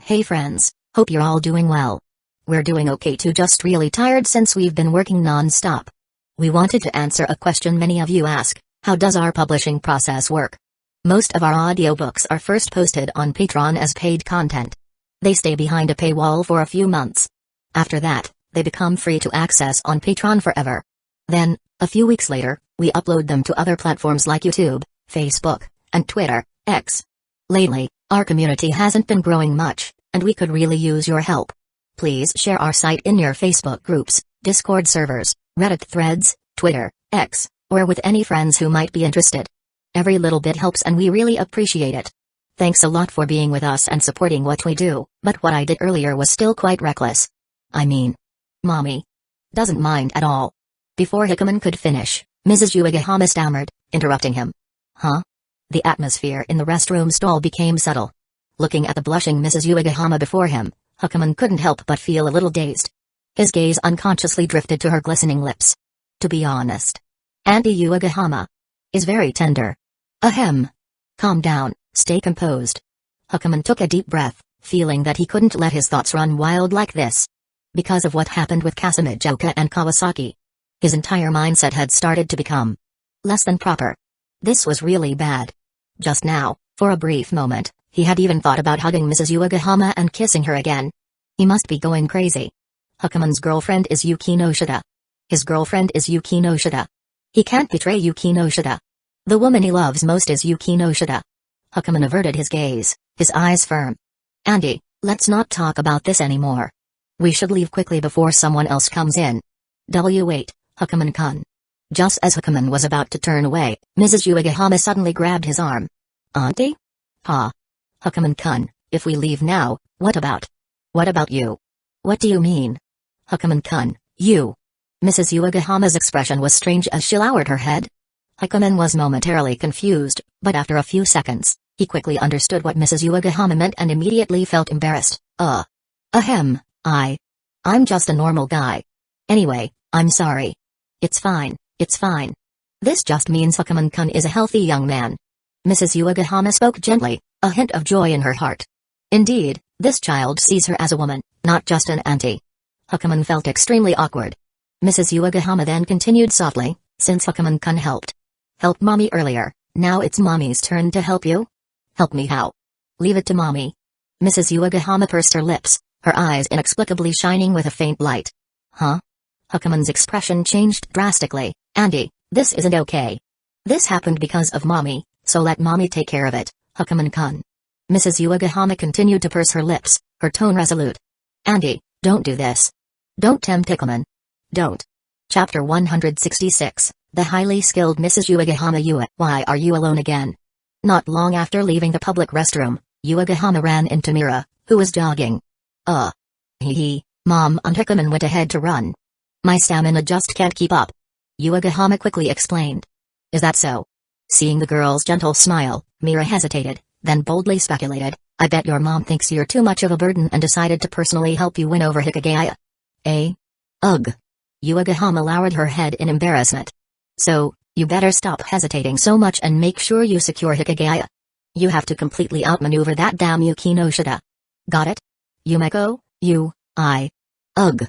Hey friends, hope you're all doing well. We're doing okay too, just really tired since we've been working non-stop. We wanted to answer a question many of you ask: how does our publishing process work? Most of our audiobooks are first posted on Patreon as paid content. They stay behind a paywall for a few months. After that, they become free to access on Patreon forever. Then, a few weeks later, we upload them to other platforms like YouTube, Facebook, and Twitter, X. Lately, our community hasn't been growing much, and we could really use your help. Please share our site in your Facebook groups, Discord servers, Reddit threads, Twitter, X, or with any friends who might be interested. Every little bit helps and we really appreciate it. Thanks a lot for being with us and supporting what we do, but what I did earlier was still quite reckless. I mean, Mommy doesn't mind at all. Before Hikigaya could finish, Mrs. Hikigaya stammered, interrupting him. Huh? The atmosphere in the restroom stall became subtle. Looking at the blushing Mrs. Hikigaya before him, Hikigaya couldn't help but feel a little dazed. His gaze unconsciously drifted to her glistening lips. To be honest, Auntie Hikigaya is very tender. Ahem. Calm down, stay composed. Hikigaya took a deep breath, feeling that he couldn't let his thoughts run wild like this. Because of what happened with Kasumijoka and Kawasaki, his entire mindset had started to become less than proper. This was really bad. Just now, for a brief moment, he had even thought about hugging Mrs. Hikigaya and kissing her again. He must be going crazy. Hikigaya's girlfriend is Yuki no Shida. His girlfriend is Yuki no Shida. He can't betray Yuki no Shida. The woman he loves most is Yuki no Shida. Hikigaya averted his gaze, his eyes firm. Andy, let's not talk about this anymore. We should leave quickly before someone else comes in. Wait, Hikigaya-kun. Just as Hikigaya was about to turn away, Mrs. Hikigaya suddenly grabbed his arm. Auntie? Ha. Hikigaya-kun, if we leave now, what about? What about you? What do you mean? Hikigaya-kun, you. Mrs. Hikigaya expression was strange as she lowered her head. Hikigaya was momentarily confused, but after a few seconds, he quickly understood what Mrs. Hikigaya meant and immediately felt embarrassed. Ahem, I'm just a normal guy. Anyway, I'm sorry. It's fine, it's fine. This just means Hikigaya-kun is a healthy young man. Mrs. Hikigaya spoke gently, a hint of joy in her heart. Indeed, this child sees her as a woman, not just an auntie. Hikigaya felt extremely awkward. Mrs. Hikigaya then continued softly, since Hikigaya-kun helped Mommy earlier, now it's Mommy's turn to help you? Help me how? Leave it to Mommy. Mrs. Hikigaya pursed her lips, her eyes inexplicably shining with a faint light. Huh? Hikigaya expression changed drastically. Andy, this isn't okay. This happened because of Mommy, so let Mommy take care of it, Hikigaya-kun. Mrs. Hikigaya continued to purse her lips, her tone resolute. Andy, don't do this. Don't tempt Hikigaya. Don't. Chapter 166, The Highly Skilled Mrs. Hikigaya. Why are you alone again? Not long after leaving the public restroom, Hikigaya ran into Mira, who was jogging. Mom and Hikigaya went ahead to run. My stamina just can't keep up. Hikigaya quickly explained. Is that so? Seeing the girl's gentle smile, Mira hesitated, then boldly speculated, I bet your mom thinks you're too much of a burden and decided to personally help you win over Hikigaya. Ugh. Hikigaya lowered her head in embarrassment. So, you better stop hesitating so much and make sure you secure Hikigaya. You have to completely outmaneuver that damn Yuki no Shida. Got it? Yumeko, Ugh.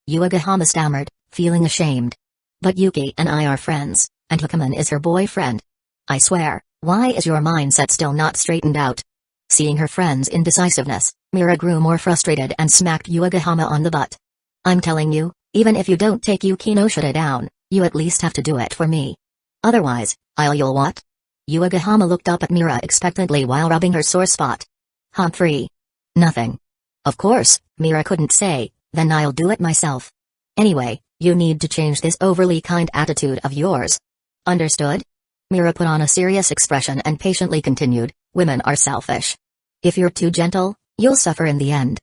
Hikigaya stammered, feeling ashamed. But Yuki and I are friends, and Hikigaya is her boyfriend. I swear, why is your mindset still not straightened out? Seeing her friend's indecisiveness, Mira grew more frustrated and smacked Hikigaya on the butt. I'm telling you, even if you don't take Yuki no Shida down, you at least have to do it for me. Otherwise, you'll what? Hikigaya looked up at Mira expectantly while rubbing her sore spot. Humphrey. Nothing. Of course, Mira couldn't say, then I'll do it myself. Anyway, you need to change this overly kind attitude of yours. Understood? Mira put on a serious expression and patiently continued, women are selfish. If you're too gentle, you'll suffer in the end.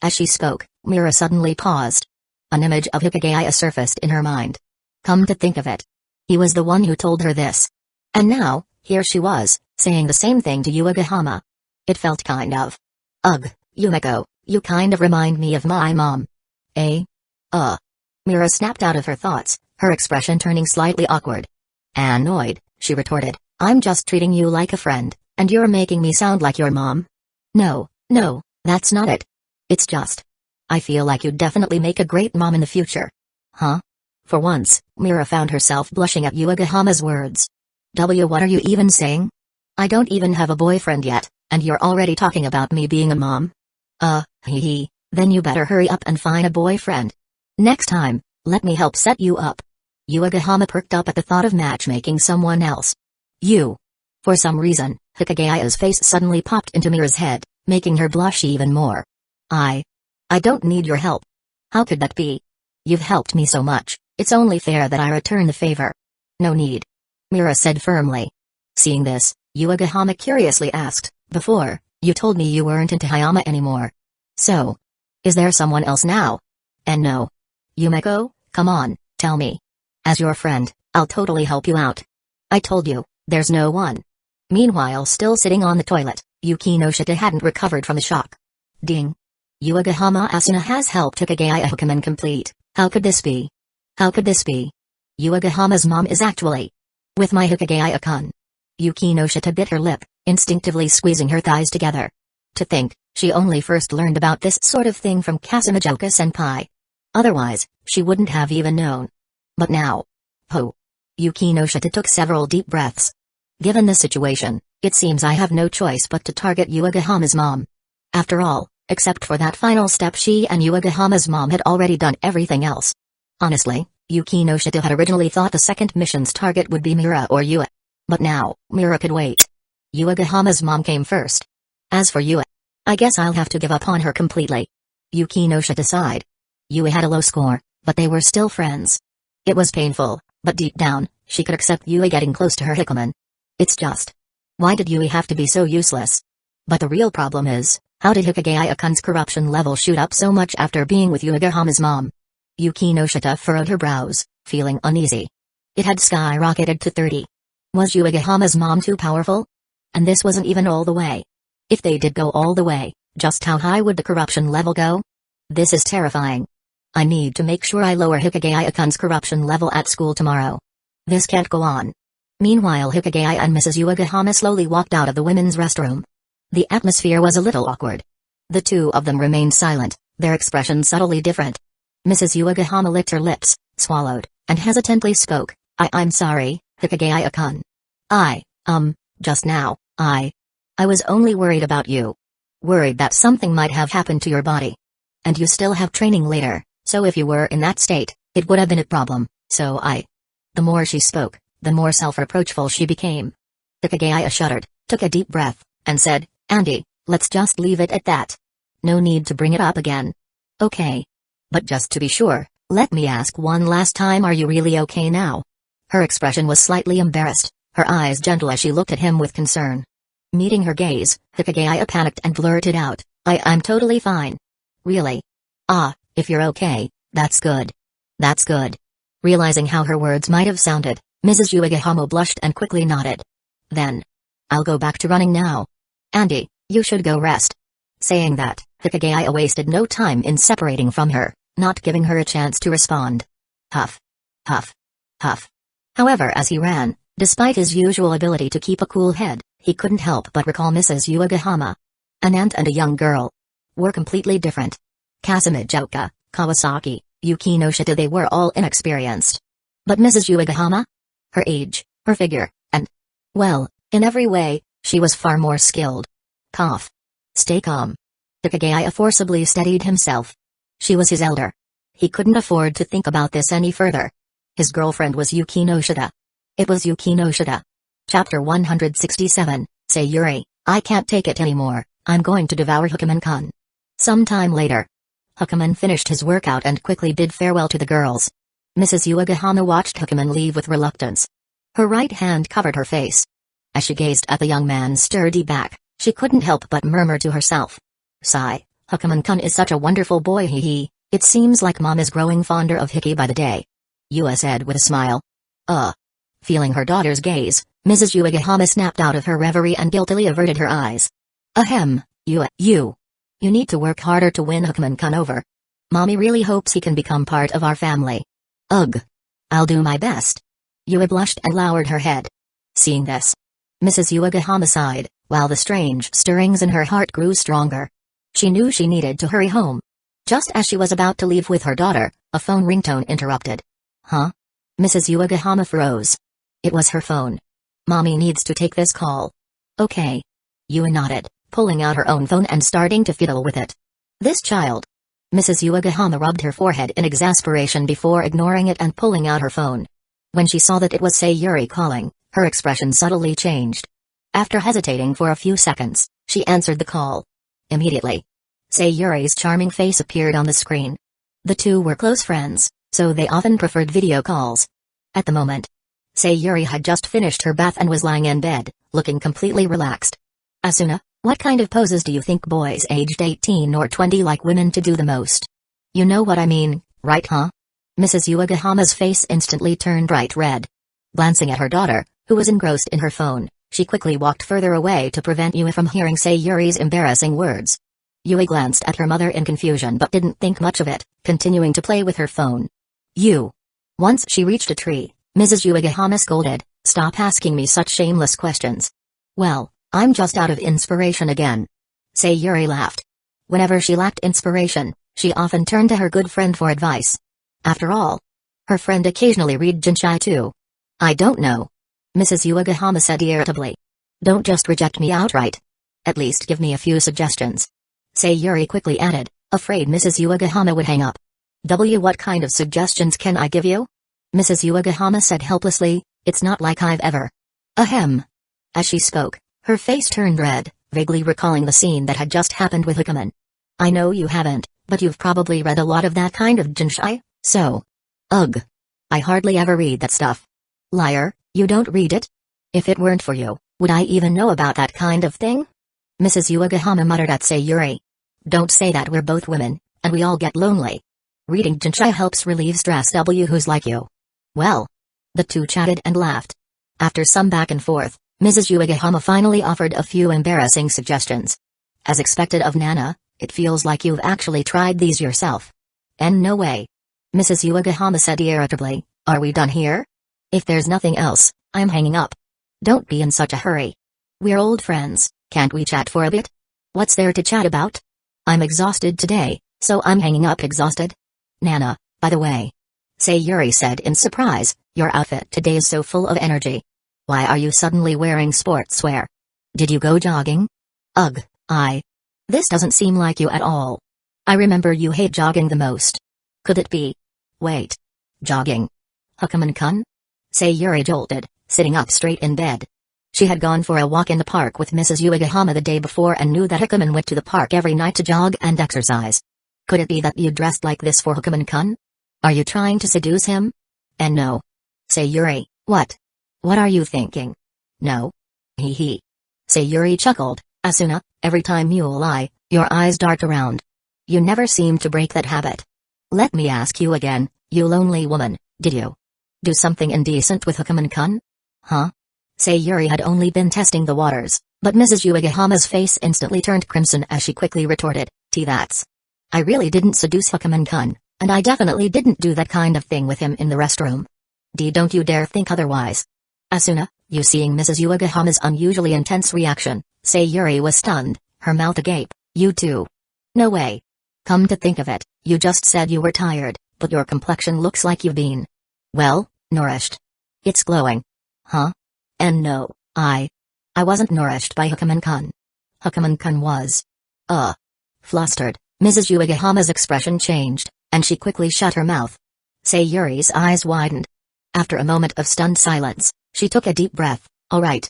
As she spoke, Mira suddenly paused. An image of Hikigaya surfaced in her mind. Come to think of it, he was the one who told her this. And now, here she was, saying the same thing to Hikigaya. It felt kind of. Ugh, Yumeko, you kind of remind me of my mom. Mira snapped out of her thoughts, her expression turning slightly awkward. Annoyed, she retorted, I'm just treating you like a friend, and you're making me sound like your mom. No, That's not it. It's just, I feel like you'd definitely make a great mom in the future. Huh? For once, Mira found herself blushing at Yuagahama's words. What are you even saying? I don't even have a boyfriend yet, and you're already talking about me being a mom? Then you better hurry up and find a boyfriend. Next time, let me help set you up. Yuagahama perked up at the thought of matchmaking someone else. You. For some reason, Hikaya's face suddenly popped into Mira's head, making her blush even more. I don't need your help. How could that be? You've helped me so much, it's only fair that I return the favor. No need. Mira said firmly. Seeing this, Yuagahama curiously asked, before, you told me you weren't into Hayama anymore. So, is there someone else now? And no. Yumeko, come on, tell me. As your friend, I'll totally help you out. I told you, there's no one. Meanwhile, still sitting on the toilet, Yuki no Shita hadn't recovered from the shock. Ding. Yuagahama Asuna has helped Hikigaya Hukuman complete. How could this be? How could this be? Yuagahama's mom is actually with my Hikigaya-kun. Yuki no Shita bit her lip, instinctively squeezing her thighs together. To think, she only first learned about this sort of thing from Kasumijoka-senpai. Otherwise, she wouldn't have even known. But now. Ho. Yuki no Shita took several deep breaths. Given the situation, it seems I have no choice but to target Yuagahama's mom. After all, except for that final step, she and Yuagahama's mom had already done everything else. Honestly, Yuki no Shita had originally thought the second mission's target would be Mira or Yue. But now, Mira could wait. Yuagahama's mom came first. As for Yue, I guess I'll have to give up on her completely. Yuki no Shita sighed. Yue had a low score, but they were still friends. It was painful, but deep down, she could accept Yue getting close to her Hikuman. It's just, why did Yue have to be so useless? But the real problem is, how did Hikigaya-kun's corruption level shoot up so much after being with Yuagahama's mom? Yuki no Shita furrowed her brows, feeling uneasy. It had skyrocketed to 30. Was Yuagahama's mom too powerful? And this wasn't even all the way. If they did go all the way, just how high would the corruption level go? This is terrifying. I need to make sure I lower Hikigaya-kun's corruption level at school tomorrow. This can't go on. Meanwhile, Hikigaya and Mrs. Yuagahama slowly walked out of the women's restroom. The atmosphere was a little awkward. The two of them remained silent, their expressions subtly different. Mrs. Yuagahama licked her lips, swallowed, and hesitantly spoke. I'm sorry, Hikigaya-kun. Just now, I was only worried about you. Worried that something might have happened to your body. And you still have training later, so if you were in that state, it would have been a problem, so The more she spoke, the more self-reproachful she became. Hikigaya shuddered, took a deep breath, and said, Andy, let's just leave it at that. No need to bring it up again. Okay. But just to be sure, let me ask one last time, are you really okay now? Her expression was slightly embarrassed, her eyes gentle as she looked at him with concern. Meeting her gaze, Hikigaya panicked and blurted out, I'm totally fine. Really? If you're okay, that's good. That's good. Realizing how her words might have sounded, Mrs. Yuagahama blushed and quickly nodded. Then. I'll go back to running now. Andy, you should go rest. Saying that, Hikigaya wasted no time in separating from her, not giving her a chance to respond. Huff. Huff. Huff. However, as he ran, despite his usual ability to keep a cool head, he couldn't help but recall Mrs. Yuagahama. An aunt and a young girl. Were completely different. Kasumijoka, Kawasaki, Yuki no Shita, they were all inexperienced. But Mrs. Yuagahama? Her age, her figure, and, well, in every way, she was far more skilled. Cough. Stay calm. Hikigaya forcibly steadied himself. She was his elder. He couldn't afford to think about this any further. His girlfriend was Yuki no Shita. It was Yuki no Shita. Chapter 167, Sayuri, I can't take it anymore, I'm going to devour Hukuman-kun. Sometime later. Hukuman finished his workout and quickly bid farewell to the girls. Mrs. Yuagahama watched Hukuman leave with reluctance. Her right hand covered her face. As she gazed at the young man's sturdy back, she couldn't help but murmur to herself. Sigh, Hukuman-kun is such a wonderful boy, it seems like Mom is growing fonder of Hiki by the day. Yue said with a smile. Feeling her daughter's gaze, Mrs. Yuagahama snapped out of her reverie and guiltily averted her eyes. Ahem, you need to work harder to win Hukuman-kun over. Mommy really hopes he can become part of our family. Ugh. I'll do my best. Yue blushed and lowered her head. Seeing this, Mrs. Yuagahama sighed, while the strange stirrings in her heart grew stronger. She knew she needed to hurry home. Just as she was about to leave with her daughter, a phone ringtone interrupted. Huh? Mrs. Uegahama froze. It was her phone. Mommy needs to take this call. Okay. Yua nodded, pulling out her own phone and starting to fiddle with it. This child. Mrs. Uegahama rubbed her forehead in exasperation before ignoring it and pulling out her phone. When she saw that it was Sayuri calling, her expression subtly changed. After hesitating for a few seconds, she answered the call. Immediately, Sayuri's charming face appeared on the screen. The two were close friends, so they often preferred video calls. At the moment, Sayuri had just finished her bath and was lying in bed, looking completely relaxed. Asuna, what kind of poses do you think boys aged 18 or 20 like women to do the most? You know what I mean, right huh? Mrs. Uegahama's face instantly turned bright red. Glancing at her daughter, who was engrossed in her phone, she quickly walked further away to prevent Yua from hearing Sayuri's embarrassing words. Yua glanced at her mother in confusion but didn't think much of it, continuing to play with her phone. Once she reached a tree, Mrs. Uegahama scolded, "Stop asking me such shameless questions." "Well, I'm just out of inspiration again." Sayuri laughed. Whenever she lacked inspiration, she often turned to her good friend for advice. After all, her friend occasionally read Jinshai too. "I don't know," Mrs. Uegahama said irritably. "Don't just reject me outright. At least give me a few suggestions." Sayuri quickly added, afraid Mrs. Uegahama would hang up. What kind of suggestions can I give you?" Mrs. Uegahama said helplessly, "It's not like I've ever." Ahem. As she spoke, her face turned red, vaguely recalling the scene that had just happened with Hikaman. "I know you haven't, but you've probably read a lot of that kind of Jinshai, so." "Ugh. I hardly ever read that stuff." "Liar, you don't read it? If it weren't for you, would I even know about that kind of thing?" Mrs. Uegahama muttered at Sayuri. "Don't say that, we're both women, and we all get lonely. Reading Jinshai helps relieve stress. Who's like you?" "Well." The two chatted and laughed. After some back and forth, Mrs. Uegahama finally offered a few embarrassing suggestions. "As expected of Nana, it feels like you've actually tried these yourself." "And no way." Mrs. Uegahama said irritably, "Are we done here? If there's nothing else, I'm hanging up." "Don't be in such a hurry. We're old friends, can't we chat for a bit?" "What's there to chat about?" "I'm exhausted today, so I'm hanging up exhausted." "Nana, by the way," Sayuri said in surprise, "your outfit today is so full of energy. Why are you suddenly wearing sportswear? Did you go jogging?" "Ugh, This doesn't seem like you at all. I remember you hate jogging the most. Could it be? Wait. Jogging? Hikaman-kun?" Sayuri jolted, sitting up straight in bed. She had gone for a walk in the park with Mrs. Uegahama the day before and knew that Hikaman went to the park every night to jog and exercise. Could it be that you dressed like this for Hikaman-kun? Are you trying to seduce him? And no. Sayuri, what? What are you thinking? No. Hee hee. Sayuri chuckled. "Asuna, every time you lie, your eyes dart around. You never seem to break that habit. Let me ask you again, you lonely woman, did you do something indecent with Hikaman-kun?" "Huh?" Sayuri had only been testing the waters, but Mrs. Uegahama's face instantly turned crimson as she quickly retorted, That's. I really didn't seduce Hikaman-kun, and I definitely didn't do that kind of thing with him in the restroom. Don't you dare think otherwise." "Asuna, you." Seeing Mrs. Uegahama's unusually intense reaction, Sayuri was stunned, her mouth agape. "You too? No way. Come to think of it, you just said you were tired, but your complexion looks like you've been, well, nourished. It's glowing." "Huh? And no, I wasn't nourished by Hikaman-kun. Hikaman-kun was." Flustered, Mrs. Uegahama's expression changed, and she quickly shut her mouth. Sayuri's eyes widened. After a moment of stunned silence, she took a deep breath. All right.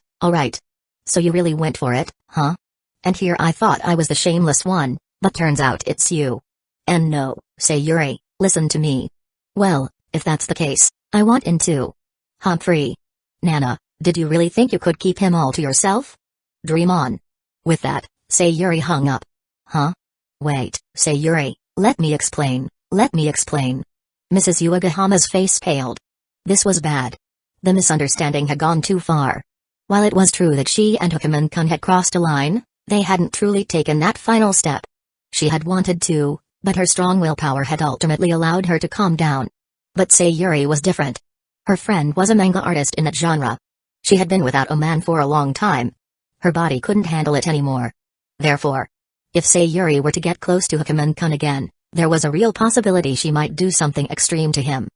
So you really went for it, huh? And here I thought I was the shameless one, but turns out it's you. And no, Sayuri, listen to me. Well, if that's the case, I want in too. Humphrey. Nana, did you really think you could keep him all to yourself? Dream on." With that, Sayuri hung up. "Huh? Wait, Sayuri, let me explain. Mrs. Uegahama's face paled. This was bad. The misunderstanding had gone too far. While it was true that she and Hikaman-kun had crossed a line, they hadn't truly taken that final step. She had wanted to, but her strong willpower had ultimately allowed her to calm down. But Sayuri was different. Her friend was a manga artist in that genre. She had been without a man for a long time. Her body couldn't handle it anymore. Therefore, If Sayuri were to get close to Hikimon-kun again, there was a real possibility she might do something extreme to him.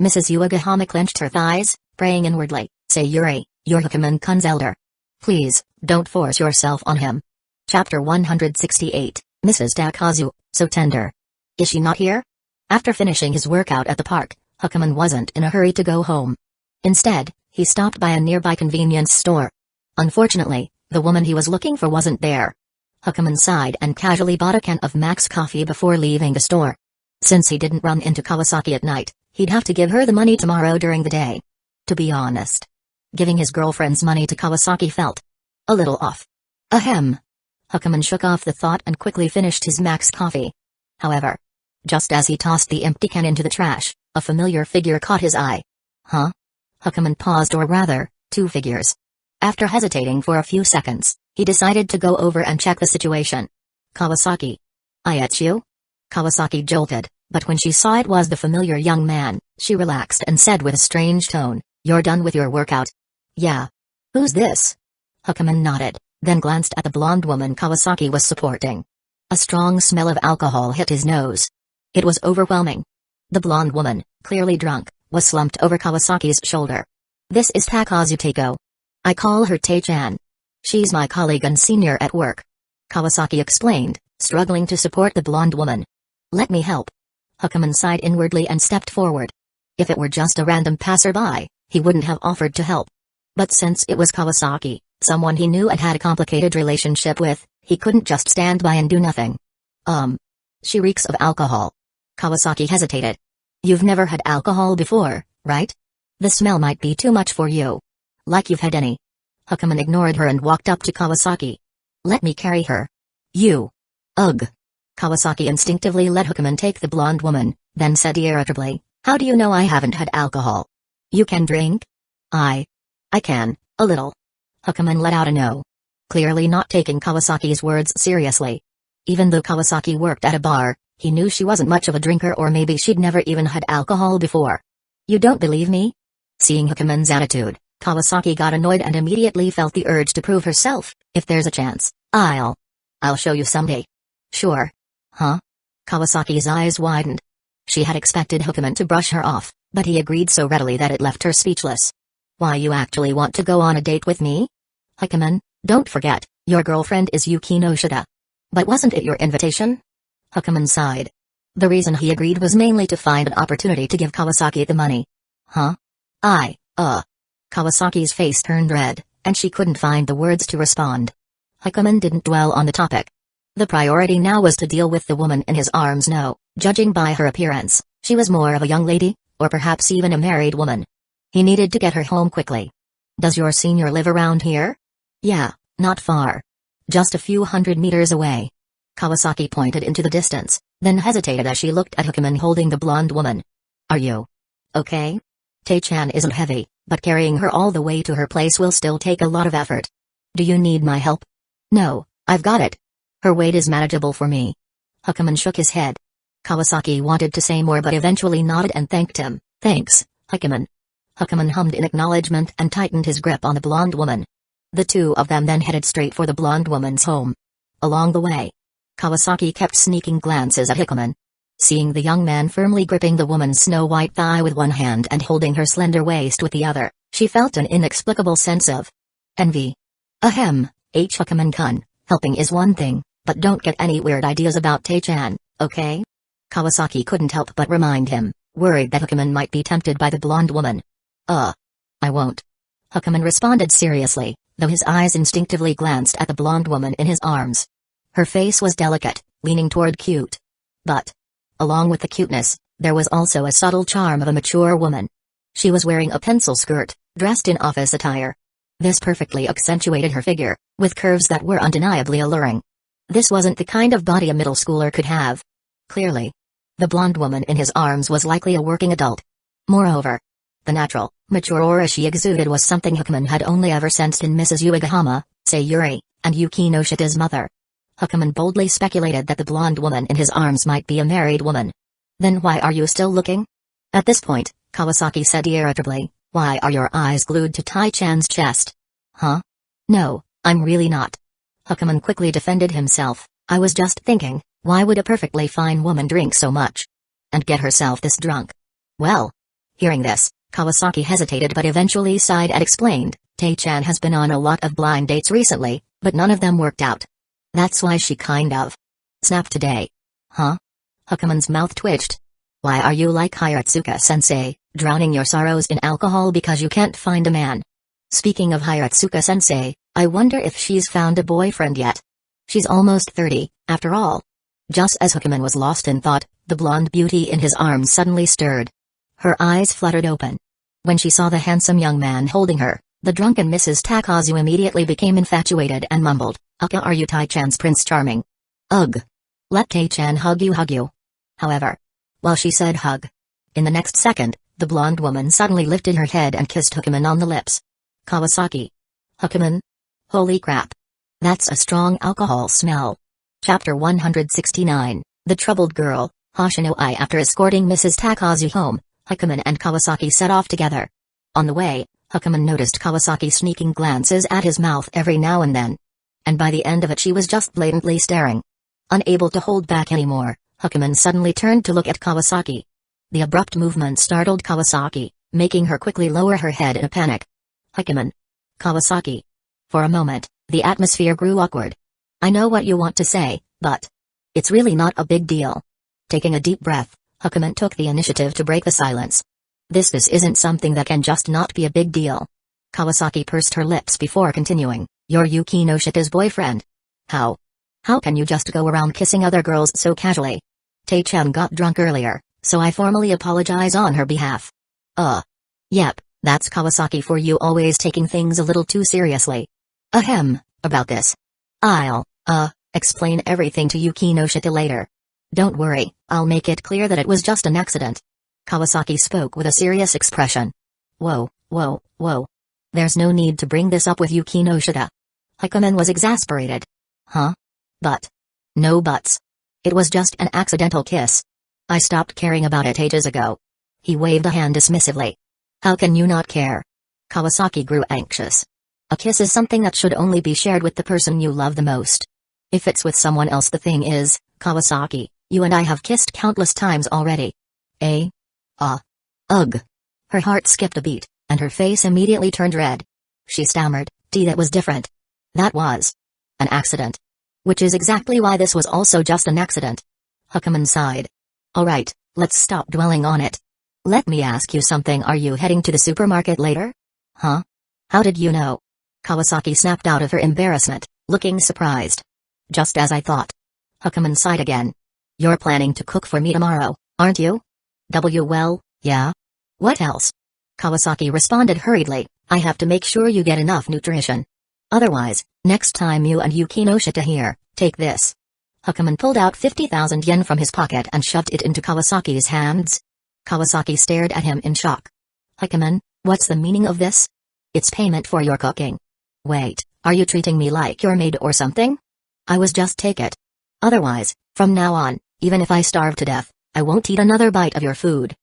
Mrs. Uegahama clenched her thighs, praying inwardly, Sayuri, you're Hikimon-kun's elder. Please, don't force yourself on him. Chapter 168, Mrs. Takazu, so tender. Is she not here? After finishing his workout at the park, Hikimon wasn't in a hurry to go home. Instead, he stopped by a nearby convenience store. Unfortunately, the woman he was looking for wasn't there. Hikimon sighed and casually bought a can of Max coffee before leaving the store. Since he didn't run into Kawasaki at night, he'd have to give her the money tomorrow during the day. To be honest, giving his girlfriend's money to Kawasaki felt a little off. Ahem. Hikimon shook off the thought and quickly finished his Max coffee. However, just as he tossed the empty can into the trash, a familiar figure caught his eye. Huh? Hikimon paused, or rather, two figures. After hesitating for a few seconds, he decided to go over and check the situation. Kawasaki. It's you? Kawasaki jolted, but when she saw it was the familiar young man, she relaxed and said with a strange tone, You're done with your workout? Yeah. Who's this? Hikimon nodded, then glanced at the blonde woman Kawasaki was supporting. A strong smell of alcohol hit his nose. It was overwhelming. The blonde woman, clearly drunk, was slumped over Kawasaki's shoulder. This is Takazu Tako. I call her Tae-chan. She's my colleague and senior at work. Kawasaki explained, struggling to support the blonde woman. Let me help. Hikimon sighed inwardly and stepped forward. If it were just a random passerby, he wouldn't have offered to help. But since it was Kawasaki, someone he knew and had a complicated relationship with, he couldn't just stand by and do nothing. She reeks of alcohol. Kawasaki hesitated. You've never had alcohol before, right? The smell might be too much for you. Like you've had any. Hikimon ignored her and walked up to Kawasaki. Let me carry her. You. Ugh. Kawasaki instinctively let Hikimon take the blonde woman, then said irritably, How do you know I haven't had alcohol? You can drink? I can, a little. Hikimon let out a no. Clearly not taking Kawasaki's words seriously. Even though Kawasaki worked at a bar, he knew she wasn't much of a drinker, or maybe she'd never even had alcohol before. You don't believe me? Seeing Hikimon's attitude, Kawasaki got annoyed and immediately felt the urge to prove herself. If there's a chance, I'll show you someday. Sure. Huh? Kawasaki's eyes widened. She had expected Hikimon to brush her off, but he agreed so readily that it left her speechless. Why, you actually want to go on a date with me? Hikimon, don't forget, your girlfriend is Yukino Shida. But wasn't it your invitation? Hikimon sighed. The reason he agreed was mainly to find an opportunity to give Kawasaki the money. Huh? Kawasaki's face turned red, and she couldn't find the words to respond. Hikimon didn't dwell on the topic. The priority now was to deal with the woman in his arms. No, judging by her appearance, she was more of a young lady, or perhaps even a married woman. He needed to get her home quickly. Does your senior live around here? Yeah, not far. Just a few 100 meters away. Kawasaki pointed into the distance, then hesitated as she looked at Hikimon holding the blonde woman. Are you okay? Tae-chan isn't heavy, but carrying her all the way to her place will still take a lot of effort. Do you need my help? No, I've got it. Her weight is manageable for me. Hikimon shook his head. Kawasaki wanted to say more but eventually nodded and thanked him. Thanks, Hikimon. Hikimon hummed in acknowledgement and tightened his grip on the blonde woman. The two of them then headed straight for the blonde woman's home. Along the way, Kawasaki kept sneaking glances at Hikimon. Seeing the young man firmly gripping the woman's snow-white thigh with one hand and holding her slender waist with the other, she felt an inexplicable sense of envy. Ahem, Hikimon-kun, helping is one thing, but don't get any weird ideas about Tae-chan, okay? Kawasaki couldn't help but remind him, worried that Hikimon might be tempted by the blonde woman. I won't. Hikimon responded seriously, though his eyes instinctively glanced at the blonde woman in his arms. Her face was delicate, leaning toward cute. But, along with the cuteness, there was also a subtle charm of a mature woman. She was wearing a pencil skirt, dressed in office attire. This perfectly accentuated her figure, with curves that were undeniably alluring. This wasn't the kind of body a middle schooler could have. Clearly, the blonde woman in his arms was likely a working adult. Moreover, the natural, mature aura she exuded was something Hikimon had only ever sensed in Mrs. Uegahama, Sayuri, and Yukino Shita's mother. Hikimon boldly speculated that the blonde woman in his arms might be a married woman. Then why are you still looking? At this point, Kawasaki said irritably, why are your eyes glued to Tai-chan's chest? Huh? No, I'm really not. Hikimon quickly defended himself, I was just thinking, why would a perfectly fine woman drink so much? And get herself this drunk? Well. Hearing this, Kawasaki hesitated but eventually sighed and explained, Tae-chan has been on a lot of blind dates recently, but none of them worked out. That's why she kind of snapped today. Huh? Hakumen's mouth twitched. Why are you like Hiratsuka-sensei, drowning your sorrows in alcohol because you can't find a man? Speaking of Hiratsuka-sensei, I wonder if she's found a boyfriend yet. She's almost 30, after all. Just as Hakumen was lost in thought, the blonde beauty in his arms suddenly stirred. Her eyes fluttered open. When she saw the handsome young man holding her, the drunken Mrs. Takazu immediately became infatuated and mumbled, Aka, are you Tai-chan's Prince Charming? Ugh. Let Tai-chan hug you. However, while she said hug, in the next second, the blonde woman suddenly lifted her head and kissed Hakumen on the lips. Kawasaki. Hakumen? Holy crap. That's a strong alcohol smell. Chapter 169, The Troubled Girl, Hoshinoi. After escorting Mrs. Takazu home, Hakumen and Kawasaki set off together. On the way, Hakumen noticed Kawasaki sneaking glances at his mouth every now and then. And by the end of it she was just blatantly staring. Unable to hold back anymore, Hakumen suddenly turned to look at Kawasaki. The abrupt movement startled Kawasaki, making her quickly lower her head in a panic. Hakumen. Kawasaki. For a moment, the atmosphere grew awkward. I know what you want to say, but it's really not a big deal. Taking a deep breath, Hakumen took the initiative to break the silence. This isn't something that can just not be a big deal. Kawasaki pursed her lips before continuing, you're Yuki no Shita's boyfriend. How? How can you just go around kissing other girls so casually? Tae-chan got drunk earlier, so I formally apologize on her behalf. Yep, that's Kawasaki for you, always taking things a little too seriously. Ahem, about this. I'll, explain everything to Yuki no Shita later. Don't worry, I'll make it clear that it was just an accident. Kawasaki spoke with a serious expression. Whoa. There's no need to bring this up with Yuki no Shita. Hakumen was exasperated. Huh? But. No buts. It was just an accidental kiss. I stopped caring about it ages ago. He waved a hand dismissively. How can you not care? Kawasaki grew anxious. A kiss is something that should only be shared with the person you love the most. If it's with someone else, the thing is, Kawasaki, you and I have kissed countless times already. Ugh. Her heart skipped a beat, and her face immediately turned red. She stammered, that was different. That was an accident. Which is exactly why this was also just an accident. Hakumen sighed. Alright, let's stop dwelling on it. Let me ask you something, are you heading to the supermarket later? Huh? How did you know? Kawasaki snapped out of her embarrassment, looking surprised. Just as I thought. Hakumen sighed again. You're planning to cook for me tomorrow, aren't you? Well, yeah. What else? Kawasaki responded hurriedly, I have to make sure you get enough nutrition. Otherwise, next time you and Yuki no Shita here, take this. Hakumen pulled out 50,000 yen from his pocket and shoved it into Kawasaki's hands. Kawasaki stared at him in shock. Hakumen, what's the meaning of this? It's payment for your cooking. Wait, are you treating me like your maid or something? I was just take it. Otherwise, from now on, even if I starve to death, I won't eat another bite of your food.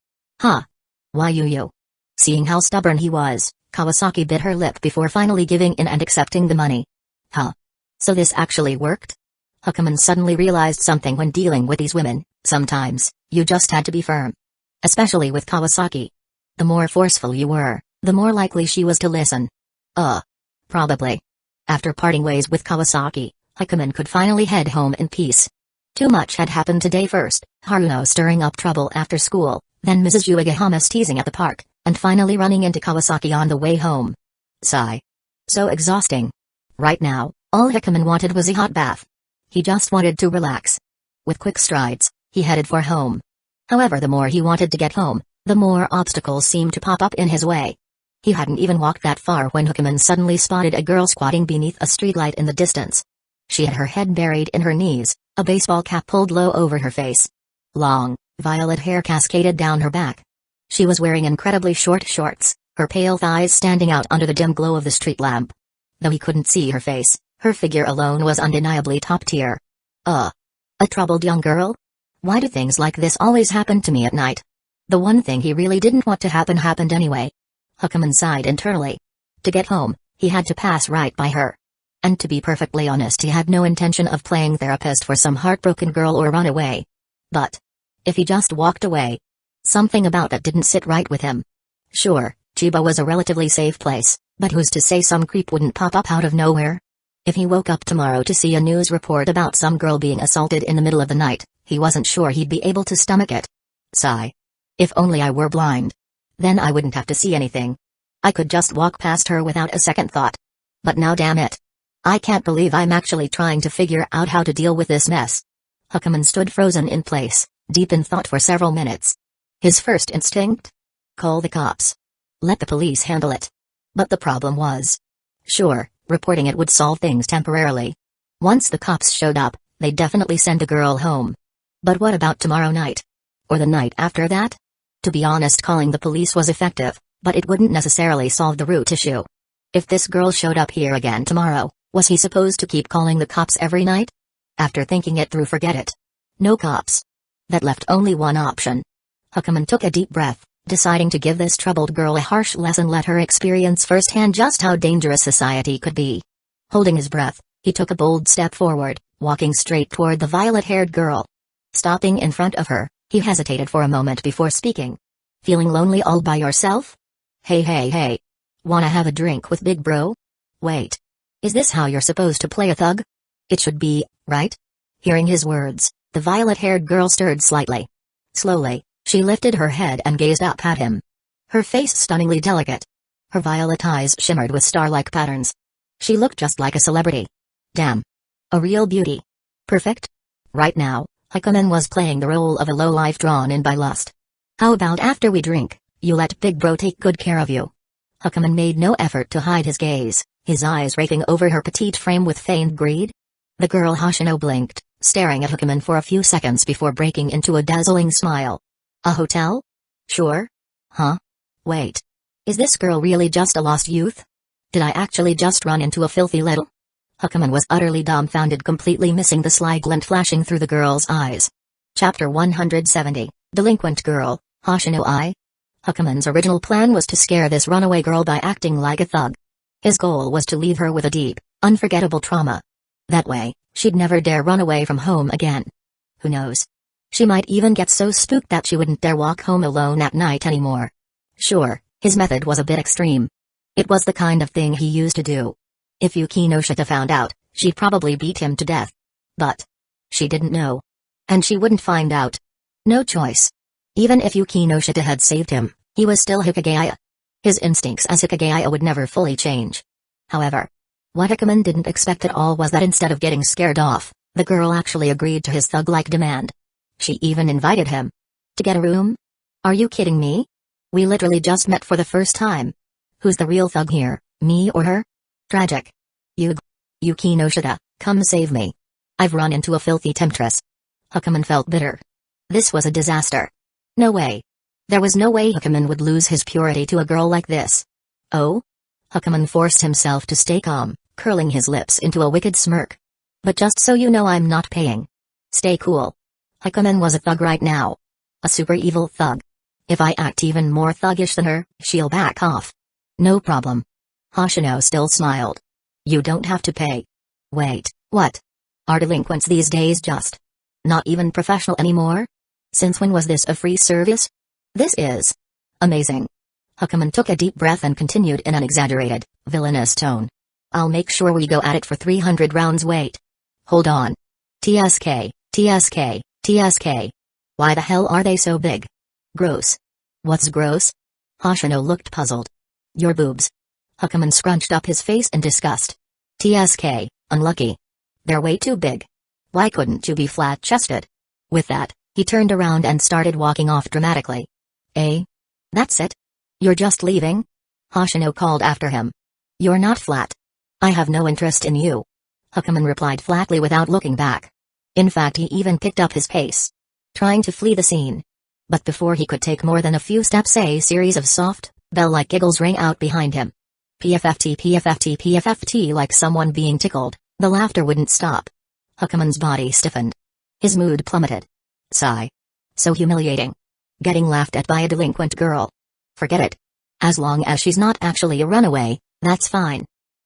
Huh? Why you? Seeing how stubborn he was, Kawasaki bit her lip before finally giving in and accepting the money. Huh? So this actually worked? Hakumen suddenly realized something when dealing with these women, sometimes, you just had to be firm. Especially with Kawasaki. The more forceful you were, the more likely she was to listen. Probably. After parting ways with Kawasaki, Hakumen could finally head home in peace. Too much had happened today. First, Haruno stirring up trouble after school, then Mrs. Uegahama's teasing at the park, and finally running into Kawasaki on the way home. Sigh. So exhausting. Right now, all Hakumen wanted was a hot bath. He just wanted to relax. With quick strides, he headed for home. However, the more he wanted to get home, the more obstacles seemed to pop up in his way. He hadn't even walked that far when Hakumen suddenly spotted a girl squatting beneath a streetlight in the distance. She had her head buried in her knees, a baseball cap pulled low over her face. Long, violet hair cascaded down her back. She was wearing incredibly short shorts, her pale thighs standing out under the dim glow of the street lamp. Though he couldn't see her face, her figure alone was undeniably top tier. A troubled young girl? Why do things like this always happen to me at night? The one thing he really didn't want to happen happened anyway. Hakumen sighed internally. To get home, he had to pass right by her. And to be perfectly honest, he had no intention of playing therapist for some heartbroken girl or run away. But if he just walked away, something about it didn't sit right with him. Sure, Chiba was a relatively safe place, but who's to say some creep wouldn't pop up out of nowhere? If he woke up tomorrow to see a news report about some girl being assaulted in the middle of the night, he wasn't sure he'd be able to stomach it. Sigh. If only I were blind. Then I wouldn't have to see anything. I could just walk past her without a second thought. But now damn it. I can't believe I'm actually trying to figure out how to deal with this mess. Huckleman stood frozen in place, deep in thought for several minutes. His first instinct? Call the cops. Let the police handle it. But the problem was, sure, reporting it would solve things temporarily. Once the cops showed up, they'd definitely send the girl home. But what about tomorrow night? Or the night after that? To be honest, calling the police was effective, but it wouldn't necessarily solve the root issue. If this girl showed up here again tomorrow, was he supposed to keep calling the cops every night? After thinking it through, forget it. No cops. That left only one option. Huckleman took a deep breath, deciding to give this troubled girl a harsh lesson, let her experience firsthand just how dangerous society could be. Holding his breath, he took a bold step forward, walking straight toward the violet-haired girl. Stopping in front of her, he hesitated for a moment before speaking. Feeling lonely all by yourself? Hey. Wanna have a drink with Big Bro? Wait. Is this how you're supposed to play a thug? It should be, right? Hearing his words, the violet-haired girl stirred slightly. Slowly, she lifted her head and gazed up at him. Her face stunningly delicate. Her violet eyes shimmered with star-like patterns. She looked just like a celebrity. Damn. A real beauty. Perfect? Right now, Huckleman was playing the role of a lowlife drawn in by lust. How about after we drink, you let Big Bro take good care of you? Huckleman made no effort to hide his gaze, his eyes racing over her petite frame with feigned greed. The girl Hoshino blinked, staring at Huckleman for a few seconds before breaking into a dazzling smile. A hotel? Sure. Huh? Wait. Is this girl really just a lost youth? Did I actually just run into a filthy little? Huckleman was utterly dumbfounded, completely missing the sly glint flashing through the girl's eyes. Chapter 170, Delinquent Girl, Hoshino I. Huckleman's original plan was to scare this runaway girl by acting like a thug. His goal was to leave her with a deep, unforgettable trauma. That way, she'd never dare run away from home again. Who knows? She might even get so spooked that she wouldn't dare walk home alone at night anymore. Sure, his method was a bit extreme. It was the kind of thing he used to do. If Yuki Noshita found out, she'd probably beat him to death. But she didn't know. And she wouldn't find out. No choice. Even if Yuki Noshita had saved him, he was still Hikigaya. His instincts as Hikigaya would never fully change. However, what Huckleman didn't expect at all was that instead of getting scared off, the girl actually agreed to his thug-like demand. She even invited him. To get a room? Are you kidding me? We literally just met for the first time. Who's the real thug here, me or her? Tragic. Yuki Noshita, come save me. I've run into a filthy temptress. Huckleman felt bitter. This was a disaster. No way. There was no way Huckleman would lose his purity to a girl like this. Oh? Huckleman forced himself to stay calm, curling his lips into a wicked smirk. But just so you know, I'm not paying. Stay cool. Huckleman was a thug right now. A super evil thug. If I act even more thuggish than her, she'll back off. No problem. Hoshino still smiled. You don't have to pay. Wait, what? Are delinquents these days just not even professional anymore? Since when was this a free service? This is amazing. Huckleman took a deep breath and continued in an exaggerated, villainous tone. I'll make sure we go at it for 300 rounds. Wait. Hold on. TSK. Why the hell are they so big? Gross. What's gross? Hoshino looked puzzled. Your boobs. Huckleman scrunched up his face in disgust. TSK, unlucky. They're way too big. Why couldn't you be flat-chested? With that, he turned around and started walking off dramatically. That's it? You're just leaving? Hoshino called after him. You're not flat. I have no interest in you. Huckleman replied flatly without looking back. In fact, he even picked up his pace, trying to flee the scene. But before he could take more than a few steps, a series of soft, bell-like giggles rang out behind him. PFFT, like someone being tickled. The laughter wouldn't stop. Huckleman's body stiffened. His mood plummeted. Sigh. So humiliating. Getting laughed at by a delinquent girl. Forget it. As long as she's not actually a runaway, that's fine.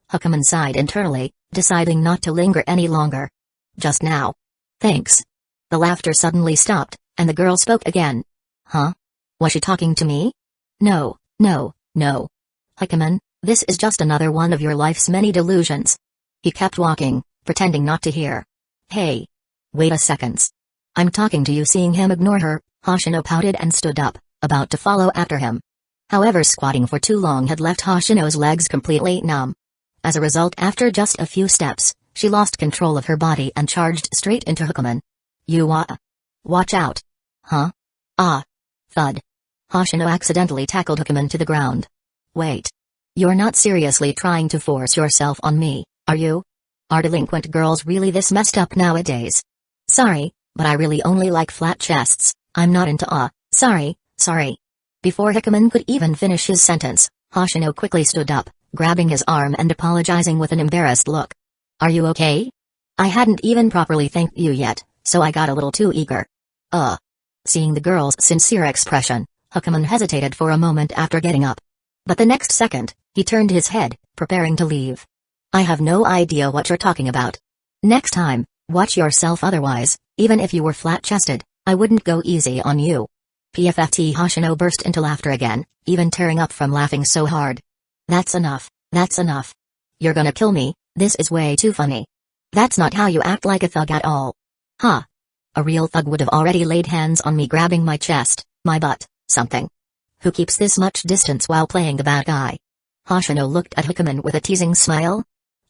Huckleman sighed internally, deciding not to linger any longer. Just now. Thanks. The laughter suddenly stopped, and the girl spoke again. Huh? Was she talking to me? No, no, no. Hikigaya, this is just another one of your life's many delusions. He kept walking, pretending not to hear. Hey. Wait a second. I'm talking to you. Seeing him ignore her, Hoshino pouted and stood up, about to follow after him. However, squatting for too long had left Hoshino's legs completely numb. As a result, after just a few steps, she lost control of her body and charged straight into Hikigaya. Watch out. Huh? Ah. Thud. Hoshino accidentally tackled Hikigaya to the ground. Wait. You're not seriously trying to force yourself on me, are you? Are delinquent girls really this messed up nowadays? Sorry, but I really only like flat chests. I'm not into sorry. Before Hikigaya could even finish his sentence, Hoshino quickly stood up, grabbing his arm and apologizing with an embarrassed look. Are you okay? I hadn't even properly thanked you yet, so I got a little too eager. Seeing the girl's sincere expression, Hikigaya hesitated for a moment after getting up. But the next second, he turned his head, preparing to leave. I have no idea what you're talking about. Next time, watch yourself. Otherwise, even if you were flat-chested, I wouldn't go easy on you. PFFT. Hoshino burst into laughter again, even tearing up from laughing so hard. That's enough. You're gonna kill me. This is way too funny. That's not how you act like a thug at all. Huh? A real thug would have already laid hands on me, grabbing my chest, my butt, something. Who keeps this much distance while playing the bad guy? Hoshino looked at Hikigaya with a teasing smile.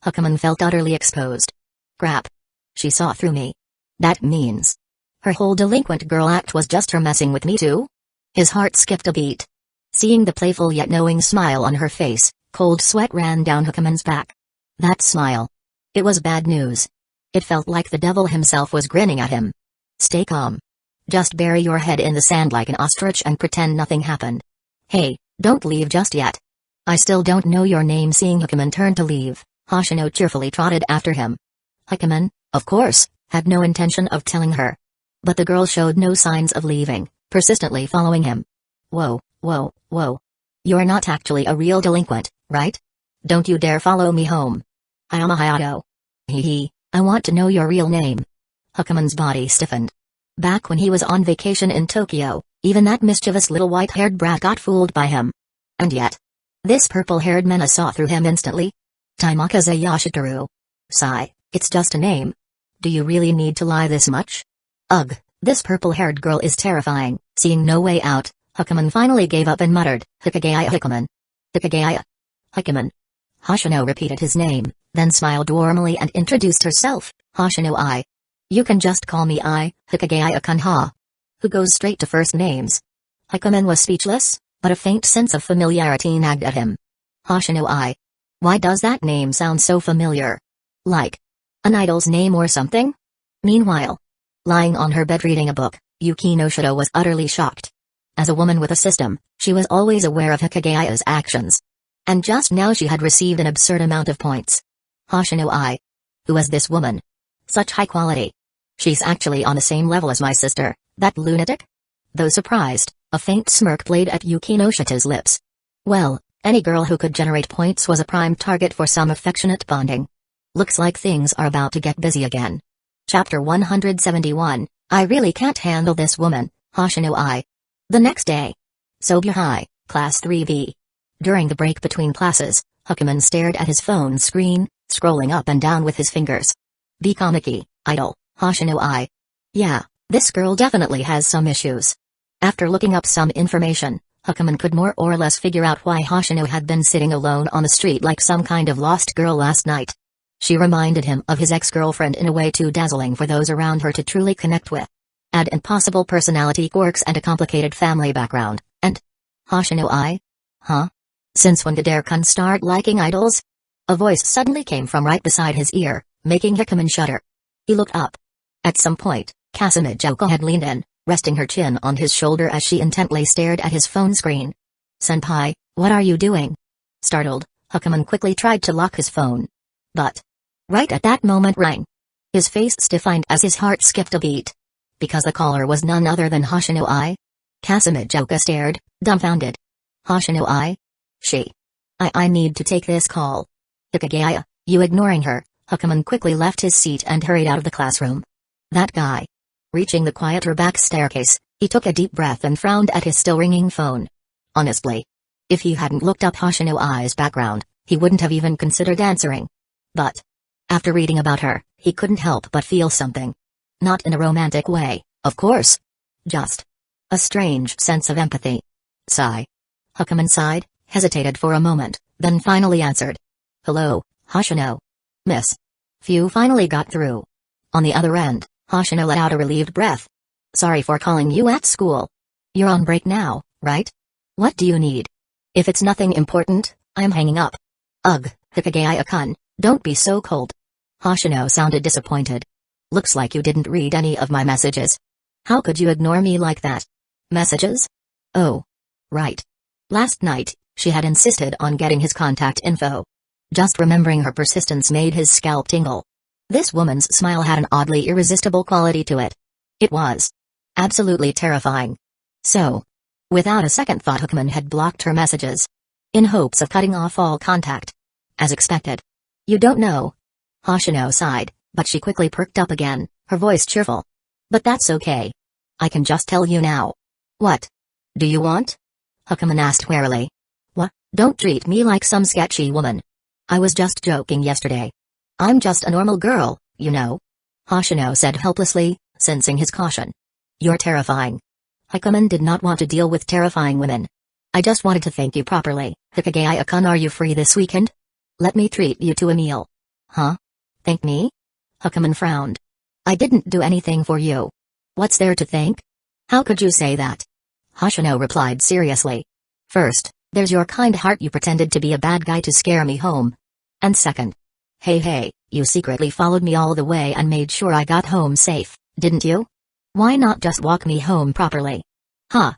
Hikigaya felt utterly exposed. Crap. She saw through me. That means her whole delinquent girl act was just her messing with me too? His heart skipped a beat. Seeing the playful yet knowing smile on her face, cold sweat ran down Hikaya's back. That smile. It was bad news. It felt like the devil himself was grinning at him. Stay calm. Just bury your head in the sand like an ostrich and pretend nothing happened. Hey, don't leave just yet. I still don't know your name. Seeing Hikigaya turn to leave, Hoshino cheerfully trotted after him. Hikigaya, of course, had no intention of telling her. But the girl showed no signs of leaving, persistently following him. Whoa. You're not actually a real delinquent, right? Don't you dare follow me home. Hayama Hayato. I want to know your real name. Hikaya's body stiffened. Back when he was on vacation in Tokyo, even that mischievous little white-haired brat got fooled by him. And yet, this purple-haired menace saw through him instantly. Taimakaze Yoshiteru. Sigh, it's just a name. Do you really need to lie this much? Ugh, this purple-haired girl is terrifying. Seeing no way out, Hikigaya finally gave up and muttered, Hikigaya. Hikigaya. Hikigaya. Hoshino repeated his name, then smiled warmly and introduced herself, Hoshino I. You can just call me I, Hikigaya Kanha. Who goes straight to first names? Hikigaya was speechless, but a faint sense of familiarity nagged at him. Hoshino I. Why does that name sound so familiar? Like an idol's name or something? Meanwhile, lying on her bed reading a book, Yuki Noshito was utterly shocked. As a woman with a system, she was always aware of Hikigaya's actions. And just now she had received an absurd amount of points. Hoshino I. Who is this woman? Such high quality. She's actually on the same level as my sister, that lunatic? Though surprised, a faint smirk played at Yuki Noshito's lips. Well, any girl who could generate points was a prime target for some affectionate bonding. Looks like things are about to get busy again. Chapter 171, I really can't handle this woman, Hoshino I. The next day. Sobya High, Class 3B. During the break between classes, Hikigaya stared at his phone screen, scrolling up and down with his fingers. Bikomiki, idol, Hoshino I. Yeah, this girl definitely has some issues. After looking up some information, Hikigaya could more or less figure out why Hoshino had been sitting alone on the street like some kind of lost girl last night. She reminded him of his ex-girlfriend in a way too dazzling for those around her to truly connect with. Add impossible personality quirks and a complicated family background, and Hoshino I? Huh? Since when did Erkan start liking idols? A voice suddenly came from right beside his ear, making Hikigaya shudder. He looked up. At some point, Kasumi Jouko had leaned in, resting her chin on his shoulder as she intently stared at his phone screen. Senpai, what are you doing? Startled, Hikigaya quickly tried to lock his phone. But right at that moment rang. His face stiffened as his heart skipped a beat. Because the caller was none other than Hoshino I? Kasumi Jouko stared, dumbfounded. Hoshino I? I need to take this call. Hikigaya, you ignoring her, Hukaman quickly left his seat and hurried out of the classroom. That guy. Reaching the quieter back staircase, he took a deep breath and frowned at his still ringing phone. Honestly, if he hadn't looked up Hoshino Ai's background, he wouldn't have even considered answering. But after reading about her, he couldn't help but feel something. Not in a romantic way, of course. Just a strange sense of empathy. Sigh. Hukaman sighed, hesitated for a moment, then finally answered. Hello, Hoshino. Miss. Phew, finally got through. On the other end, Hoshino let out a relieved breath. Sorry for calling you at school. You're on break now, right? What do you need? If it's nothing important, I'm hanging up. Ugh, Hikigaya-kun, don't be so cold. Hoshino sounded disappointed. Looks like you didn't read any of my messages. How could you ignore me like that? Messages? Oh. Right. Last night, she had insisted on getting his contact info. Just remembering her persistence made his scalp tingle. This woman's smile had an oddly irresistible quality to it. It was absolutely terrifying. So, without a second thought, Hukaman had blocked her messages, in hopes of cutting off all contact. As expected. You don't know. Hoshino sighed, but she quickly perked up again, her voice cheerful. But that's okay. I can just tell you now. What do you want? Hukaman asked warily. What? Don't treat me like some sketchy woman. I was just joking yesterday. I'm just a normal girl, you know. Hoshino said helplessly, sensing his caution. You're terrifying. Hukaman did not want to deal with terrifying women. I just wanted to thank you properly. Hikigaya-kun, are you free this weekend? Let me treat you to a meal. Huh? Thank me? Hukaman frowned. I didn't do anything for you. What's there to thank? How could you say that? Hoshino replied seriously. First, there's your kind heart, you pretended to be a bad guy to scare me home. And second, hey, you secretly followed me all the way and made sure I got home safe, didn't you? Why not just walk me home properly? Huh?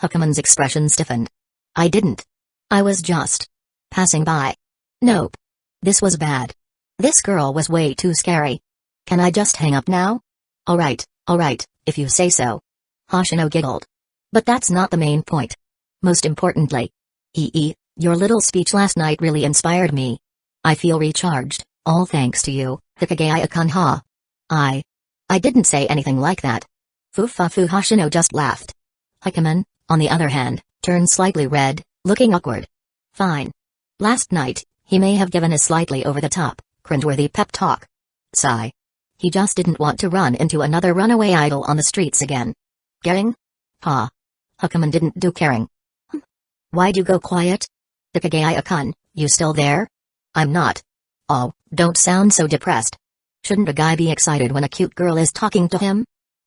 Hukaman's expression stiffened. I didn't. I was just passing by. Nope. This was bad. This girl was way too scary. Can I just hang up now? Alright, if you say so. Hoshino giggled. But that's not the main point. Most importantly. Your little speech last night really inspired me. I feel recharged, all thanks to you, Hikigaya-kun. Ha. I didn't say anything like that. Foo-fa-foo. Hoshino just laughed. Hukaman, on the other hand, turned slightly red, looking awkward. Fine. Last night, he may have given a slightly over-the-top, cringeworthy pep talk. Sigh. He just didn't want to run into another runaway idol on the streets again. Caring? Ha. Hukaman didn't do caring. Why'd you go quiet? Hikigaya-kun, you still there? I'm not. Oh, don't sound so depressed. Shouldn't a guy be excited when a cute girl is talking to him?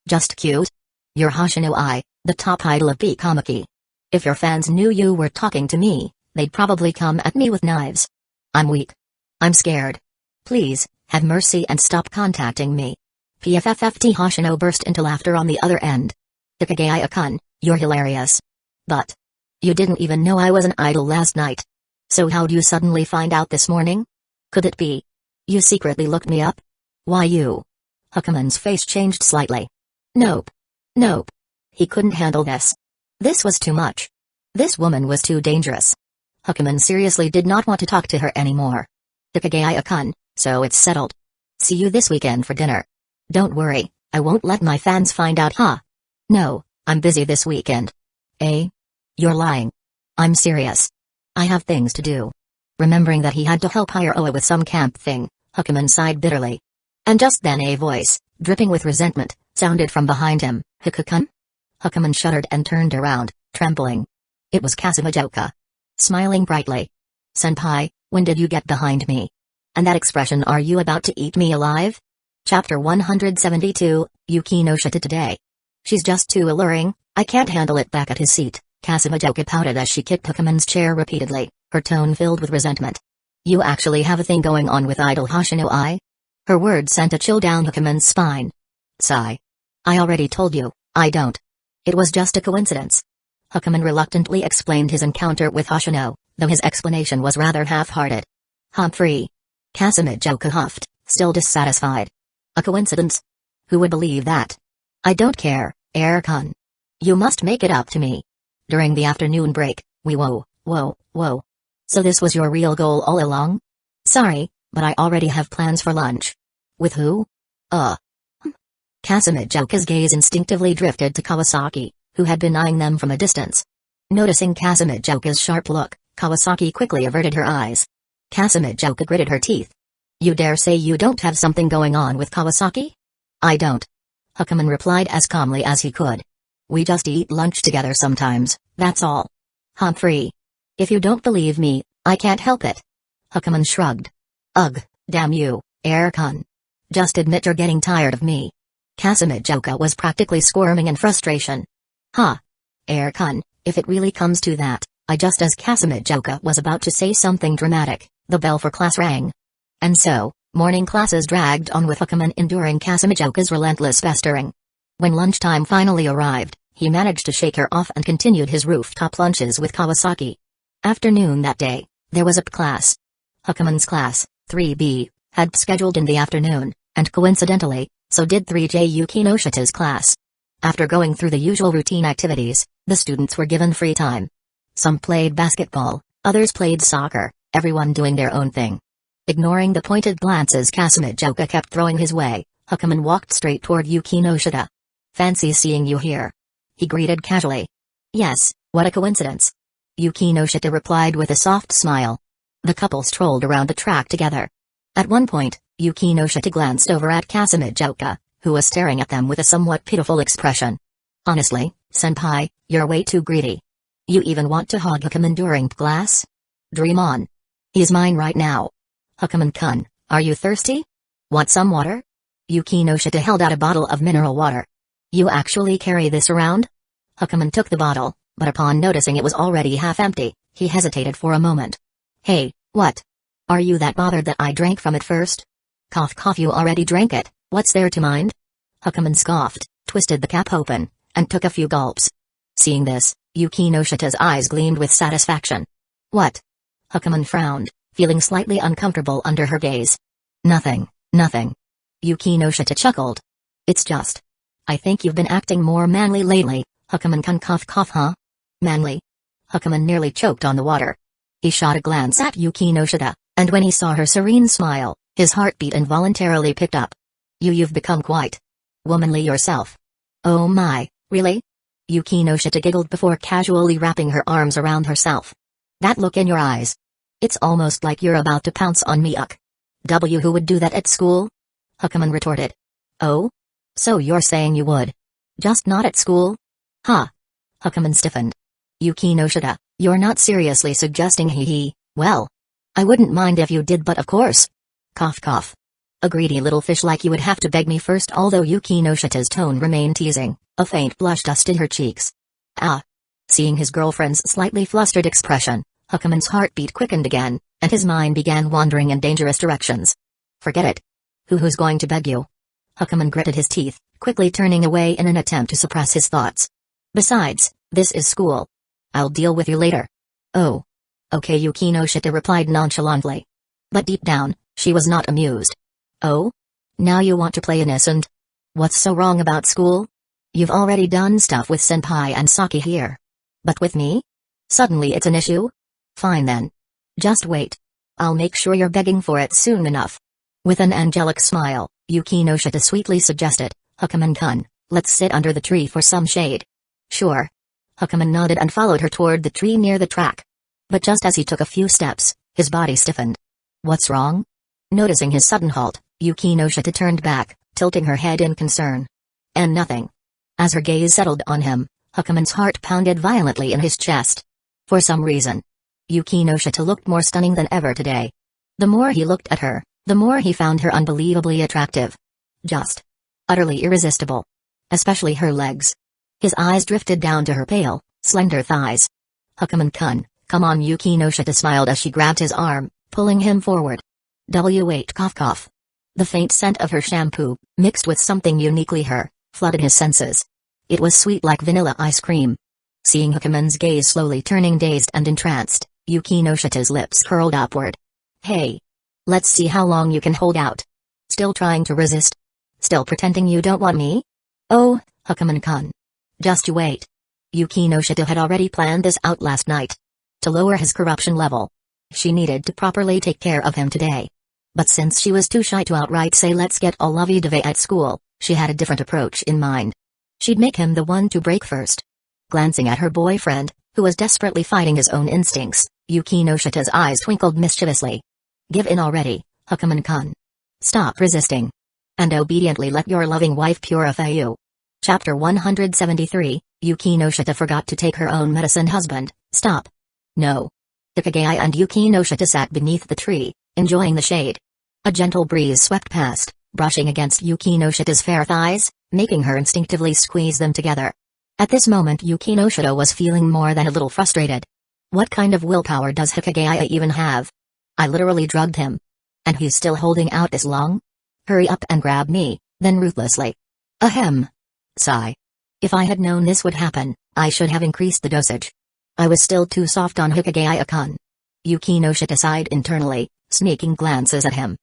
Just cute? You're Hoshino Ai, the top idol of Bikamaki. If your fans knew you were talking to me, they'd probably come at me with knives. I'm weak. I'm scared. Please, have mercy and stop contacting me. PFFFT. Hoshino burst into laughter on the other end. Hikigaya-kun, you're hilarious. But you didn't even know I was an idol last night. So how'd you suddenly find out this morning? Could it be you secretly looked me up? Why you? Hukaman's face changed slightly. Nope. He couldn't handle this. This was too much. This woman was too dangerous. Hukaman seriously did not want to talk to her anymore. Hikigaya-kun, so it's settled. See you this weekend for dinner. Don't worry, I won't let my fans find out. Huh? No, I'm busy this weekend. Eh? You're lying. I'm serious. I have things to do. Remembering that he had to help hire Oa with some camp thing, Hukaman sighed bitterly. And just then a voice, dripping with resentment, sounded from behind him. Hikikun? Hukaman shuddered and turned around, trembling. It was Kasumijoka. Smiling brightly. Senpai, when did you get behind me? And that expression, are you about to eat me alive? Chapter 172, Yuki no Shita today. She's just too alluring, I can't handle it. Back at his seat, Kasumijoka pouted as she kicked Hukaman's chair repeatedly, her tone filled with resentment. You actually have a thing going on with idol Hoshino Ai? Her words sent a chill down Hukaman's spine. Sigh. I already told you, I don't. It was just a coincidence. Hukaman reluctantly explained his encounter with Hoshino, though his explanation was rather half-hearted. Humphrey. Kasumijoka huffed, still dissatisfied. A coincidence? Who would believe that? I don't care, Air-kun. You must make it up to me. During the afternoon break, we whoa. So this was your real goal all along? Sorry, But I already have plans for lunch. With who? Uh. Kasumijuka's gaze instinctively drifted to Kawasaki, who had been eyeing them from a distance. Noticing Kasumijuka's sharp look, Kawasaki quickly averted her eyes. Kasumijuka gritted her teeth. You dare say you don't have something going on with Kawasaki? I don't. Hakuman replied as calmly as he could. We just eat lunch together sometimes, that's all. Humphrey. If you don't believe me, I can't help it. Hakuman shrugged. Ugh, damn you, Air-kun. Just admit you're getting tired of me. Kasumijuka was practically squirming in frustration. Huh. Air-kun, if it really comes to that, just as Kasumijuka was about to say something dramatic, the bell for class rang. And so, morning classes dragged on with Hakuman enduring Kasumijuka's relentless pestering. When lunchtime finally arrived, he managed to shake her off and continued his rooftop lunches with Kawasaki. Afternoon that day, there was a class. Hakuman's class, 3B, had scheduled in the afternoon, and coincidentally, so did 3J Yukinoshita's class. After going through the usual routine activities, the students were given free time. Some played basketball, others played soccer, everyone doing their own thing. Ignoring the pointed glances Kasumijuka kept throwing his way, Hakuman walked straight toward Yukinoshita. Fancy seeing you here. He greeted casually. Yes, what a coincidence. Yukinoshita replied with a soft smile. The couple strolled around the track together. At one point, Yukinoshita glanced over at Kasumijuka, who was staring at them with a somewhat pitiful expression. Honestly, senpai, you're way too greedy. You even want to hog Hakuman during class? Dream on. He's mine right now. Hakuman-kun, are you thirsty? Want some water? Yukinoshita held out a bottle of mineral water. You actually carry this around? Hakuman took the bottle, but upon noticing it was already half empty, he hesitated for a moment. Hey, what? Are you that bothered that I drank from it first? Cough cough, you already drank it, what's there to mind? Hakuman scoffed, twisted the cap open, and took a few gulps. Seeing this, Yukinoshita's eyes gleamed with satisfaction. What? Hakuman frowned, feeling slightly uncomfortable under her gaze. Nothing, nothing. Yukinoshita chuckled. It's just. I think you've been acting more manly lately, Hakuman-kun. Cough cough, huh? Manly? Hakuman nearly choked on the water. He shot a glance at Yukinoshita, and when he saw her serene smile, his heartbeat involuntarily picked up. You've become quite womanly yourself. Oh my, really? Yukinoshita giggled before casually wrapping her arms around herself. That look in your eyes. It's almost like you're about to pounce on me. Who would do that at school? Hakuman retorted. Oh? So you're saying you would? Just not at school? Huh? Hakuman stiffened. Yukinoshita, you're not seriously suggesting he, well. I wouldn't mind if you did, but of course. Cough cough. A greedy little fish like you would have to beg me first. Although Yukinoshita's tone remained teasing, a faint blush dusted her cheeks. Ah. Seeing his girlfriend's slightly flustered expression, Hakuman's heartbeat quickened again, and his mind began wandering in dangerous directions. Forget it. Who's going to beg you? Hakuman gritted his teeth, quickly turning away in an attempt to suppress his thoughts. Besides, this is school. I'll deal with you later. Oh. Okay, Yukinoshita replied nonchalantly. But deep down, she was not amused. Oh? Now you want to play innocent? What's so wrong about school? You've already done stuff with Senpai and Saki here. But with me? Suddenly it's an issue? Fine then. Just wait. I'll make sure you're begging for it soon enough. With an angelic smile, Yukinoshita sweetly suggested, Hakuman-kun, let's sit under the tree for some shade. Sure. Hakuman nodded and followed her toward the tree near the track. But just as he took a few steps, his body stiffened. What's wrong? Noticing his sudden halt, Yukinoshita turned back, tilting her head in concern. And nothing. As her gaze settled on him, Hakuman's heart pounded violently in his chest. For some reason, Yukinoshita looked more stunning than ever today. The more he looked at her, the more he found her unbelievably attractive. Just utterly irresistible. Especially her legs. His eyes drifted down to her pale, slender thighs. Hakuman-kun, come on, Yukinoshita smiled as she grabbed his arm, pulling him forward. Wait, cough cough. The faint scent of her shampoo, mixed with something uniquely her, flooded his senses. It was sweet like vanilla ice cream. Seeing Hakuman's gaze slowly turning dazed and entranced, Yukinoshita's lips curled upward. Hey. Let's see how long you can hold out. Still trying to resist? Still pretending you don't want me? Oh, Hakuman-kun. Just you wait. Yukinoshita had already planned this out last night. To lower his corruption level, she needed to properly take care of him today. But since she was too shy to outright say let's get all lovey-dovey at school, she had a different approach in mind. She'd make him the one to break first. Glancing at her boyfriend, who was desperately fighting his own instincts, Yuki no Shita's eyes twinkled mischievously. Give in already, Hukaman-kun. Stop resisting. And obediently let your loving wife purify you. Chapter 173, Yuki no Shita forgot to take her own medicine. Husband, stop. No. Hikigaya and Yuki no Shita sat beneath the tree, enjoying the shade. A gentle breeze swept past, brushing against Yuki no Shita's fair thighs, making her instinctively squeeze them together. At this moment Yuki no Shita was feeling more than a little frustrated. What kind of willpower does Hikigaya even have? I literally drugged him. And he's still holding out this long? Hurry up and grab me, then ruthlessly. Ahem. Sigh. If I had known this would happen, I should have increased the dosage. I was still too soft on Hikigaya-kun. Yuki no Shita sighed internally, sneaking glances at him.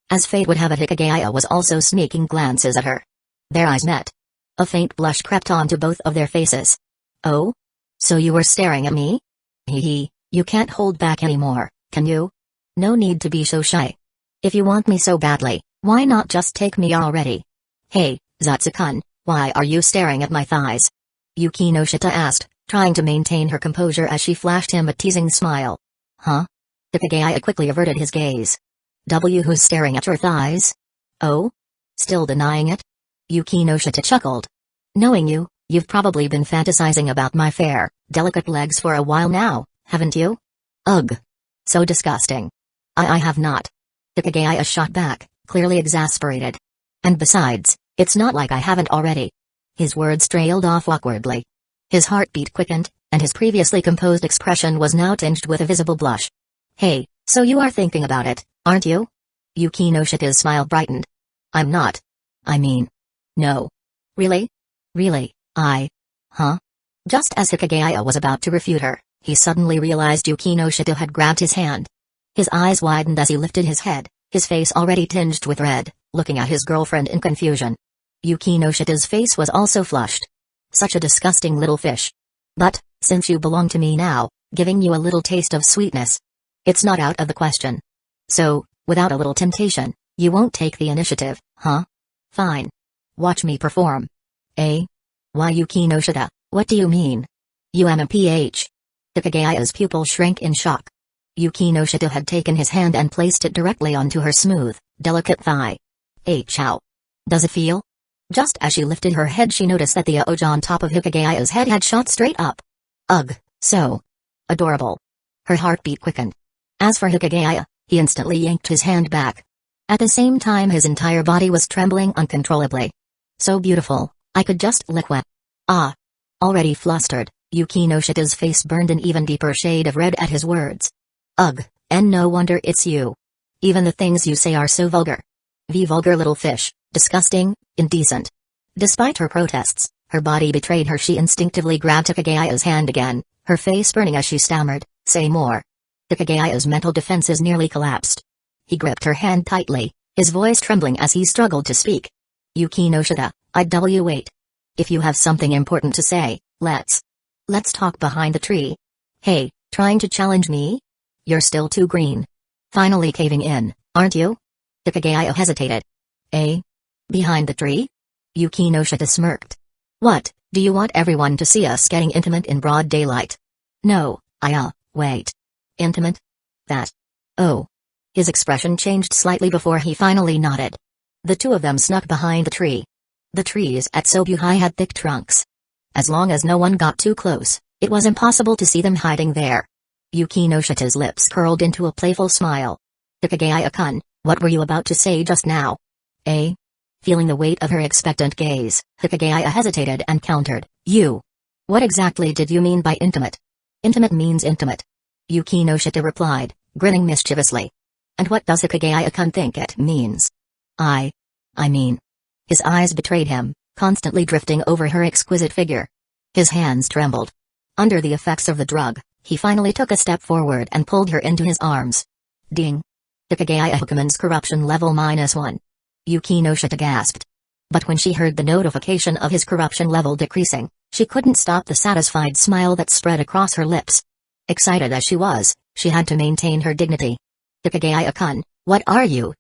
As fate would have it, Hikigaya was also sneaking glances at her. Their eyes met. A faint blush crept onto both of their faces. Oh? So you were staring at me? Hee hee, you can't hold back anymore, can you? No need to be so shy. If you want me so badly, why not just take me already? Hey, Zatsu-kun, why are you staring at my thighs? Yuki no Shita asked, trying to maintain her composure as she flashed him a teasing smile. Huh? Hikigaya quickly averted his gaze. Who's staring at your thighs? Oh? Still denying it? Yuki no Shita chuckled. Knowing you, you've probably been fantasizing about my fair, delicate legs for a while now, haven't you? Ugh. So disgusting. I have not. Hikigaya shot back, clearly exasperated. And besides, it's not like I haven't already. His words trailed off awkwardly. His heartbeat quickened, and his previously composed expression was now tinged with a visible blush. Hey, so you are thinking about it, aren't you? Yuki no Shita's smile brightened. I'm not. I mean. No. Really? Really, Huh? Just as Hikigaya was about to refute her, he suddenly realized Yuki no Shita had grabbed his hand. His eyes widened as he lifted his head, his face already tinged with red, looking at his girlfriend in confusion. Yuki no Shita's face was also flushed. Such a disgusting little fish. But, since you belong to me now, giving you a little taste of sweetness. It's not out of the question. So, without a little temptation, you won't take the initiative, huh? Fine. Watch me perform. Eh? Why Yuki no Shita, what do you mean? UMPH. Hikigaya's pupil shrank in shock. Yuki no Shita had taken his hand and placed it directly onto her smooth, delicate thigh. How? Does it feel? Just as she lifted her head she noticed that the ouge on top of Hikigaya's head had shot straight up. Ugh, so adorable. Her heartbeat quickened. As for Hikigaya, he instantly yanked his hand back. At the same time his entire body was trembling uncontrollably. So beautiful, I could just lick wet. Ah. Already flustered, Yuki no Shita's face burned an even deeper shade of red at his words. Ugh, and no wonder it's you. Even the things you say are so vulgar. Vulgar little fish, disgusting, indecent. Despite her protests, her body betrayed her. She instinctively grabbed Hikigaya's hand again, her face burning as she stammered, say more. Hikigaya's mental defenses nearly collapsed. He gripped her hand tightly, his voice trembling as he struggled to speak. Yuki no Shita, wait. If you have something important to say, let's talk behind the tree. Hey, trying to challenge me? You're still too green. Finally caving in, aren't you? Hikigaya hesitated. Eh? Behind the tree? Yuki no Shita smirked. What, do you want everyone to see us getting intimate in broad daylight? No, wait. Intimate? That. Oh. His expression changed slightly before he finally nodded. The two of them snuck behind the tree. The trees at Sobuhai had thick trunks. As long as no one got too close, it was impossible to see them hiding there. Yuki no Shita's lips curled into a playful smile. Hikigaya-kun, what were you about to say just now? Eh? Feeling the weight of her expectant gaze, Hikigaya hesitated and countered, you. What exactly did you mean by intimate? Intimate means intimate. Yuki no Shita replied, grinning mischievously. And what does Hikigaya-kun think it means? I mean. His eyes betrayed him, constantly drifting over her exquisite figure. His hands trembled. Under the effects of the drug, he finally took a step forward and pulled her into his arms. Ding. Hikigaya Hukuman's corruption level -1. Yuki no Shita gasped. But when she heard the notification of his corruption level decreasing, she couldn't stop the satisfied smile that spread across her lips. Excited as she was, she had to maintain her dignity. Hikigaya-kun, what are you?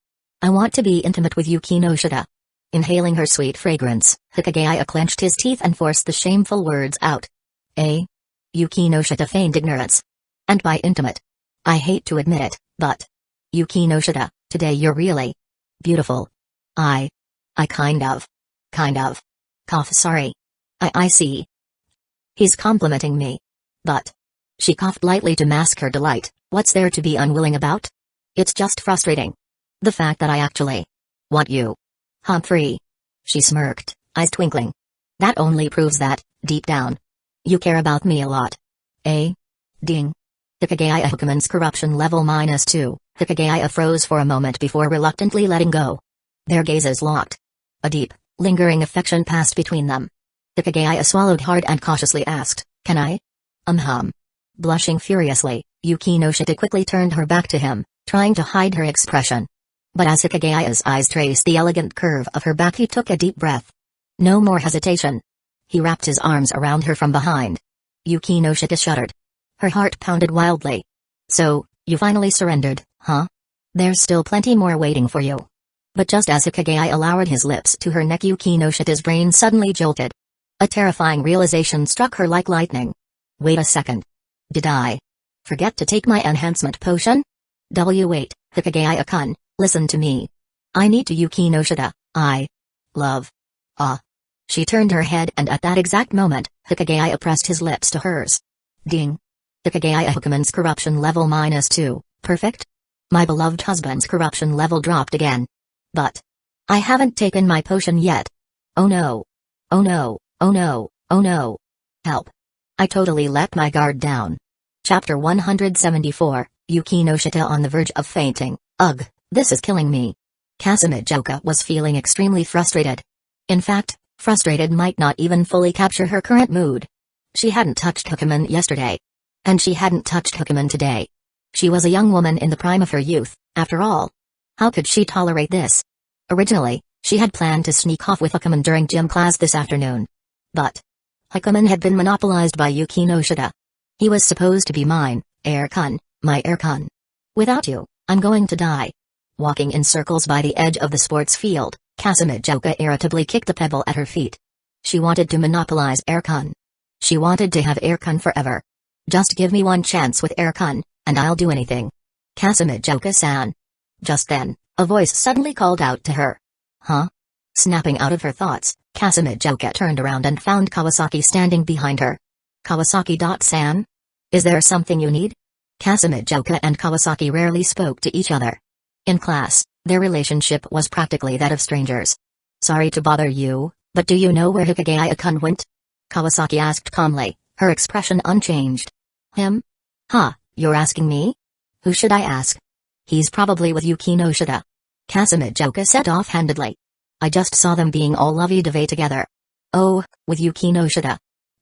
I want to be intimate with Yuki no Shida. Inhaling her sweet fragrance, Hikigaya clenched his teeth and forced the shameful words out. Yuki no Shida feigned ignorance. And by intimate. I hate to admit it, but... Yuki no Shida, today you're really... beautiful. I kind of... cough sorry. I see. He's complimenting me. But... She coughed lightly to mask her delight. What's there to be unwilling about? It's just frustrating. The fact that I actually... want you. Humphrey. She smirked, eyes twinkling. That only proves that, deep down... you care about me a lot. Ding. Hikigaya Hukuman's corruption level -2. Hikigaya froze for a moment before reluctantly letting go. Their gazes locked. A deep, lingering affection passed between them. Hikigaya swallowed hard and cautiously asked, "Can I?" Blushing furiously, Yuki no Shida quickly turned her back to him, trying to hide her expression. But as Hikigaya's eyes traced the elegant curve of her back, he took a deep breath. No more hesitation. He wrapped his arms around her from behind. Yuki no Shida shuddered. Her heart pounded wildly. "So, you finally surrendered, huh? There's still plenty more waiting for you." But just as Hikigaya lowered his lips to her neck, Yuki no Shida's brain suddenly jolted. A terrifying realization struck her like lightning. Wait a second. Did I forget to take my enhancement potion? Wait, Hikigaya-kun, listen to me. I need to Yuki no Shida, I love. She turned her head, and at that exact moment, Hikigaya pressed his lips to hers. Ding. Hikigaya Hukuman's corruption level -2, perfect? My beloved husband's corruption level dropped again. But I haven't taken my potion yet. Oh no. Oh no, oh no, oh no. Help. I totally let my guard down. Chapter 174, Yuki no Shida on the verge of fainting. Ugh, this is killing me. Kasumijoka was feeling extremely frustrated. In fact, frustrated might not even fully capture her current mood. She hadn't touched Hukuman yesterday. And she hadn't touched Hukuman today. She was a young woman in the prime of her youth, after all. How could she tolerate this? Originally, she had planned to sneak off with Hukuman during gym class this afternoon. But Hukuman had been monopolized by Yuki no Shida. He was supposed to be mine, heir-kun, my heir-kun. Without you, I'm going to die. Walking in circles by the edge of the sports field, Kasumijoka irritably kicked a pebble at her feet. She wanted to monopolize heir-kun. She wanted to have heir-kun forever. Just give me one chance with heir-kun, and I'll do anything. Kasumijoka-san. Just then, a voice suddenly called out to her. Huh? Snapping out of her thoughts, Kasumijoka turned around and found Kawasaki standing behind her. Kawasaki-san? Is there something you need? Kasumijoka and Kawasaki rarely spoke to each other. In class, their relationship was practically that of strangers. Sorry to bother you, but do you know where Hikigaya-kun went? Kawasaki asked calmly, her expression unchanged. Him? You're asking me? Who should I ask? He's probably with Yuki no Shida. Kasumijoka said offhandedly. I just saw them being all lovey-dovey together. Oh, with Yuki no Shida.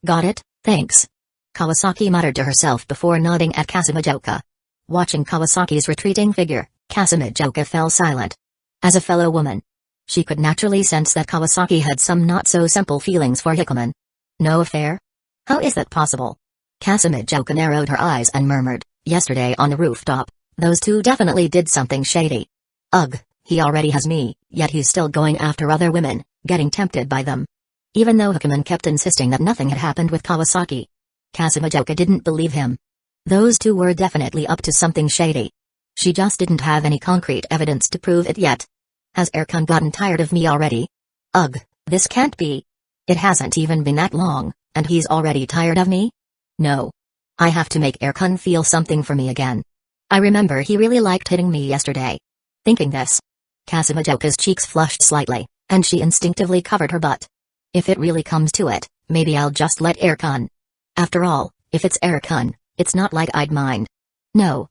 Got it, thanks. Kawasaki muttered to herself before nodding at Kasumijoka. Watching Kawasaki's retreating figure, Kasumijoka fell silent. As a fellow woman, she could naturally sense that Kawasaki had some not-so-simple feelings for Hikuman. No affair? How is that possible? Kasumijoka narrowed her eyes and murmured, yesterday on the rooftop, those two definitely did something shady. Ugh, he already has me, yet he's still going after other women, getting tempted by them. Even though Hikuman kept insisting that nothing had happened with Kawasaki. Kasumijoka didn't believe him. Those two were definitely up to something shady. She just didn't have any concrete evidence to prove it yet. Has heir-kun gotten tired of me already? Ugh, this can't be. It hasn't even been that long, and he's already tired of me? No. I have to make heir-kun feel something for me again. I remember he really liked hitting me yesterday. Thinking this, Kasumijoka's cheeks flushed slightly, and she instinctively covered her butt. If it really comes to it, maybe I'll just let heir-kun. After all, if it's heir-kun, it's not like I'd mind. No.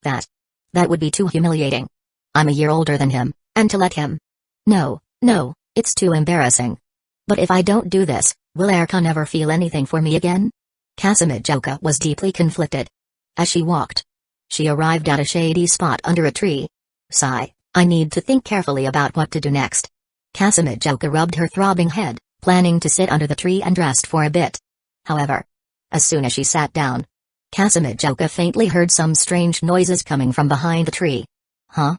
That would be too humiliating. I'm a year older than him, and to let him. No, it's too embarrassing. But if I don't do this, will heir-kun ever feel anything for me again? Kasumijoka was deeply conflicted. As she walked, she arrived at a shady spot under a tree. Sigh, I need to think carefully about what to do next. Kasumijoka rubbed her throbbing head, planning to sit under the tree and rest for a bit. However, as soon as she sat down, Kasumijoka faintly heard some strange noises coming from behind the tree. Huh?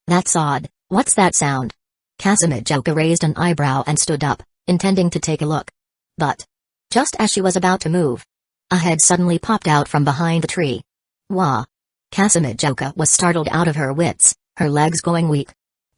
That's odd, what's that sound? Kazuma-joka raised an eyebrow and stood up, intending to take a look. But, just as she was about to move, a head suddenly popped out from behind the tree. Wah! Kazuma-joka was startled out of her wits, her legs going weak.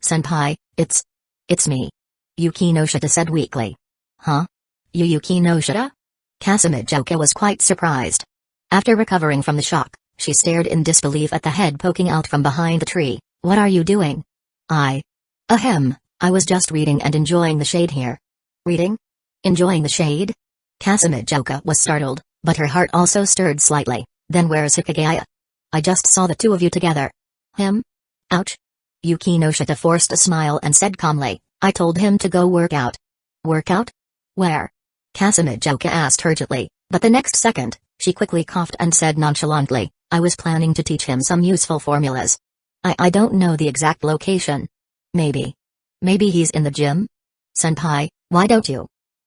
Senpai, it's me. Yuki no Shita said weakly. Huh? Yuki no Shita? Kazuma-joka was quite surprised. After recovering from the shock, she stared in disbelief at the head poking out from behind the tree. What are you doing? Ahem, I was just reading and enjoying the shade here. Reading? Enjoying the shade? Kazuma-joka was startled, but her heart also stirred slightly. Then where's Hikigaya? I just saw the two of you together. Him? Ouch. Yuki no Shita forced a smile and said calmly, I told him to go work out. Work out? Where? Kazuma-joka asked urgently, but the next second, she quickly coughed and said nonchalantly, I was planning to teach him some useful formulas. I don't know the exact location. Maybe he's in the gym? Senpai, why don't you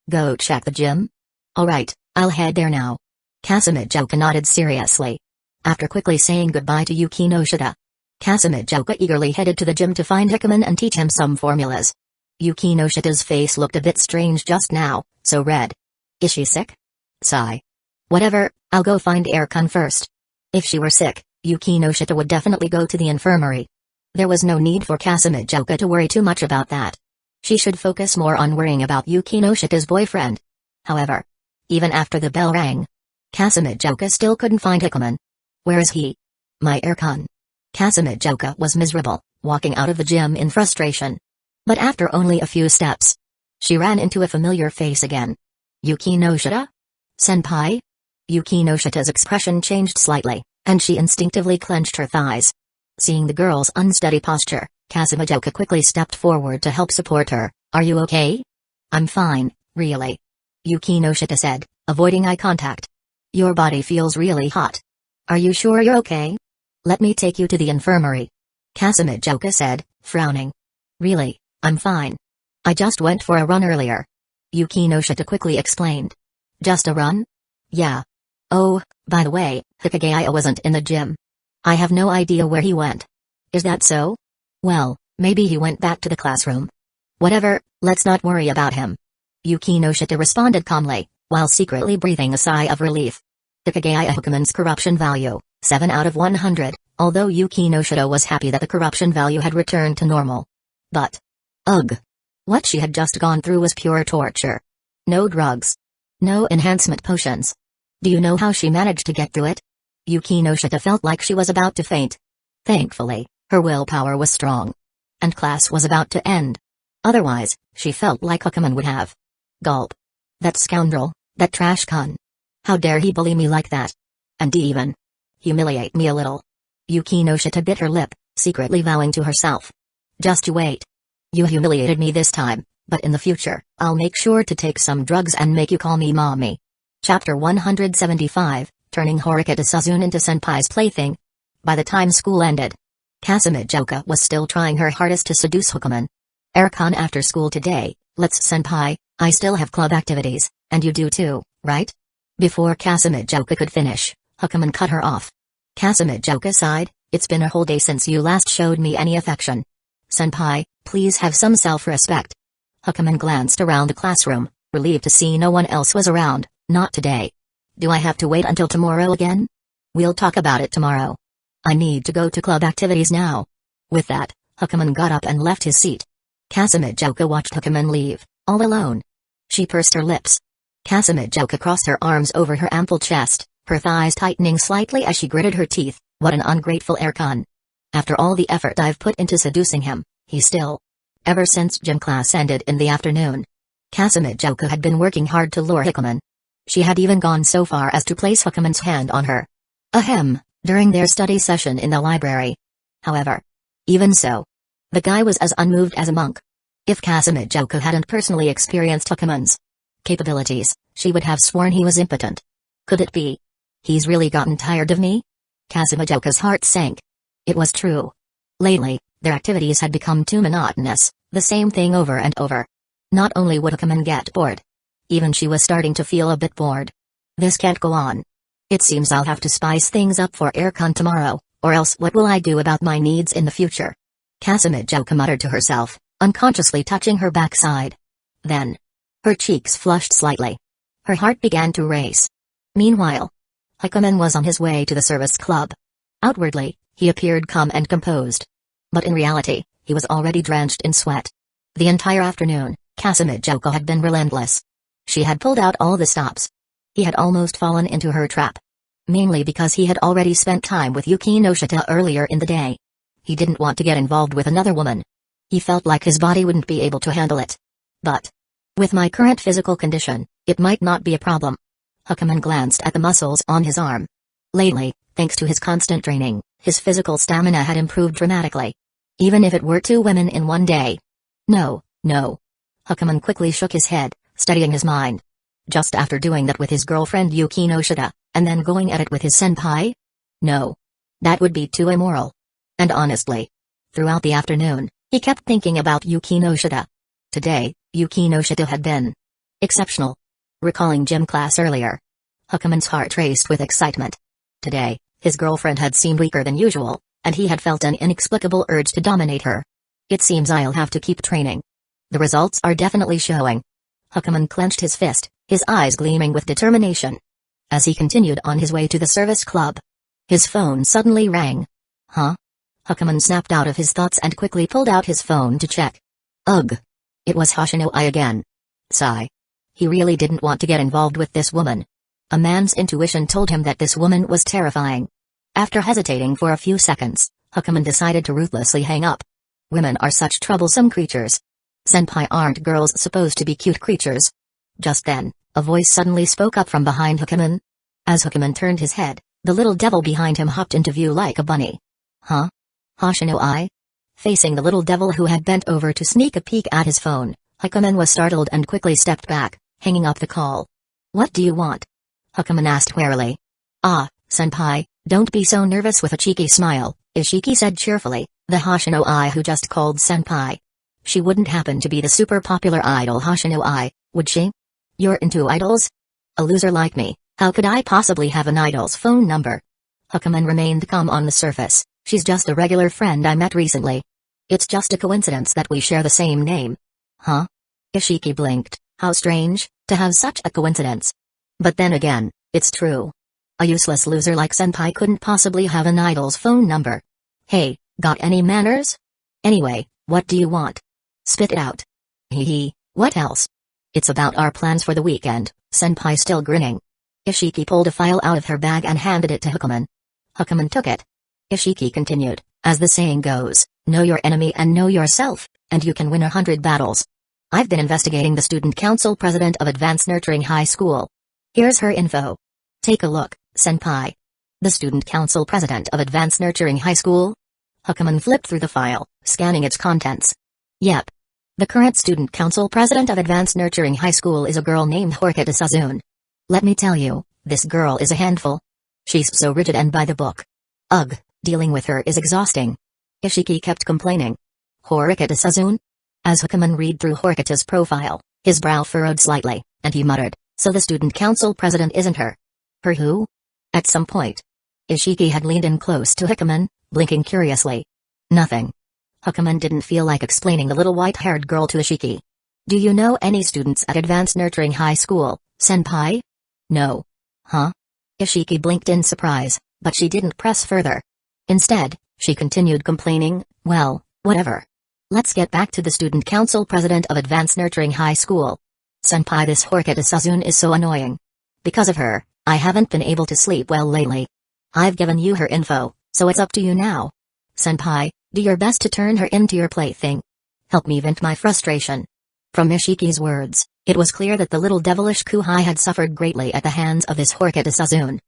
go check the gym? Alright, I'll head there now. Kazuma-joka nodded seriously. After quickly saying goodbye to Yuki no Shita, Kazuma-joka eagerly headed to the gym to find Hikuman and teach him some formulas. Yuki no Shita's face looked a bit strange just now, so red. Is she sick? Sigh. Whatever, I'll go find Erkan first. If she were sick, Yuki no Shita would definitely go to the infirmary. There was no need for Kazuma-joka to worry too much about that. She should focus more on worrying about Yuki no Shita's boyfriend. However, even after the bell rang, Kazuma-joka still couldn't find Hikuman. Where is he? My Erkan. Kazuma-joka was miserable, walking out of the gym in frustration. But after only a few steps, she ran into a familiar face again. Yuki no Shita? Senpai? Yuki no Shita's expression changed slightly, and she instinctively clenched her thighs. Seeing the girl's unsteady posture, Kazuma-joka quickly stepped forward to help support her. Are you okay? I'm fine, really. Yuki no Shita said, avoiding eye contact. Your body feels really hot. Are you sure you're okay? Let me take you to the infirmary. Kazuma-joka said, frowning. Really, I'm fine. I just went for a run earlier. Yuki no Shita quickly explained. Just a run? Yeah. Oh, by the way, Hikigaya wasn't in the gym. I have no idea where he went. Is that so? Well, maybe he went back to the classroom. Whatever, let's not worry about him. Yuki no Shita responded calmly, while secretly breathing a sigh of relief. Hikigaya Hikuman's corruption value, 7 out of 100, although Yuki no Shita was happy that the corruption value had returned to normal. But, ugh. What she had just gone through was pure torture. No drugs. No enhancement potions. Do you know how she managed to get through it? Yuki no Shita felt like she was about to faint. Thankfully, her willpower was strong. And class was about to end. Otherwise, she felt like Hikuman would have. Gulp. That scoundrel, that trash con. How dare he bully me like that? And even humiliate me a little. Yuki no Shita bit her lip, secretly vowing to herself. Just you wait. You humiliated me this time, but in the future, I'll make sure to take some drugs and make you call me mommy. Chapter 175, Turning Horikata Suzune into Senpai's plaything. By the time school ended, Kazuma-joka was still trying her hardest to seduce Hikuman. Erkan after school today, let's Senpai, I still have club activities, and you do too, right? Before Kazuma-joka could finish, Hikuman cut her off. Kazuma-joka sighed, it's been a whole day since you last showed me any affection. Senpai, please have some self-respect. Hikuman glanced around the classroom, relieved to see no one else was around. Not today. Do I have to wait until tomorrow again? We'll talk about it tomorrow. I need to go to club activities now. With that, Hikuman got up and left his seat. Kazuma-joka watched Hikuman leave, all alone. She pursed her lips. Kazuma-joka crossed her arms over her ample chest, her thighs tightening slightly as she gritted her teeth. What an ungrateful Erkan. After all the effort I've put into seducing him, he still. Ever since gym class ended in the afternoon, Kazuma-joka had been working hard to lure Hikuman. She had even gone so far as to place Hikuman's hand on her. Ahem, during their study session in the library. However, even so, the guy was as unmoved as a monk. If Kazuma-joka hadn't personally experienced Hikuman's capabilities, she would have sworn he was impotent. Could it be? He's really gotten tired of me? Kazuma-joka's heart sank. It was true. Lately, their activities had become too monotonous, the same thing over and over. Not only would Hikuman get bored, even she was starting to feel a bit bored. This can't go on. It seems I'll have to spice things up for Erkan tomorrow, or else what will I do about my needs in the future? Kazumi Jouka muttered to herself, unconsciously touching her backside. Then, her cheeks flushed slightly. Her heart began to race. Meanwhile, Hikigaya was on his way to the service club. Outwardly, he appeared calm and composed. But in reality, he was already drenched in sweat. The entire afternoon, Kazumi Jouka had been relentless. She had pulled out all the stops. He had almost fallen into her trap. Mainly because he had already spent time with Yuki Noshita earlier in the day. He didn't want to get involved with another woman. He felt like his body wouldn't be able to handle it. But, with my current physical condition, it might not be a problem. Hikigaya glanced at the muscles on his arm. Lately, thanks to his constant training, his physical stamina had improved dramatically. Even if it were 2 women in one day. No. Hikigaya quickly shook his head, steadying his mind. Just after doing that with his girlfriend Yuki Noshita, and then going at it with his senpai? No. That would be too immoral. And honestly, throughout the afternoon, he kept thinking about Yuki Noshita. Today, Yuki Noshita had been exceptional. Recalling gym class earlier, Hikaya's heart raced with excitement. Today, his girlfriend had seemed weaker than usual, and he had felt an inexplicable urge to dominate her. It seems I'll have to keep training. The results are definitely showing. Hikigaya clenched his fist, his eyes gleaming with determination. As he continued on his way to the service club, his phone suddenly rang. Huh? Hikigaya snapped out of his thoughts and quickly pulled out his phone to check. Ugh. It was Hoshinoi again. Sigh. He really didn't want to get involved with this woman. A man's intuition told him that this woman was terrifying. After hesitating for a few seconds, Hikigaya decided to ruthlessly hang up. Women are such troublesome creatures. Senpai, aren't girls supposed to be cute creatures? Just then, a voice suddenly spoke up from behind Hikigaya. As Hikigaya turned his head, the little devil behind him hopped into view like a bunny. Huh? Hoshinoi? Facing the little devil who had bent over to sneak a peek at his phone, Hikigaya was startled and quickly stepped back, hanging up the call. What do you want? Hikigaya asked warily. Ah, senpai, don't be so nervous. With a cheeky smile, Ishiki said cheerfully, the Hoshinoi who just called senpai. She wouldn't happen to be the super popular idol Hoshinoi, would she? You're into idols? A loser like me, how could I possibly have an idol's phone number? Hikigaya remained calm on the surface. She's just a regular friend I met recently. It's just a coincidence that we share the same name. Huh? Ishiki blinked. How strange, to have such a coincidence. But then again, it's true. A useless loser like senpai couldn't possibly have an idol's phone number. Hey, got any manners? Anyway, what do you want? Spit it out. Hee, what else? It's about our plans for the weekend, senpai still grinning. Ishiki pulled a file out of her bag and handed it to Hikigaya. Hikigaya took it. Ishiki continued, as the saying goes, know your enemy and know yourself, and you can win 100 battles. I've been investigating the student council president of Advanced Nurturing High School. Here's her info. Take a look, senpai. The student council president of Advanced Nurturing High School? Hikigaya flipped through the file, scanning its contents. Yep. The current student council president of Advanced Nurturing High School is a girl named Horikita Sazune. Let me tell you, this girl is a handful. She's so rigid and by the book. Ugh, dealing with her is exhausting. Ishiki kept complaining. Horikita Sazune? As Hikigaya read through Horikita's profile, his brow furrowed slightly, and he muttered, so the student council president isn't her. Her who? At some point. Ishiki had leaned in close to Hikigaya, blinking curiously. Nothing. Hikigaya didn't feel like explaining the little white-haired girl to Ishiki. Do you know any students at Advanced Nurturing High School, senpai? No. Huh? Ishiki blinked in surprise, but she didn't press further. Instead, she continued complaining, well, whatever. Let's get back to the student council president of Advanced Nurturing High School. Senpai, this Horikita Sazune is so annoying. Because of her, I haven't been able to sleep well lately. I've given you her info, so it's up to you now. Senpai, do your best to turn her into your plaything. Help me vent my frustration. From Ishiki's words, it was clear that the little devilish Kuhai had suffered greatly at the hands of this Horikita Sazune.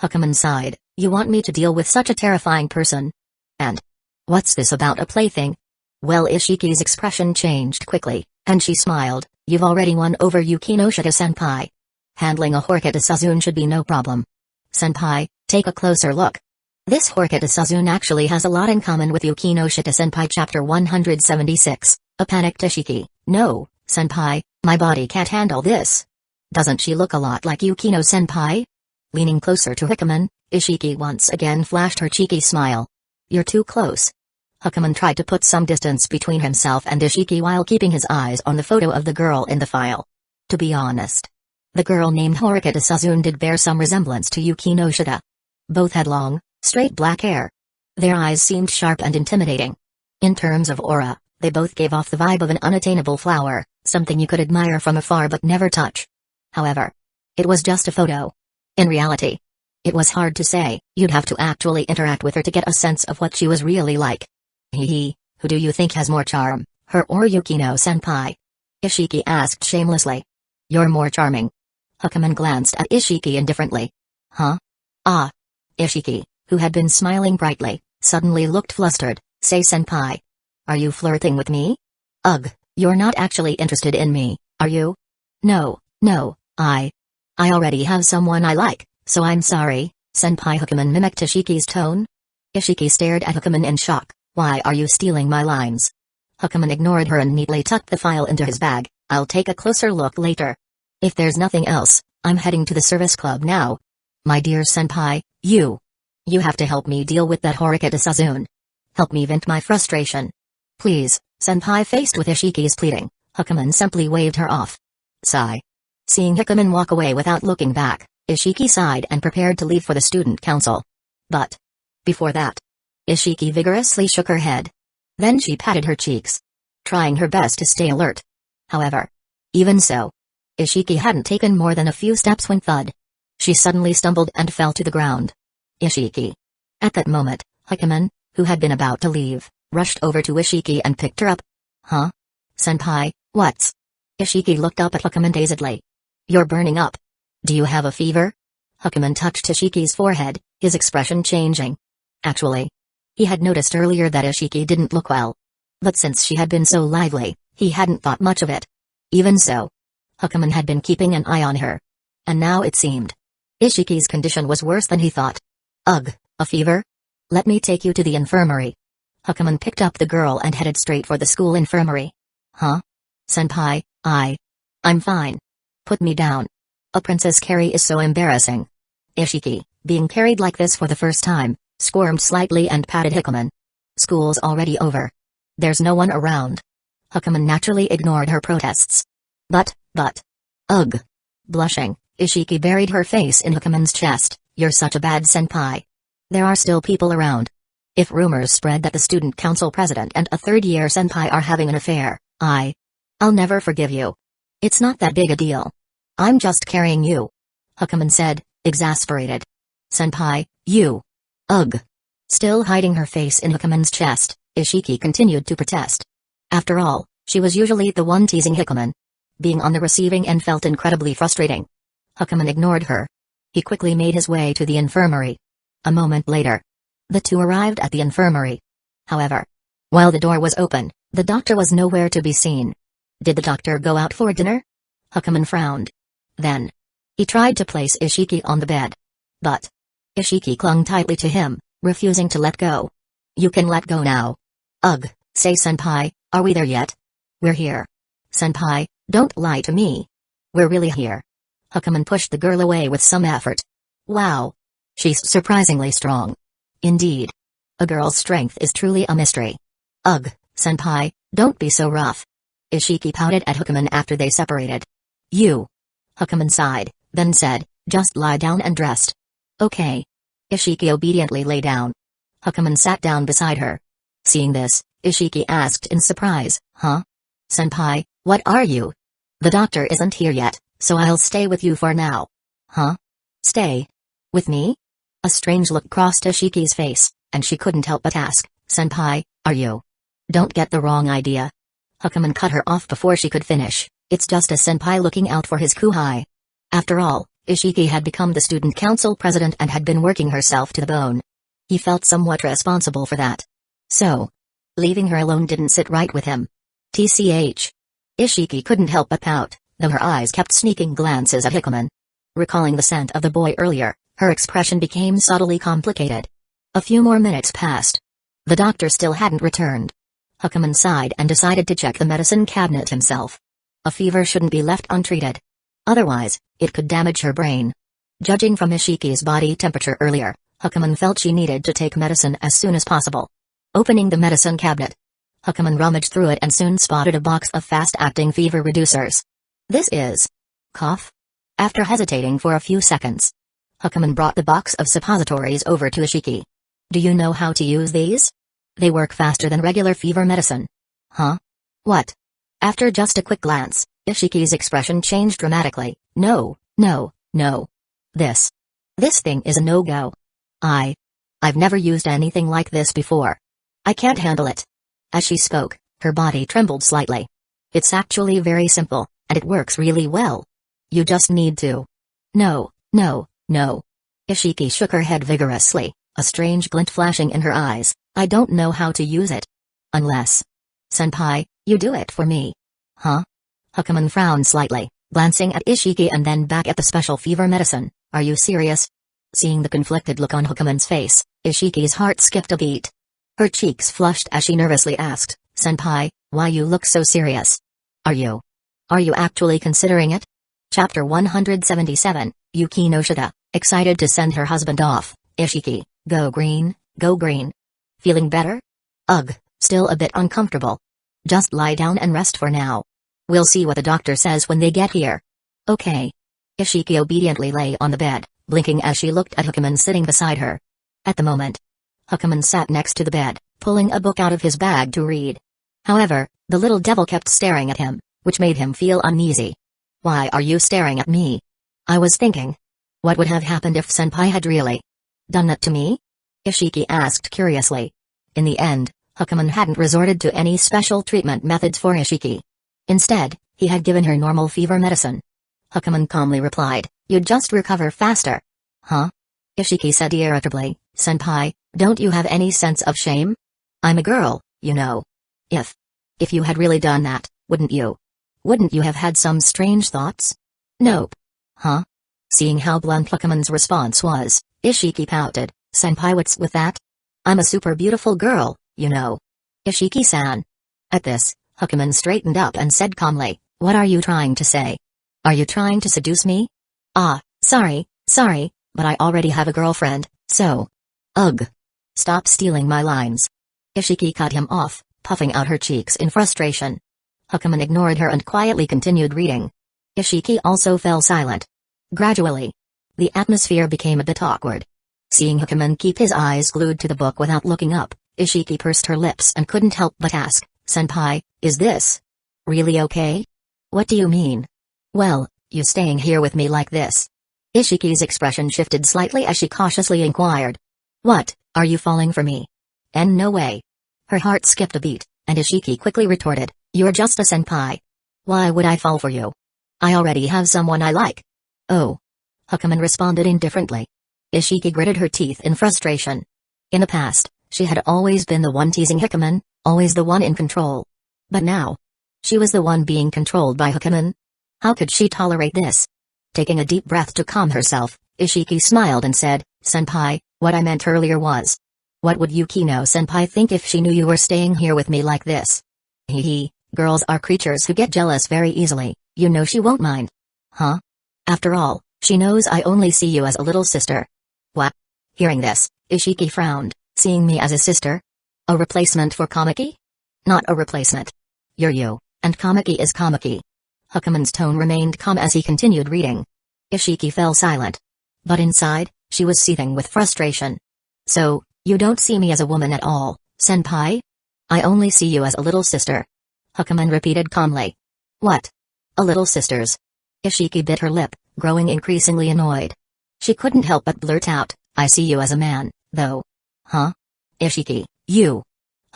Hikigaya sighed, you want me to deal with such a terrifying person? And what's this about a plaything? Well, Ishiki's expression changed quickly, and she smiled, you've already won over Yuki Noshita-senpai. Handling a Horikita Sazune should be no problem. Senpai, take a closer look. This Horikita Sazune actually has a lot in common with Yuki Noshita-senpai. Chapter 176, a panicked Ishiki. No, senpai, my body can't handle this. Doesn't she look a lot like Yukino-senpai? Leaning closer to Hikigaya, Ishiki once again flashed her cheeky smile. You're too close. Hukuman tried to put some distance between himself and Ishiki while keeping his eyes on the photo of the girl in the file. To be honest, the girl named Horikata Suzune did bear some resemblance to Yuki no Shida. Both had long, straight black hair. Their eyes seemed sharp and intimidating. In terms of aura, they both gave off the vibe of an unattainable flower, something you could admire from afar but never touch. However, it was just a photo. In reality, it was hard to say. You'd have to actually interact with her to get a sense of what she was really like. Who do you think has more charm, her or Yukino-senpai? Ishiki asked shamelessly. You're more charming. Hukuman glanced at Ishiki indifferently. Huh? Ah. Ishiki, who had been smiling brightly, suddenly looked flustered. Say senpai. Are you flirting with me? Ugh, you're not actually interested in me, are you? No, I already have someone I like, so I'm sorry, senpai. Hukuman mimicked Ishiki's tone. Ishiki stared at Hukuman in shock. Why are you stealing my lines? Hukuman ignored her and neatly tucked the file into his bag. I'll take a closer look later. If there's nothing else, I'm heading to the service club now. My dear senpai, you have to help me deal with that Horikata Suzune. Help me vent my frustration. Please, senpai. Faced with Ishiki's pleading, Hukuman simply waved her off. Sigh. Seeing Hukuman walk away without looking back, Ishiki sighed and prepared to leave for the student council. But before that, Ishiki vigorously shook her head. Then she patted her cheeks, trying her best to stay alert. However, even so, Ishiki hadn't taken more than a few steps when thud. She suddenly stumbled and fell to the ground. Ishiki. At that moment, Hukuman, who had been about to leave, rushed over to Ishiki and picked her up. Huh? Senpai, what's... Ishiki looked up at Hukuman dazedly. You're burning up. Do you have a fever? Hukuman touched Ishiki's forehead, his expression changing. Actually, he had noticed earlier that Ishiki didn't look well. But since she had been so lively, he hadn't thought much of it. Even so, Hukuman had been keeping an eye on her. And now it seemed Ishiki's condition was worse than he thought. Ugh, a fever? Let me take you to the infirmary. Hukuman picked up the girl and headed straight for the school infirmary. Huh? Senpai, I'm fine. Put me down. A princess carry is so embarrassing. Ishiki, being carried like this for the first time, squirmed slightly and patted Hukuman. School's already over. There's no one around. Hukuman naturally ignored her protests. But. Ugh. Blushing, Ishiki buried her face in Hukuman's chest. You're such a bad senpai. There are still people around. If rumors spread that the student council president and a third-year senpai are having an affair, I'll never forgive you. It's not that big a deal. I'm just carrying you. Hukuman said, exasperated. Senpai, you. Ugh. Still hiding her face in Hukuman's chest, Ishiki continued to protest. After all, she was usually the one teasing Hukuman. Being on the receiving end felt incredibly frustrating. Hukuman ignored her. He quickly made his way to the infirmary. A moment later, the two arrived at the infirmary. However, while the door was open, the doctor was nowhere to be seen. Did the doctor go out for dinner? Hukuman frowned. Then, he tried to place Ishiki on the bed. But Ishiki clung tightly to him, refusing to let go. You can let go now. Ugh, say senpai, are we there yet? We're here. Senpai, don't lie to me. We're really here. Hukuman pushed the girl away with some effort. Wow. She's surprisingly strong. Indeed. A girl's strength is truly a mystery. Ugh, senpai, don't be so rough. Ishiki pouted at Hukuman after they separated. You. Hukuman sighed, then said, just lie down and rest. Okay. Ishiki obediently lay down. Hukuman sat down beside her. Seeing this, Ishiki asked in surprise, huh? Senpai, what are you? The doctor isn't here yet, so I'll stay with you for now. Huh? Stay? With me? A strange look crossed Ishiki's face, and she couldn't help but ask, Senpai, are you? Don't get the wrong idea. Hukuman cut her off before she could finish. It's just a senpai looking out for his kuhai. After all, Ishiki had become the student council president and had been working herself to the bone. He felt somewhat responsible for that. So, leaving her alone didn't sit right with him. TCH. Ishiki couldn't help but pout, though her eyes kept sneaking glances at Hukuman. Recalling the scent of the boy earlier, her expression became subtly complicated. A few more minutes passed. The doctor still hadn't returned. Hukuman sighed and decided to check the medicine cabinet himself. A fever shouldn't be left untreated. Otherwise, it could damage her brain. Judging from Ishiki's body temperature earlier, Hukuman felt she needed to take medicine as soon as possible. Opening the medicine cabinet, Hukaman rummaged through it and soon spotted a box of fast-acting fever reducers. This is... cough? After hesitating for a few seconds, Hukaman brought the box of suppositories over to Ecchi. Do you know how to use these? They work faster than regular fever medicine. Huh? What? After just a quick glance, Ecchi's expression changed dramatically. No, no, no. This thing is a no-go. I've never used anything like this before. I can't handle it. As she spoke, her body trembled slightly. It's actually very simple, and it works really well. You just need to. No, no, no. Ecchi shook her head vigorously, a strange glint flashing in her eyes. I don't know how to use it. Unless... Senpai, you do it for me. Huh? Hukaman frowned slightly, glancing at Ecchi and then back at the special fever medicine. Are you serious? Seeing the conflicted look on Hukaman's face, Ecchi's heart skipped a beat. Her cheeks flushed as she nervously asked, Senpai, why you look so serious? Are you actually considering it? Chapter 177, Yuki no Shida, excited to send her husband off. Ecchi, go green, go green. Feeling better? Ugh, still a bit uncomfortable. Just lie down and rest for now. We'll see what the doctor says when they get here. Okay. Ecchi obediently lay on the bed, blinking as she looked at Hukaman sitting beside her. At the moment, Hukaman sat next to the bed, pulling a book out of his bag to read. However, the little devil kept staring at him, which made him feel uneasy. Why are you staring at me? I was thinking. What would have happened if Senpai had really done that to me? Ecchi asked curiously. In the end, Hukaman hadn't resorted to any special treatment methods for Ecchi. Instead, he had given her normal fever medicine. Hukaman calmly replied, you'd just recover faster. Huh? Ecchi said irritably, Senpai, don't you have any sense of shame? I'm a girl, you know. If you had really done that, wouldn't you have had some strange thoughts? Nope. Huh? Seeing how blunt Hukaman's response was, Ecchi pouted, Senpai, what's with that? I'm a super beautiful girl, you know. Ecchi-san. At this, Hukaman straightened up and said calmly, what are you trying to say? Are you trying to seduce me? Sorry, but I already have a girlfriend, so... Ugh. Stop stealing my lines. Ecchi cut him off, puffing out her cheeks in frustration. Hukaman ignored her and quietly continued reading. Ecchi also fell silent. Gradually, the atmosphere became a bit awkward. Seeing Hukaman keep his eyes glued to the book without looking up, Ecchi pursed her lips and couldn't help but ask, Senpai, is this really okay? What do you mean? Well, you staying here with me like this. Ecchi's expression shifted slightly as she cautiously inquired. What, are you falling for me? And no way. Her heart skipped a beat, and Ecchi quickly retorted, you're just a senpai. Why would I fall for you? I already have someone I like. Oh. Hukaman responded indifferently. Ecchi gritted her teeth in frustration. In the past, she had always been the one teasing Hukaman, always the one in control. But now, she was the one being controlled by Hukaman. How could she tolerate this? Taking a deep breath to calm herself, Ecchi smiled and said, Senpai, what I meant earlier was... What would Yukino-senpai think if she knew you were staying here with me like this? Hee, girls are creatures who get jealous very easily, you know she won't mind. Huh? After all, she knows I only see you as a little sister. What? Hearing this, Ecchi frowned, seeing me as a sister? A replacement for Kamiki? Not a replacement. You're you, and Kamiki is Kamiki. Hukaman's tone remained calm as he continued reading. Ecchi fell silent. But inside, she was seething with frustration. So, you don't see me as a woman at all, senpai? I only see you as a little sister. Hukaman repeated calmly. What? A little sisters? Ecchi bit her lip, growing increasingly annoyed. She couldn't help but blurt out, I see you as a man, though. Huh? Ecchi, you.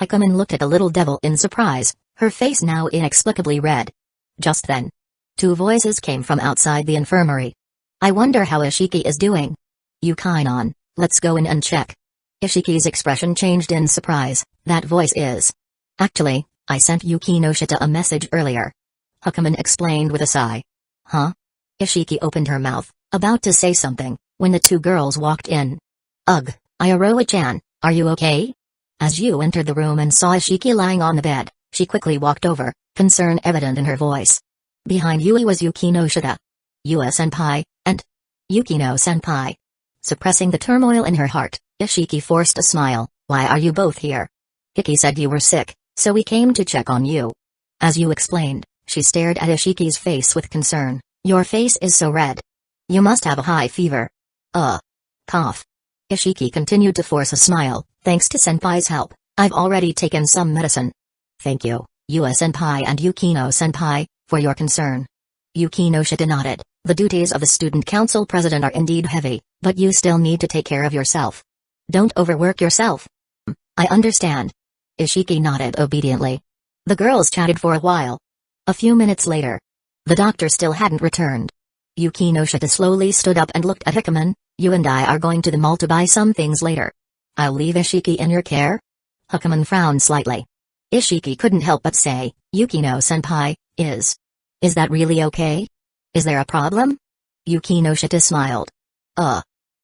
Hukaman looked at the little devil in surprise, her face now inexplicably red. Just then, two voices came from outside the infirmary. I wonder how Ecchi is doing. Yukinon, let's go in and check. Ecchi's expression changed in surprise. That voice is... Actually, I sent Yuki no Shita a message earlier. Hukaman explained with a sigh. Huh? Ecchi opened her mouth, about to say something, when the two girls walked in. Ugh, Iroha-chan, are you okay? As Yu entered the room and saw Ecchi lying on the bed, she quickly walked over, concern evident in her voice. Behind Yui was Yuki no Shita. Yua-senpai, and Yukino-senpai. Suppressing the turmoil in her heart, Ecchi forced a smile. Why are you both here? Hiki said you were sick, so we came to check on you. As you explained, she stared at Ishiki's face with concern. Your face is so red. You must have a high fever. Cough. Ishiki continued to force a smile. Thanks to Senpai's help, I've already taken some medicine. Thank you, Yua-senpai and Yukino-senpai, for your concern. Yukino Shita nodded. The duties of the student council president are indeed heavy, but you still need to take care of yourself. Don't overwork yourself. I understand. Ishiki nodded obediently. The girls chatted for a while. A few minutes later, the doctor still hadn't returned. Yukino Shita slowly stood up and looked at Hikaman. You and I are going to the mall to buy some things later. I'll leave Ishiki in your care? Hikaman frowned slightly. Ishiki couldn't help but say, Yukino-senpai, is that really okay? Is there a problem? Yukino Shita smiled.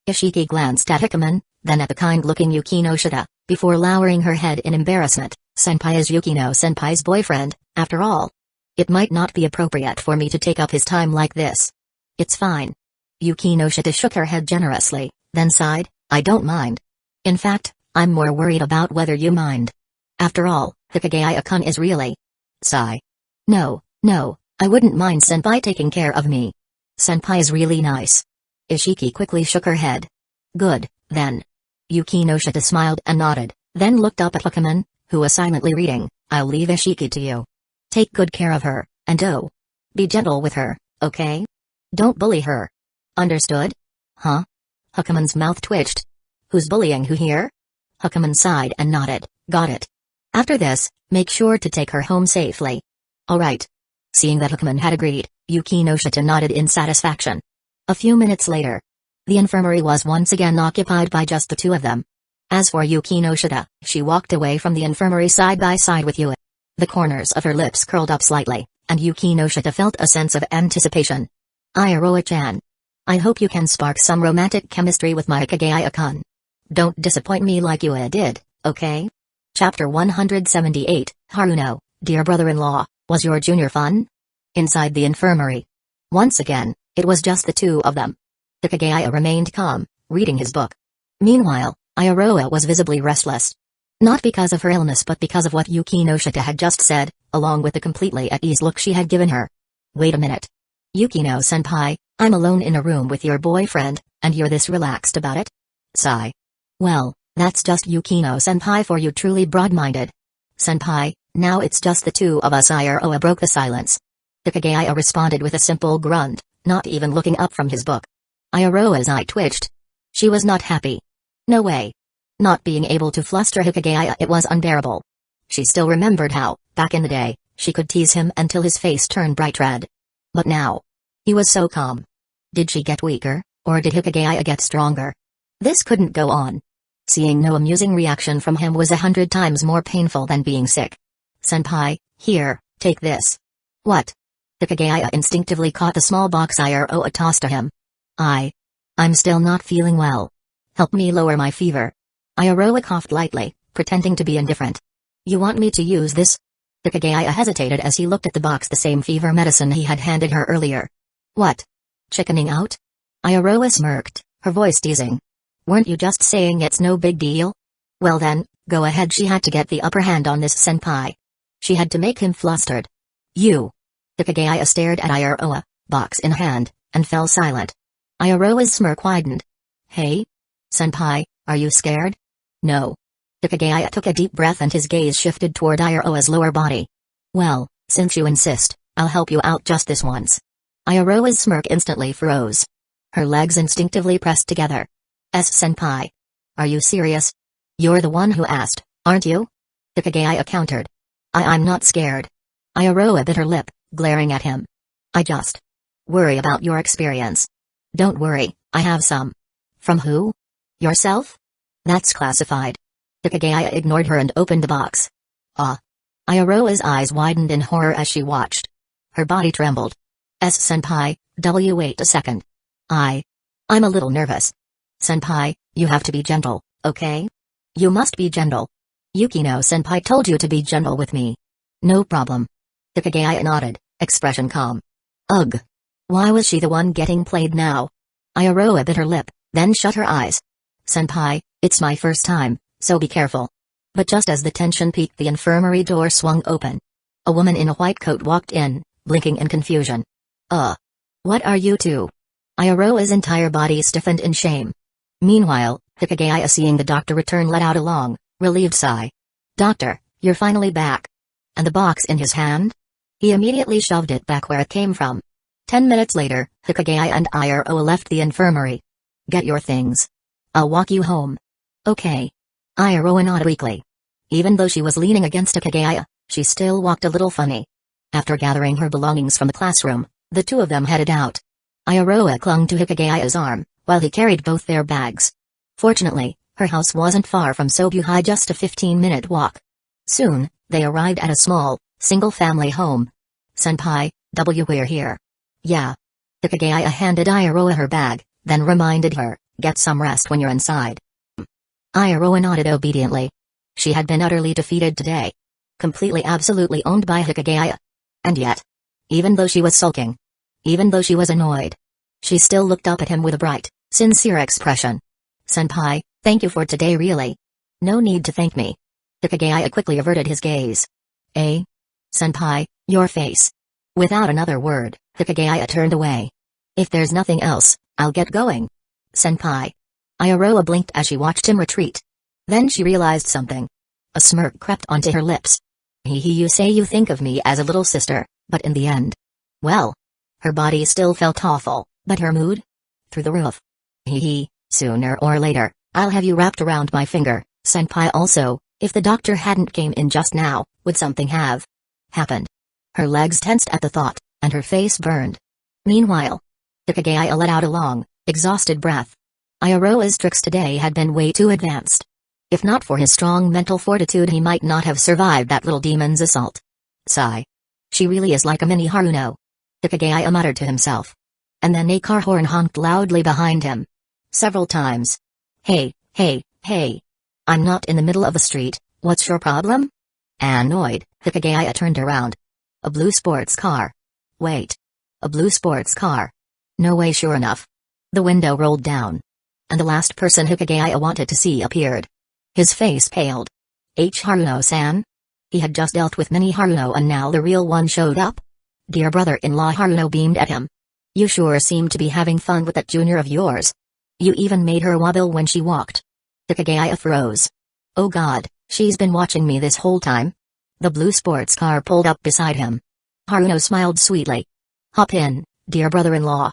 Ishiki glanced at Hikaman, then at the kind-looking Yukino Shita, before lowering her head in embarrassment. Senpai is Yukino-senpai's boyfriend, after all. It might not be appropriate for me to take up his time like this. It's fine. Yukino Shita shook her head generously, then sighed, I don't mind. In fact, I'm more worried about whether you mind. After all, Hikigaya-kun is really... Sigh. No, I wouldn't mind Senpai taking care of me. Senpai is really nice. Ishiki quickly shook her head. Good, then. Yukino Shita smiled and nodded, then looked up at Hikaman, who was silently reading. I'll leave Ishiki to you. Take good care of her, and be gentle with her, okay? Don't bully her. Understood? Huh? Hikaman's mouth twitched. Who's bullying who here? Hikaman sighed and nodded. Got it. After this, make sure to take her home safely. Alright. Seeing that Hikaman had agreed, Yukino Shita nodded in satisfaction. A few minutes later, the infirmary was once again occupied by just the two of them. As for Yukino Shita, she walked away from the infirmary side by side with Yua. The corners of her lips curled up slightly, and Yukino Shita felt a sense of anticipation. Iroha-chan. I hope you can spark some romantic chemistry with my Hikigaya-kun. Don't disappoint me like Yua did, okay? Chapter 178, Haruno, dear brother-in-law, was your junior fun? Inside the infirmary. Once again, it was just the two of them. Hikigaya remained calm, reading his book. Meanwhile, Iroha was visibly restless. Not because of her illness but because of what Yukino Shita had just said, along with the completely at ease look she had given her. Wait a minute. Yukino-senpai, I'm alone in a room with your boyfriend, and you're this relaxed about it? Sigh. Well, that's just Yukino-senpai for you, truly broad-minded. Senpai, now it's just the two of us. Iroha broke the silence. Hikigaya responded with a simple grunt, not even looking up from his book. Iroha's eye twitched. She was not happy. No way. Not being able to fluster Hikigaya, it was unbearable. She still remembered how, back in the day, she could tease him until his face turned bright red. But now, he was so calm. Did she get weaker, or did Hikigaya get stronger? This couldn't go on. Seeing no amusing reaction from him was 100 times more painful than being sick. Senpai, here, take this. What? Hikigaya instinctively caught the small box Iroha tossed to him. I'm still not feeling well. Help me lower my fever. Iroha coughed lightly, pretending to be indifferent. You want me to use this? Hikigaya hesitated as he looked at the box, the same fever medicine he had handed her earlier. What? Chickening out? Iroha smirked, her voice teasing. Weren't you just saying it's no big deal? Well then, go ahead. She had to get the upper hand on this senpai. She had to make him flustered. You. Hikigaya stared at Iroha, box in hand, and fell silent. Iroha's smirk widened. Hey? Senpai, are you scared? No. Hikigaya took a deep breath and his gaze shifted toward Iroha's lower body. Well, since you insist, I'll help you out just this once. Iroha's smirk instantly froze. Her legs instinctively pressed together. Senpai. Are you serious? You're the one who asked, aren't you? Hikigaya countered. I'm not scared. Iroha bit her lip, glaring at him. I just worry about your experience. Don't worry, I have some. From who? Yourself? That's classified. Hikigaya ignored her and opened the box. Iroha's eyes widened in horror as she watched. Her body trembled. Senpai, wait a second. I'm a little nervous. Senpai, you have to be gentle, okay? You must be gentle. Yukino-senpai told you to be gentle with me. No problem. Hikigaya nodded, expression calm. Ugh. Why was she the one getting played now? Iroha bit her lip, then shut her eyes. Senpai, it's my first time, so be careful. But just as the tension peaked, the infirmary door swung open. A woman in a white coat walked in, blinking in confusion. What are you two? Ayaroa's entire body stiffened in shame. Meanwhile, Hikigaya, seeing the doctor return, let out a long, relieved sigh. Doctor, you're finally back. And the box in his hand? He immediately shoved it back where it came from. 10 minutes later, Hikigaya and Ayaroa left the infirmary. Get your things. I'll walk you home. Okay. Ayaroa nodded weakly. Even though she was leaning against Hikigaya, she still walked a little funny. After gathering her belongings from the classroom, the two of them headed out. Ayaroa clung to Hikigaya's arm, while he carried both their bags. Fortunately, her house wasn't far from Sobuhai, just a 15-minute walk. Soon, they arrived at a small, single-family home. Senpai, we're here. Yeah. Hikigaya handed Ayaroa her bag, then reminded her, get some rest when you're inside. Ayaroa nodded obediently. She had been utterly defeated today. Completely absolutely owned by Hikigaya. And yet, even though she was sulking, even though she was annoyed, she still looked up at him with a bright, sincere expression. Senpai, thank you for today, really. No need to thank me. Hikigaya quickly averted his gaze. Senpai, your face. Without another word, Hikigaya turned away. If there's nothing else, I'll get going. Senpai. Ayaroa blinked as she watched him retreat. Then she realized something. A smirk crept onto her lips. You say you think of me as a little sister, but in the end. Well. Her body still felt awful, but her mood? Through the roof. Sooner or later, I'll have you wrapped around my finger, Senpai. Also, if the doctor hadn't came in just now, would something have happened? Her legs tensed at the thought, and her face burned. Meanwhile, Hikigaya let out a long, exhausted breath. Ayaroa's tricks today had been way too advanced. If not for his strong mental fortitude, he might not have survived that little demon's assault. Sigh. She really is like a mini Haruno. Hikigaya muttered to himself. And then a car horn honked loudly behind him. Several times. Hey. I'm not in the middle of the street, what's your problem? Annoyed, Hikigaya turned around. A blue sports car. Wait. A blue sports car. No way. Sure enough. The window rolled down. And the last person Hikigaya wanted to see appeared. His face paled. Haruno-san? He had just dealt with mini Haruno and now the real one showed up? Dear brother-in-law, Haruno beamed at him. You sure seem to be having fun with that junior of yours. You even made her wobble when she walked. Hikigaya froze. Oh god, she's been watching me this whole time? The blue sports car pulled up beside him. Haruno smiled sweetly. Hop in, dear brother-in-law.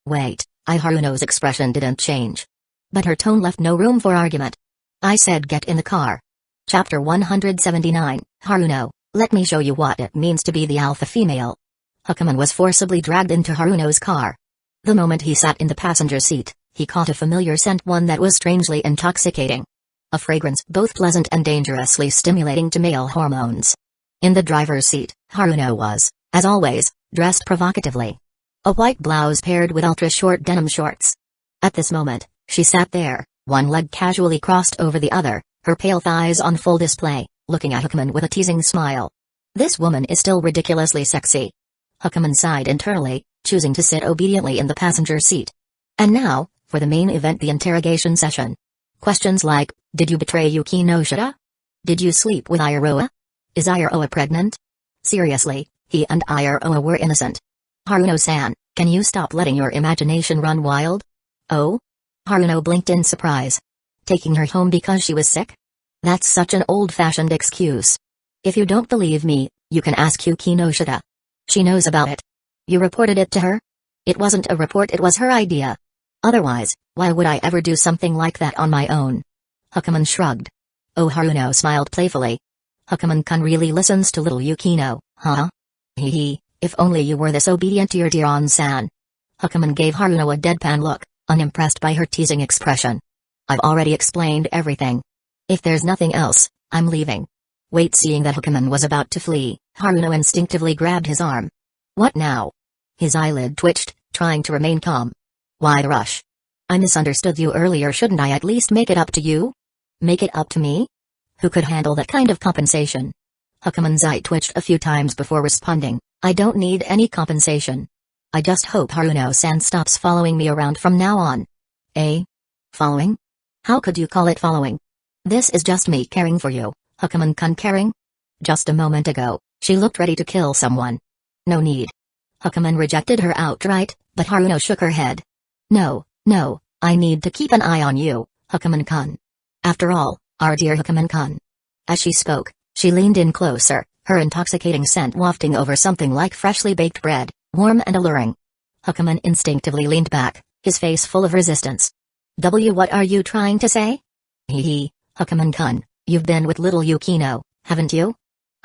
Wait, Haruno's expression didn't change. But her tone left no room for argument. I said get in the car. Chapter 179, Haruno, let me show you what it means to be the alpha female. Hakuman was forcibly dragged into Haruno's car. The moment he sat in the passenger seat, he caught a familiar scent, one that was strangely intoxicating. A fragrance both pleasant and dangerously stimulating to male hormones. In the driver's seat, Haruno was, as always, dressed provocatively. A white blouse paired with ultra-short denim shorts. At this moment, she sat there, one leg casually crossed over the other, her pale thighs on full display, looking at Hakuman with a teasing smile. This woman is still ridiculously sexy. Hakuman sighed internally, choosing to sit obediently in the passenger seat. And now, for the main event, the interrogation session. Questions like, did you betray Yuki no Shida? Did you sleep with Ayaroa? Is Ayaroa pregnant? Seriously, he and Ayaroa were innocent. Haruno-san, can you stop letting your imagination run wild? Oh? Haruno blinked in surprise. Taking her home because she was sick? That's such an old-fashioned excuse. If you don't believe me, you can ask Yuki no Shida. She knows about it. You reported it to her? It wasn't a report, it was her idea. Otherwise, why would I ever do something like that on my own? Hakuman shrugged. Oh, Haruno smiled playfully. Hakuman-kun really listens to little Yukino, huh? If only you were this obedient to your dear An-san. Hakuman gave Haruno a deadpan look, unimpressed by her teasing expression. I've already explained everything. If there's nothing else, I'm leaving. Wait, seeing that Hakuman was about to flee, Haruno instinctively grabbed his arm. What now? His eyelid twitched, trying to remain calm. Why the rush? I misunderstood you earlier. Shouldn't I at least make it up to you? Make it up to me? Who could handle that kind of compensation? Hakuman's eye twitched a few times before responding. I don't need any compensation. I just hope Haruno-san stops following me around from now on. Following? How could you call it following? This is just me caring for you, Hukuman-kun caring? Just a moment ago, she looked ready to kill someone. No need. Hukuman rejected her outright, but Haruno shook her head. No, I need to keep an eye on you, Hukuman-kun. After all, our dear Hukuman-kun. As she spoke, she leaned in closer, her intoxicating scent wafting over something like freshly baked bread, warm and alluring. Hukuman instinctively leaned back, his face full of resistance. What are you trying to say? Hee, Hukuman-kun, you've been with little Yukino, haven't you?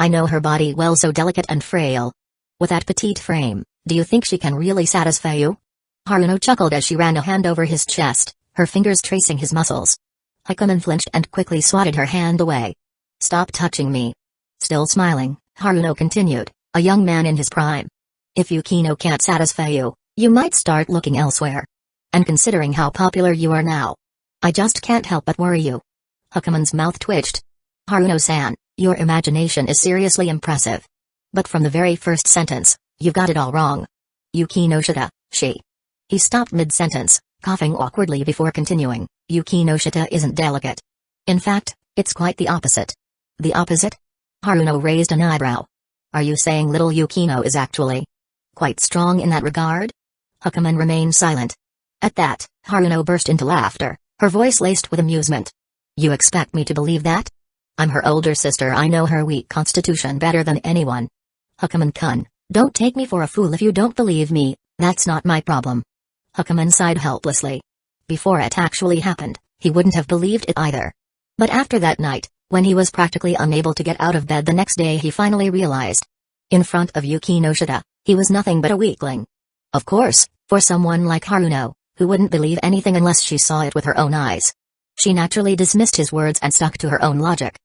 I know her body well, so delicate and frail. With that petite frame, do you think she can really satisfy you? Haruno chuckled as she ran a hand over his chest, her fingers tracing his muscles. Hukuman flinched and quickly swatted her hand away. Stop touching me. Still smiling, Haruno continued, a young man in his prime. If Yukino can't satisfy you, you might start looking elsewhere. And considering how popular you are now, I just can't help but worry you. Hukuman's mouth twitched. Haruno-san, your imagination is seriously impressive. But from the very first sentence, you've got it all wrong. Yukino Shita, she. He stopped mid-sentence, coughing awkwardly before continuing, Yukino Shita isn't delicate. In fact, it's quite the opposite. The opposite? Haruno raised an eyebrow. Are you saying little Yukino is actually quite strong in that regard? Hukuman remained silent. At that, Haruno burst into laughter, her voice laced with amusement. You expect me to believe that? I'm her older sister, I know her weak constitution better than anyone. Hukuman-kun, don't take me for a fool if you don't believe me, that's not my problem. Hukuman sighed helplessly. Before it actually happened, he wouldn't have believed it either. But after that night, when he was practically unable to get out of bed the next day, he finally realized. In front of Yukino Shita, he was nothing but a weakling. Of course, for someone like Haruno, who wouldn't believe anything unless she saw it with her own eyes. She naturally dismissed his words and stuck to her own logic.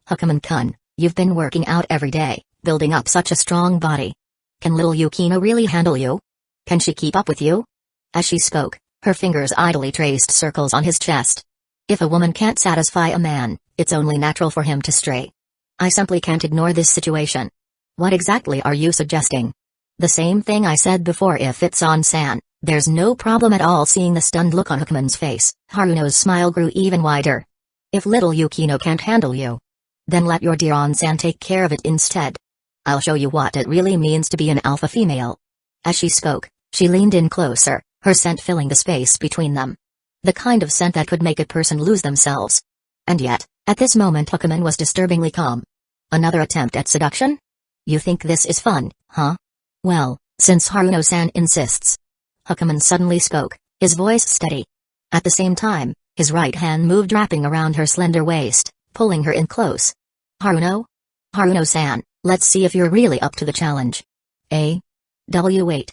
Hukuman-kun, you've been working out every day, building up such a strong body. Can little Yukino really handle you? Can she keep up with you? As she spoke, her fingers idly traced circles on his chest. If a woman can't satisfy a man, it's only natural for him to stray. I simply can't ignore this situation. What exactly are you suggesting? The same thing I said before. If it's on San, there's no problem at all. Seeing the stunned look on Hukuman's face, Haruno's smile grew even wider. If little Yukino can't handle you, then let your dear On-san take care of it instead. I'll show you what it really means to be an alpha female. As she spoke, she leaned in closer, her scent filling the space between them. The kind of scent that could make a person lose themselves. And yet, at this moment Hukuman was disturbingly calm. Another attempt at seduction? You think this is fun, huh? Well, since Haruno-san insists. Hukuman suddenly spoke, his voice steady. At the same time, his right hand moved wrapping around her slender waist, pulling her in close. Haruno? Haruno-san, let's see if you're really up to the challenge. Wait.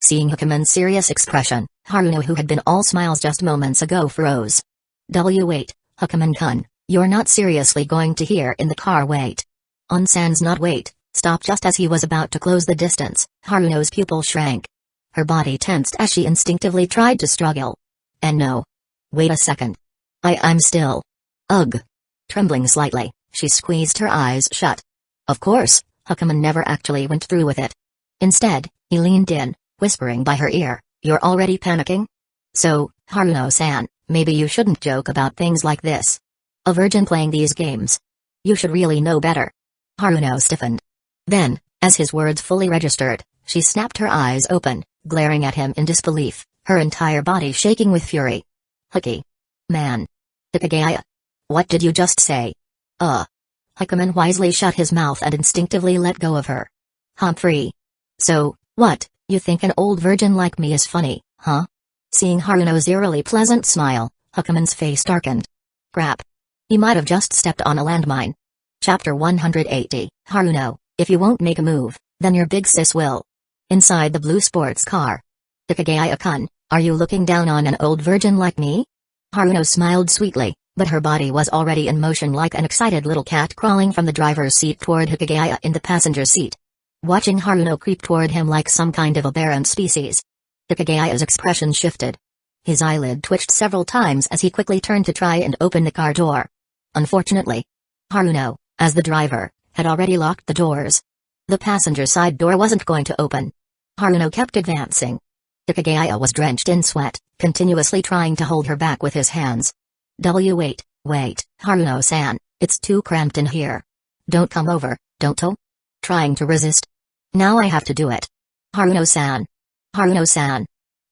Seeing Hukuman's serious expression, Haruno, who had been all smiles just moments ago, froze. Wait, Hukuman-kun, you're not seriously going to here in the car? Wait. On-san's not wait. Stop. Just as he was about to close the distance, Haruno's pupil shrank. Her body tensed as she instinctively tried to struggle. And no. Wait a second. I'm still. Ugh. Trembling slightly, she squeezed her eyes shut. Of course, Hukuman never actually went through with it. Instead, he leaned in, whispering by her ear, you're already panicking? So, Haruno-san, maybe you shouldn't joke about things like this. A virgin playing these games. You should really know better. Haruno stiffened. Then, as his words fully registered, she snapped her eyes open, glaring at him in disbelief, her entire body shaking with fury. Man. Hikigaya. What did you just say? Hukuman wisely shut his mouth and instinctively let go of her. Humphrey. So, what, you think an old virgin like me is funny, huh? Seeing Haruno's eerily pleasant smile, Hukuman's face darkened. Crap. He might have just stepped on a landmine. Chapter 180, Haruno, if you won't make a move, then your big sis will. Inside the blue sports car. Hikigaya-kun, are you looking down on an old virgin like me? Haruno smiled sweetly, but her body was already in motion like an excited little cat crawling from the driver's seat toward Hikigaya in the passenger seat. Watching Haruno creep toward him like some kind of aberrant species. Hikigaya's expression shifted. His eyelid twitched several times as he quickly turned to try and open the car door. Unfortunately, Haruno, as the driver, had already locked the doors. The passenger side door wasn't going to open. Haruno kept advancing. Hikigaya was drenched in sweat, continuously trying to hold her back with his hands. Wait, Wait, Haruno-san, it's too cramped in here. Don't come over, don't you? Trying to resist. Now I have to do it. Haruno-san. Haruno-san.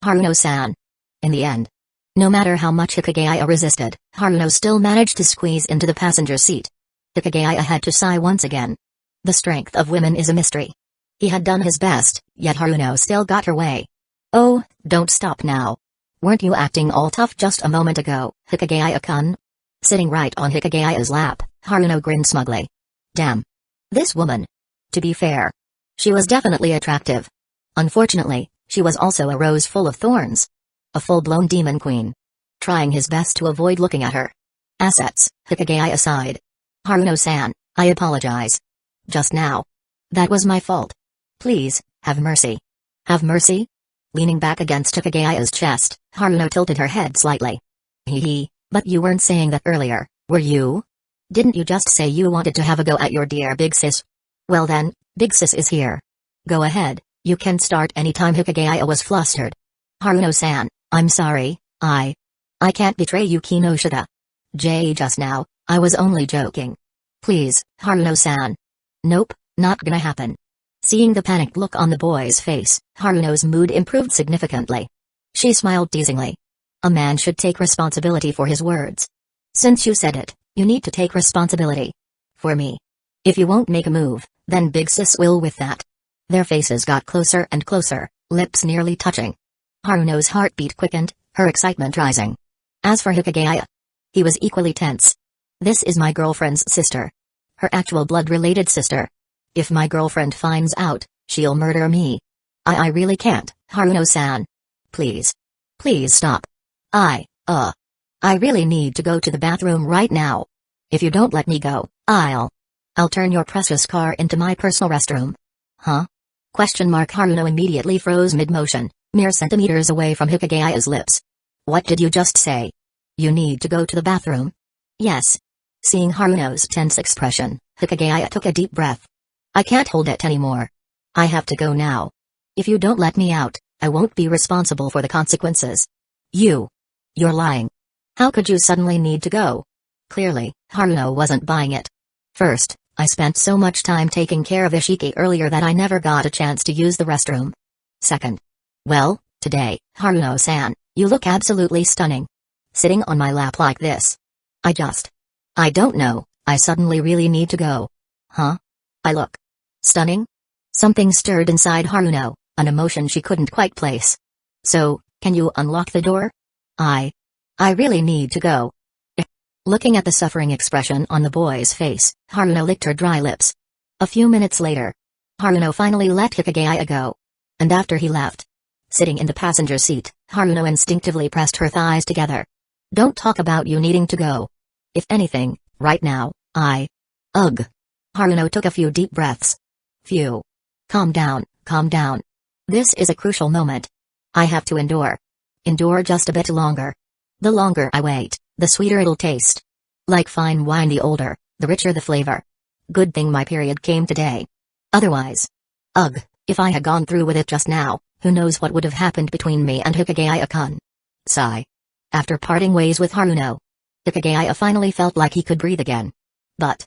Haruno-san. In the end, no matter how much Hikigaya resisted, Haruno still managed to squeeze into the passenger seat. Hikigaya had to sigh once again. The strength of women is a mystery. He had done his best, yet Haruno still got her way. Oh, don't stop now. Weren't you acting all tough just a moment ago, Hikigaya-kun? Sitting right on Hikigaya's lap, Haruno grinned smugly. Damn. This woman. To be fair, she was definitely attractive. Unfortunately, she was also a rose full of thorns. A full-blown demon queen. Trying his best to avoid looking at her. Assets, Hikigaya sighed. Haruno-san, I apologize. Just now. That was my fault. Please, have mercy. Have mercy? Leaning back against Hikigaya's chest, Haruno tilted her head slightly. Hee, but you weren't saying that earlier, were you? Didn't you just say you wanted to have a go at your dear big sis? Well then, big sis is here. Go ahead, you can start anytime. Hikigaya was flustered. Haruno-san, I'm sorry, I can't betray you, Kinoshita. Just now, I was only joking. Please, Haruno-san. Nope, not gonna happen. Seeing the panicked look on the boy's face, Haruno's mood improved significantly. She smiled teasingly. A man should take responsibility for his words. Since you said it, you need to take responsibility. For me. If you won't make a move, then big sis will with that. Their faces got closer and closer, lips nearly touching. Haruno's heartbeat quickened, her excitement rising. As for Hikigaya, he was equally tense. This is my girlfriend's sister. Her actual blood-related sister. If my girlfriend finds out, she'll murder me. I really can't, Haruno-san. Please. Please stop. I really need to go to the bathroom right now. If you don't let me go, I'll turn your precious car into my personal restroom. Huh? Haruno immediately froze mid-motion, mere centimeters away from Hikigaya's lips. What did you just say? You need to go to the bathroom? Yes. Seeing Haruno's tense expression, Hikigaya took a deep breath. I can't hold it anymore. I have to go now. If you don't let me out, I won't be responsible for the consequences. You're lying. How could you suddenly need to go? Clearly, Haruno wasn't buying it. First, I spent so much time taking care of Ishiki earlier that I never got a chance to use the restroom. Second. Well, today, Haruno-san, you look absolutely stunning. Sitting on my lap like this. I don't know, I suddenly really need to go. Huh? I look stunning? Something stirred inside Haruno, an emotion she couldn't quite place. So, can you unlock the door? I really need to go. Looking at the suffering expression on the boy's face, Haruno licked her dry lips. A few minutes later, Haruno finally let Hikigaya go. And after he left, sitting in the passenger seat, Haruno instinctively pressed her thighs together. Don't talk about you needing to go. If anything, right now, Ugh. Haruno took a few deep breaths. Phew. Calm down, calm down. This is a crucial moment. I have to endure. Endure just a bit longer. The longer I wait, the sweeter it'll taste. Like fine wine, the older, the richer the flavor. Good thing my period came today. Otherwise. Ugh, if I had gone through with it just now, who knows what would have happened between me and Hikigaya-kun. Sigh. After parting ways with Haruno, Hikigaya finally felt like he could breathe again. But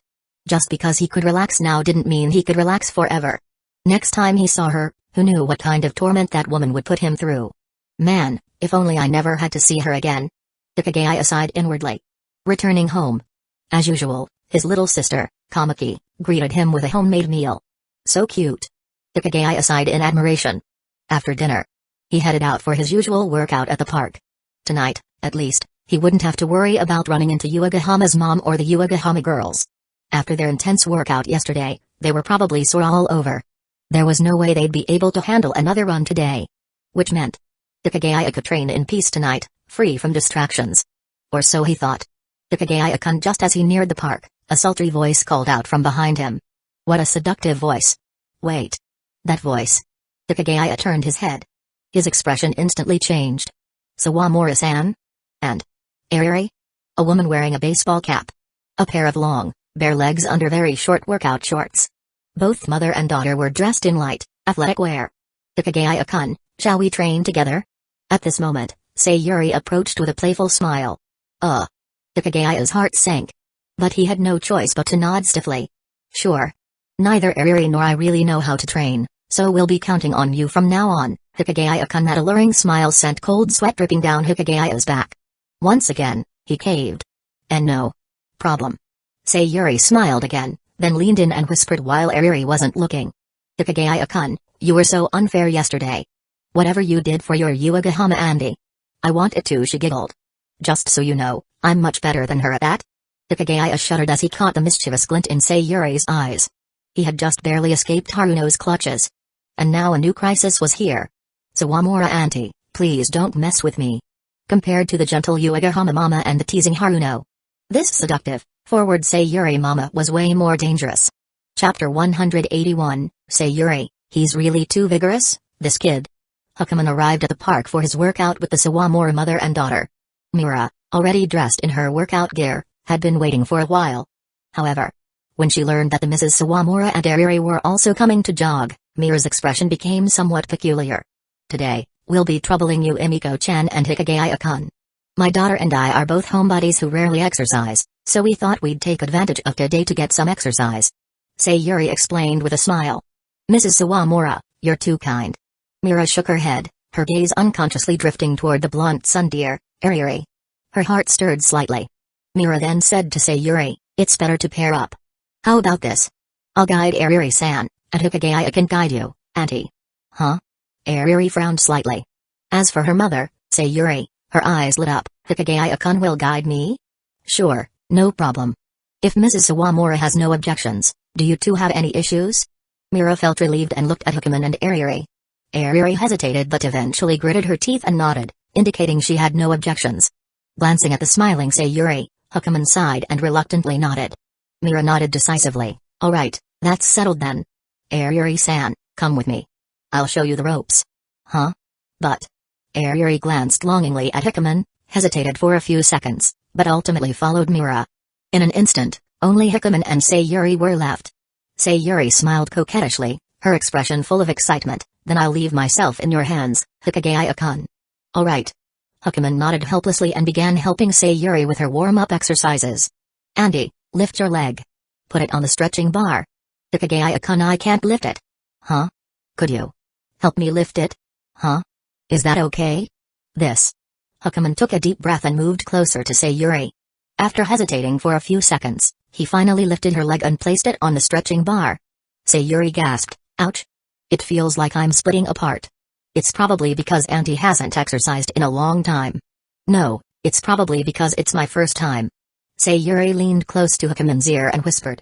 just because he could relax now didn't mean he could relax forever. Next time he saw her, who knew what kind of torment that woman would put him through? Man, if only I never had to see her again. Hikigaya sighed inwardly. Returning home. As usual, his little sister, Kamaki, greeted him with a homemade meal. So cute. Hikigaya sighed in admiration. After dinner, he headed out for his usual workout at the park. Tonight, at least, he wouldn't have to worry about running into Yuagahama's mom or the Yuagahama girls. After their intense workout yesterday, they were probably sore all over. There was no way they'd be able to handle another run today. Which meant Hikigaya could train in peace tonight, free from distractions. Or so he thought. Hikigaya-kun, just as he neared the park, a sultry voice called out from behind him. What a seductive voice. Wait. That voice. Hikigaya turned his head. His expression instantly changed. Sawamura-san? And Ariri? A woman wearing a baseball cap. A pair of long, bare legs under very short workout shorts. Both mother and daughter were dressed in light, athletic wear. Hikigaya-kun, shall we train together? At this moment, Sayuri approached with a playful smile. Hikagaya's heart sank. But he had no choice but to nod stiffly. Sure. Neither Ariri nor I really know how to train, so we'll be counting on you from now on. Hikigaya-kun. That alluring smile sent cold sweat dripping down Hikagaya's back. Once again, he caved. And no problem. Sayuri smiled again, then leaned in and whispered while Ariri wasn't looking. Hikigaya-kun, you were so unfair yesterday. Whatever you did for your Uegahama Andy. I wanted to, she giggled. Just so you know, I'm much better than her at that. Hikigaya shuddered as he caught the mischievous glint in Sayuri's eyes. He had just barely escaped Haruno's clutches. And now a new crisis was here. Sawamura auntie, please don't mess with me. Compared to the gentle Uegahama mama and the teasing Haruno, this seductive, forward Sayuri mama was way more dangerous. Chapter 181, Sayuri, he's really too vigorous, this kid. Hakuman arrived at the park for his workout with the Sawamura mother and daughter. Mira, already dressed in her workout gear, had been waiting for a while. However, when she learned that the Mrs. Sawamura and Ariri were also coming to jog, Mira's expression became somewhat peculiar. Today, we'll be troubling you, Emiko-chan and Hikigaya-kun. My daughter and I are both homebodies who rarely exercise, so we thought we'd take advantage of today to get some exercise. Sayuri explained with a smile. Mrs. Sawamura, you're too kind. Mira shook her head, her gaze unconsciously drifting toward the blunt sundeer, Ariri. Her heart stirred slightly. Mira then said to Sayuri, it's better to pair up. How about this? I'll guide Ariri-san, and Hikigaya can guide you, auntie. Huh? Ariri frowned slightly. As for her mother, Sayuri, her eyes lit up. Hikigaya-kun will guide me? Sure, no problem. If Mrs. Sawamura has no objections, do you two have any issues? Mira felt relieved and looked at Hakuman and Ariri. Ariri hesitated but eventually gritted her teeth and nodded, indicating she had no objections. Glancing at the smiling Sayuri, Hakuman sighed and reluctantly nodded. Mira nodded decisively. All right, that's settled then. Ariri-san, come with me. I'll show you the ropes. Huh? But... Ariri glanced longingly at Hakuman, hesitated for a few seconds, but ultimately followed Mira. In an instant, only Hakuman and Sayuri were left. Sayuri smiled coquettishly, her expression full of excitement. Then I'll leave myself in your hands, Hikigaya-kun. All right. Hakuman nodded helplessly and began helping Sayuri with her warm-up exercises. Andy, lift your leg. Put it on the stretching bar. Hikigaya-kun, I can't lift it. Huh? Could you help me lift it? Huh? Is that okay? This. Hakuman took a deep breath and moved closer to Sayuri. After hesitating for a few seconds, he finally lifted her leg and placed it on the stretching bar. Sayuri gasped, ouch. It feels like I'm splitting apart. It's probably because Auntie hasn't exercised in a long time. No, it's probably because it's my first time. Sayuri leaned close to Hakuman's ear and whispered.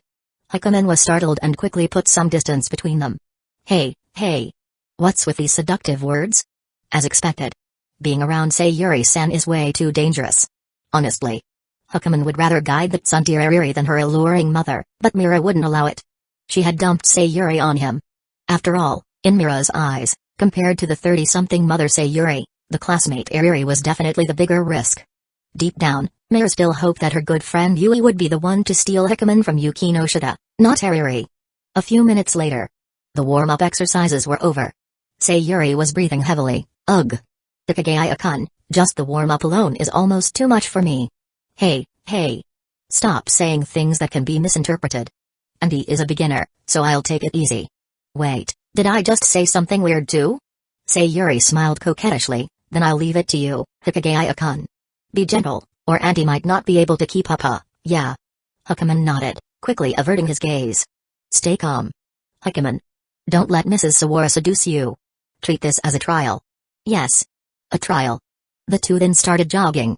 Hakuman was startled and quickly put some distance between them. Hey. What's with these seductive words? As expected. Being around Sayuri-san is way too dangerous. Honestly. Hakuman would rather guide that sundeer Ariri than her alluring mother, but Mira wouldn't allow it. She had dumped Sayuri on him. After all, in Mira's eyes, compared to the 30-something mother Sayuri, the classmate Ariri was definitely the bigger risk. Deep down, Mira still hoped that her good friend Yui would be the one to steal Hakuman from Yukino Shida, not Ariri. A few minutes later, the warm-up exercises were over. Sayuri was breathing heavily. Ugh. Hikigaya-kun, just the warm-up alone is almost too much for me. Hey. Stop saying things that can be misinterpreted. Andy is a beginner, so I'll take it easy. Wait, did I just say something weird too? Sayuri smiled coquettishly, then I'll leave it to you, Hikigaya-kun. Be gentle, or Auntie might not be able to keep up, yeah. Hakuman nodded, quickly averting his gaze. Stay calm. Hakuman. Don't let Mrs. Sawara seduce you. Treat this as a trial. Yes. A trial. The two then started jogging.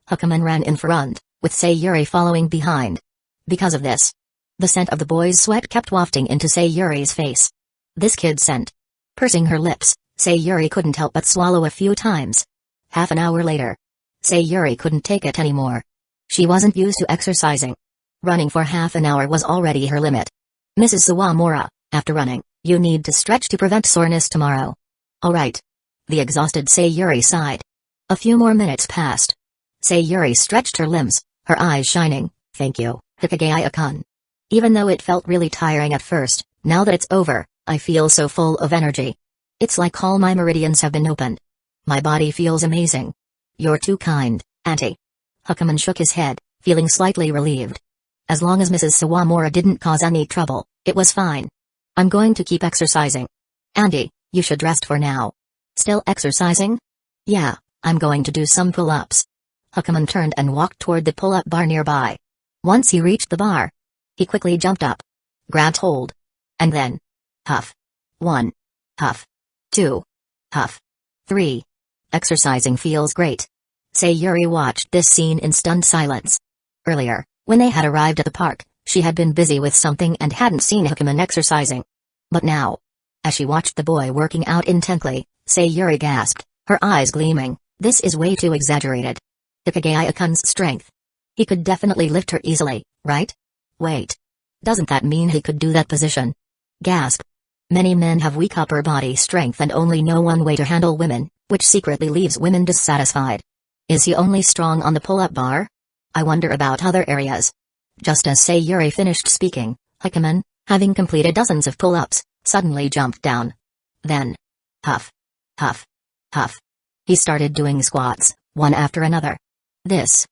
Hakuman ran in front, with Sayuri following behind. Because of this, the scent of the boy's sweat kept wafting into Sayuri's face. This kid's scent. Pursing her lips, Sayuri couldn't help but swallow a few times. Half an hour later, Sayuri couldn't take it anymore. She wasn't used to exercising. Running for half an hour was already her limit. Mrs. Sawamura, after running, you need to stretch to prevent soreness tomorrow. All right. The exhausted Sayuri sighed. A few more minutes passed. Sayuri stretched her limbs, her eyes shining. Thank you, Hikigaya-kun. Even though it felt really tiring at first, now that it's over, I feel so full of energy. It's like all my meridians have been opened. My body feels amazing. You're too kind, Auntie. Hakuman shook his head, feeling slightly relieved. As long as Mrs. Sawamura didn't cause any trouble, it was fine. I'm going to keep exercising. Andy, you should rest for now. Still exercising? Yeah, I'm going to do some pull-ups. Hukuman turned and walked toward the pull-up bar nearby. Once he reached the bar, he quickly jumped up, grabbed hold, and then huff. 1. Huff. 2. Huff. 3. Exercising feels great. Sayuri watched this scene in stunned silence. Earlier, when they had arrived at the park, she had been busy with something and hadn't seen Hukuman exercising. But now, as she watched the boy working out intently, Sayuri gasped, her eyes gleaming, this is way too exaggerated. Hikigaya-kun's strength. He could definitely lift her easily, right? Wait. Doesn't that mean he could do that position? Gasp. Many men have weak upper body strength and only know one way to handle women, which secretly leaves women dissatisfied. Is he only strong on the pull-up bar? I wonder about other areas. Just as Sayuri finished speaking, Hukuman, having completed dozens of pull-ups, suddenly jumped down. Then, huff. Huff. Huff. He started doing squats, one after another. This.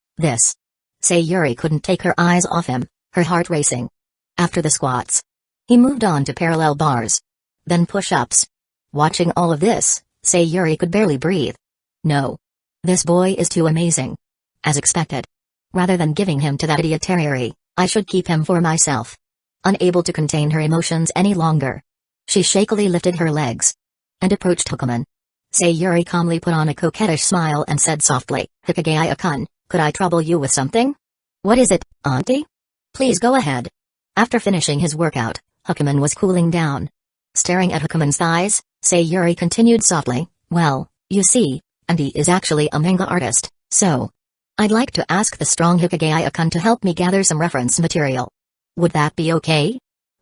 Sayuri couldn't take her eyes off him, her heart racing. After the squats, he moved on to parallel bars. Then push-ups. Watching all of this, Sayuri could barely breathe. No. This boy is too amazing. As expected. Rather than giving him to that idiot Terry, I should keep him for myself. Unable to contain her emotions any longer, she shakily lifted her legs and approached Hukuman. Sayuri calmly put on a coquettish smile and said softly, Hikigaya-kun, could I trouble you with something? What is it, auntie? Please go ahead. After finishing his workout, Hukuman was cooling down. Staring at Hukuman's thighs, Sayuri continued softly, well, you see, Andy is actually a manga artist, so I'd like to ask the strong Hikigaya-kun to help me gather some reference material. Would that be okay?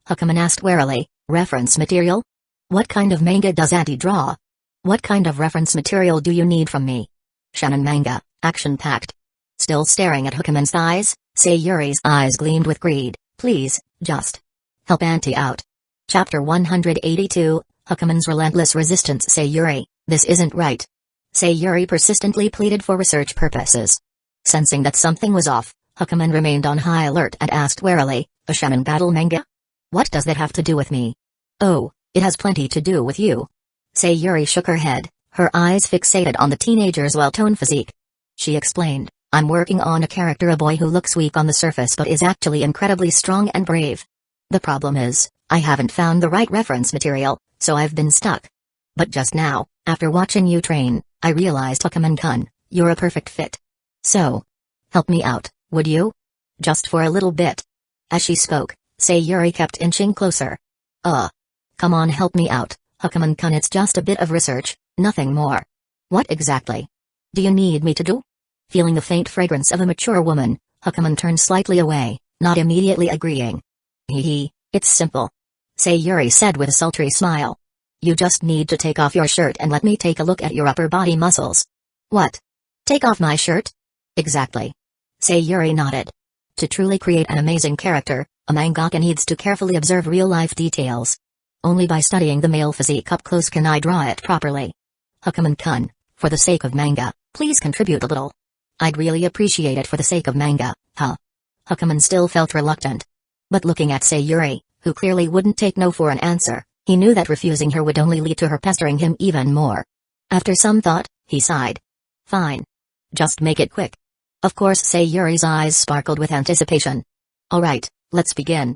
Hukuman asked warily, reference material? What kind of manga does Auntie draw? What kind of reference material do you need from me? Shonen manga, action-packed. Still staring at Hukuman's thighs, Sayuri's eyes gleamed with greed. Please, just help Auntie out. Chapter 182, Hukuman's relentless resistance. Sayuri, this isn't right. Sayuri persistently pleaded for research purposes. Sensing that something was off, Hukuman remained on high alert and asked warily, a shaman battle manga? What does that have to do with me? Oh, it has plenty to do with you. Sayuri shook her head, her eyes fixated on the teenager's well-toned physique. She explained, I'm working on a character, a boy who looks weak on the surface but is actually incredibly strong and brave. The problem is, I haven't found the right reference material, so I've been stuck. But just now, after watching you train, I realized Hukuman-kun, you're a perfect fit. So, help me out, would you? Just for a little bit. As she spoke, Sayuri kept inching closer. Come on, help me out, Hukuman-kun, it's just a bit of research, nothing more. What exactly do you need me to do? Feeling the faint fragrance of a mature woman, Hukuman turned slightly away, not immediately agreeing. It's simple. Sayuri said with a sultry smile. You just need to take off your shirt and let me take a look at your upper body muscles. What? Take off my shirt? Exactly. Sayuri nodded. To truly create an amazing character, a mangaka needs to carefully observe real-life details. Only by studying the male physique up close can I draw it properly. Hukuman-kun, for the sake of manga, please contribute a little. I'd really appreciate it for the sake of manga, huh? Hukuman still felt reluctant. But looking at Sayuri, who clearly wouldn't take no for an answer, he knew that refusing her would only lead to her pestering him even more. After some thought, he sighed. Fine. Just make it quick. Of course, Sayuri's eyes sparkled with anticipation. Alright, let's begin.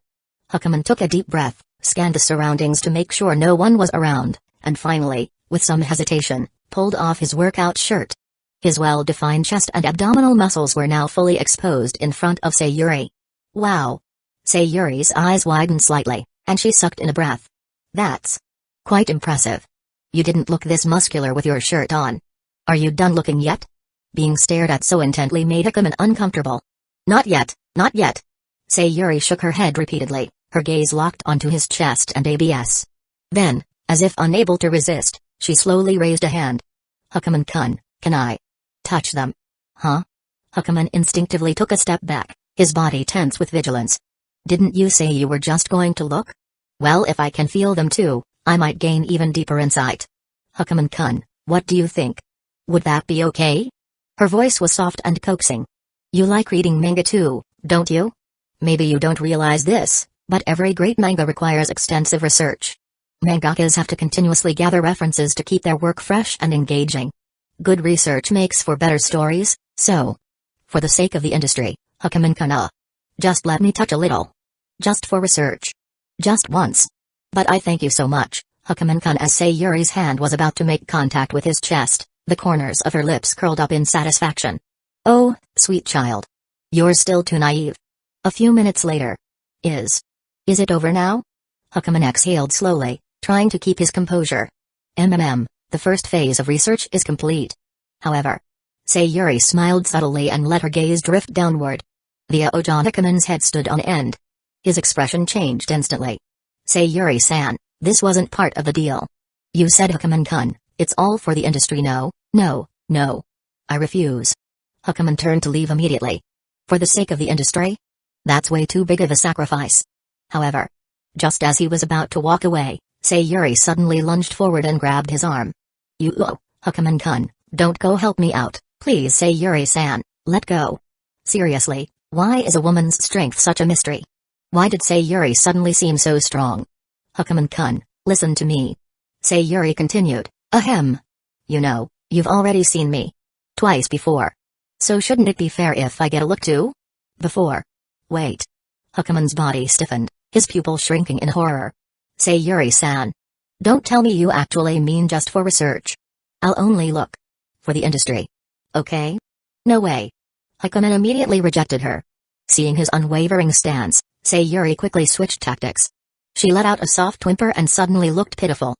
Hukuman took a deep breath, scanned the surroundings to make sure no one was around, and finally, with some hesitation, pulled off his workout shirt. His well-defined chest and abdominal muscles were now fully exposed in front of Sayuri. Wow! Sayuri's eyes widened slightly, and she sucked in a breath. That's quite impressive. You didn't look this muscular with your shirt on. Are you done looking yet? Being stared at so intently made Hukuman uncomfortable. Not yet, not yet. Sayuri shook her head repeatedly, her gaze locked onto his chest and abs. Then, as if unable to resist, she slowly raised a hand. Hukuman-kun, can I touch them? Huh? Hukuman instinctively took a step back, his body tense with vigilance. Didn't you say you were just going to look? Well, if I can feel them too, I might gain even deeper insight. Hukuman-kun, what do you think? Would that be okay? Her voice was soft and coaxing. You like reading manga too, don't you? Maybe you don't realize this, but every great manga requires extensive research. Mangakas have to continuously gather references to keep their work fresh and engaging. Good research makes for better stories, so, for the sake of the industry, Hakuman-kana, just let me touch a little. Just for research. Just once. But I thank you so much, Hakuman-kun. As Sayuri's hand was about to make contact with his chest, the corners of her lips curled up in satisfaction. Oh, sweet child. You're still too naive. A few minutes later. Is it over now? Hakuman exhaled slowly, trying to keep his composure. The first phase of research is complete. However, Sayuri smiled subtly and let her gaze drift downward. The Ojan Hakuman's head stood on end. His expression changed instantly. Sayuri-san, this wasn't part of the deal. You said Hakuman-kun, it's all for the industry. No. I refuse. Hakuman turned to leave immediately. For the sake of the industry? That's way too big of a sacrifice. However, just as he was about to walk away, Sayuri suddenly lunged forward and grabbed his arm. Hakuman-kun, don't go, help me out, please. Sayuri-san, let go. Seriously, why is a woman's strength such a mystery? Why did Sayuri suddenly seem so strong? Hakuman-kun, listen to me. Sayuri continued, You know, you've already seen me. Twice before. So shouldn't it be fair if I get a look too? Before. Wait. Hakuman's body stiffened, his pupil shrinking in horror. Sayuri-san. Don't tell me you actually mean just for research. I'll only look. For the industry. Okay? No way. Hakuman immediately rejected her. Seeing his unwavering stance, Sayuri quickly switched tactics. She let out a soft whimper and suddenly looked pitiful.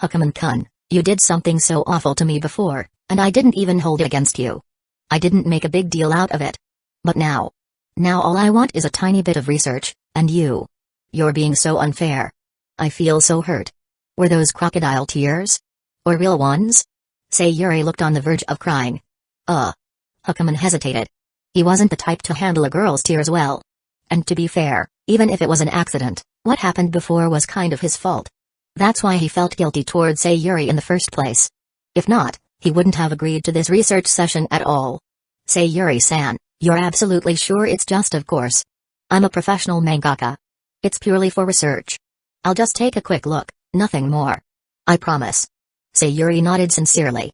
Hakuman-kun, you did something so awful to me before, and I didn't even hold it against you. I didn't make a big deal out of it. But now all I want is a tiny bit of research, and you're being so unfair. I feel so hurt. Were those crocodile tears? Or real ones? Sayuri looked on the verge of crying. Hakuman hesitated. He wasn't the type to handle a girl's tears well. And to be fair, even if it was an accident, what happened before was kind of his fault. That's why he felt guilty toward Sayuri in the first place. If not, he wouldn't have agreed to this research session at all. Sayuri-san, you're absolutely sure it's just of course? I'm a professional mangaka. It's purely for research. I'll just take a quick look, nothing more. I promise. Sayuri nodded sincerely.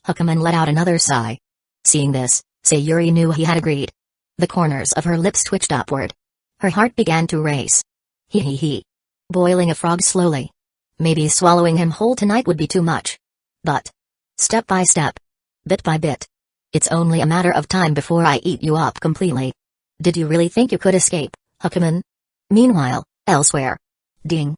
Hakuman let out another sigh. Seeing this, Sayuri knew he had agreed. The corners of her lips twitched upward. Her heart began to race. He. Boiling a frog slowly. Maybe swallowing him whole tonight would be too much. But step by step. Bit by bit. It's only a matter of time before I eat you up completely. Did you really think you could escape, Hakuman? Meanwhile, elsewhere. Ding.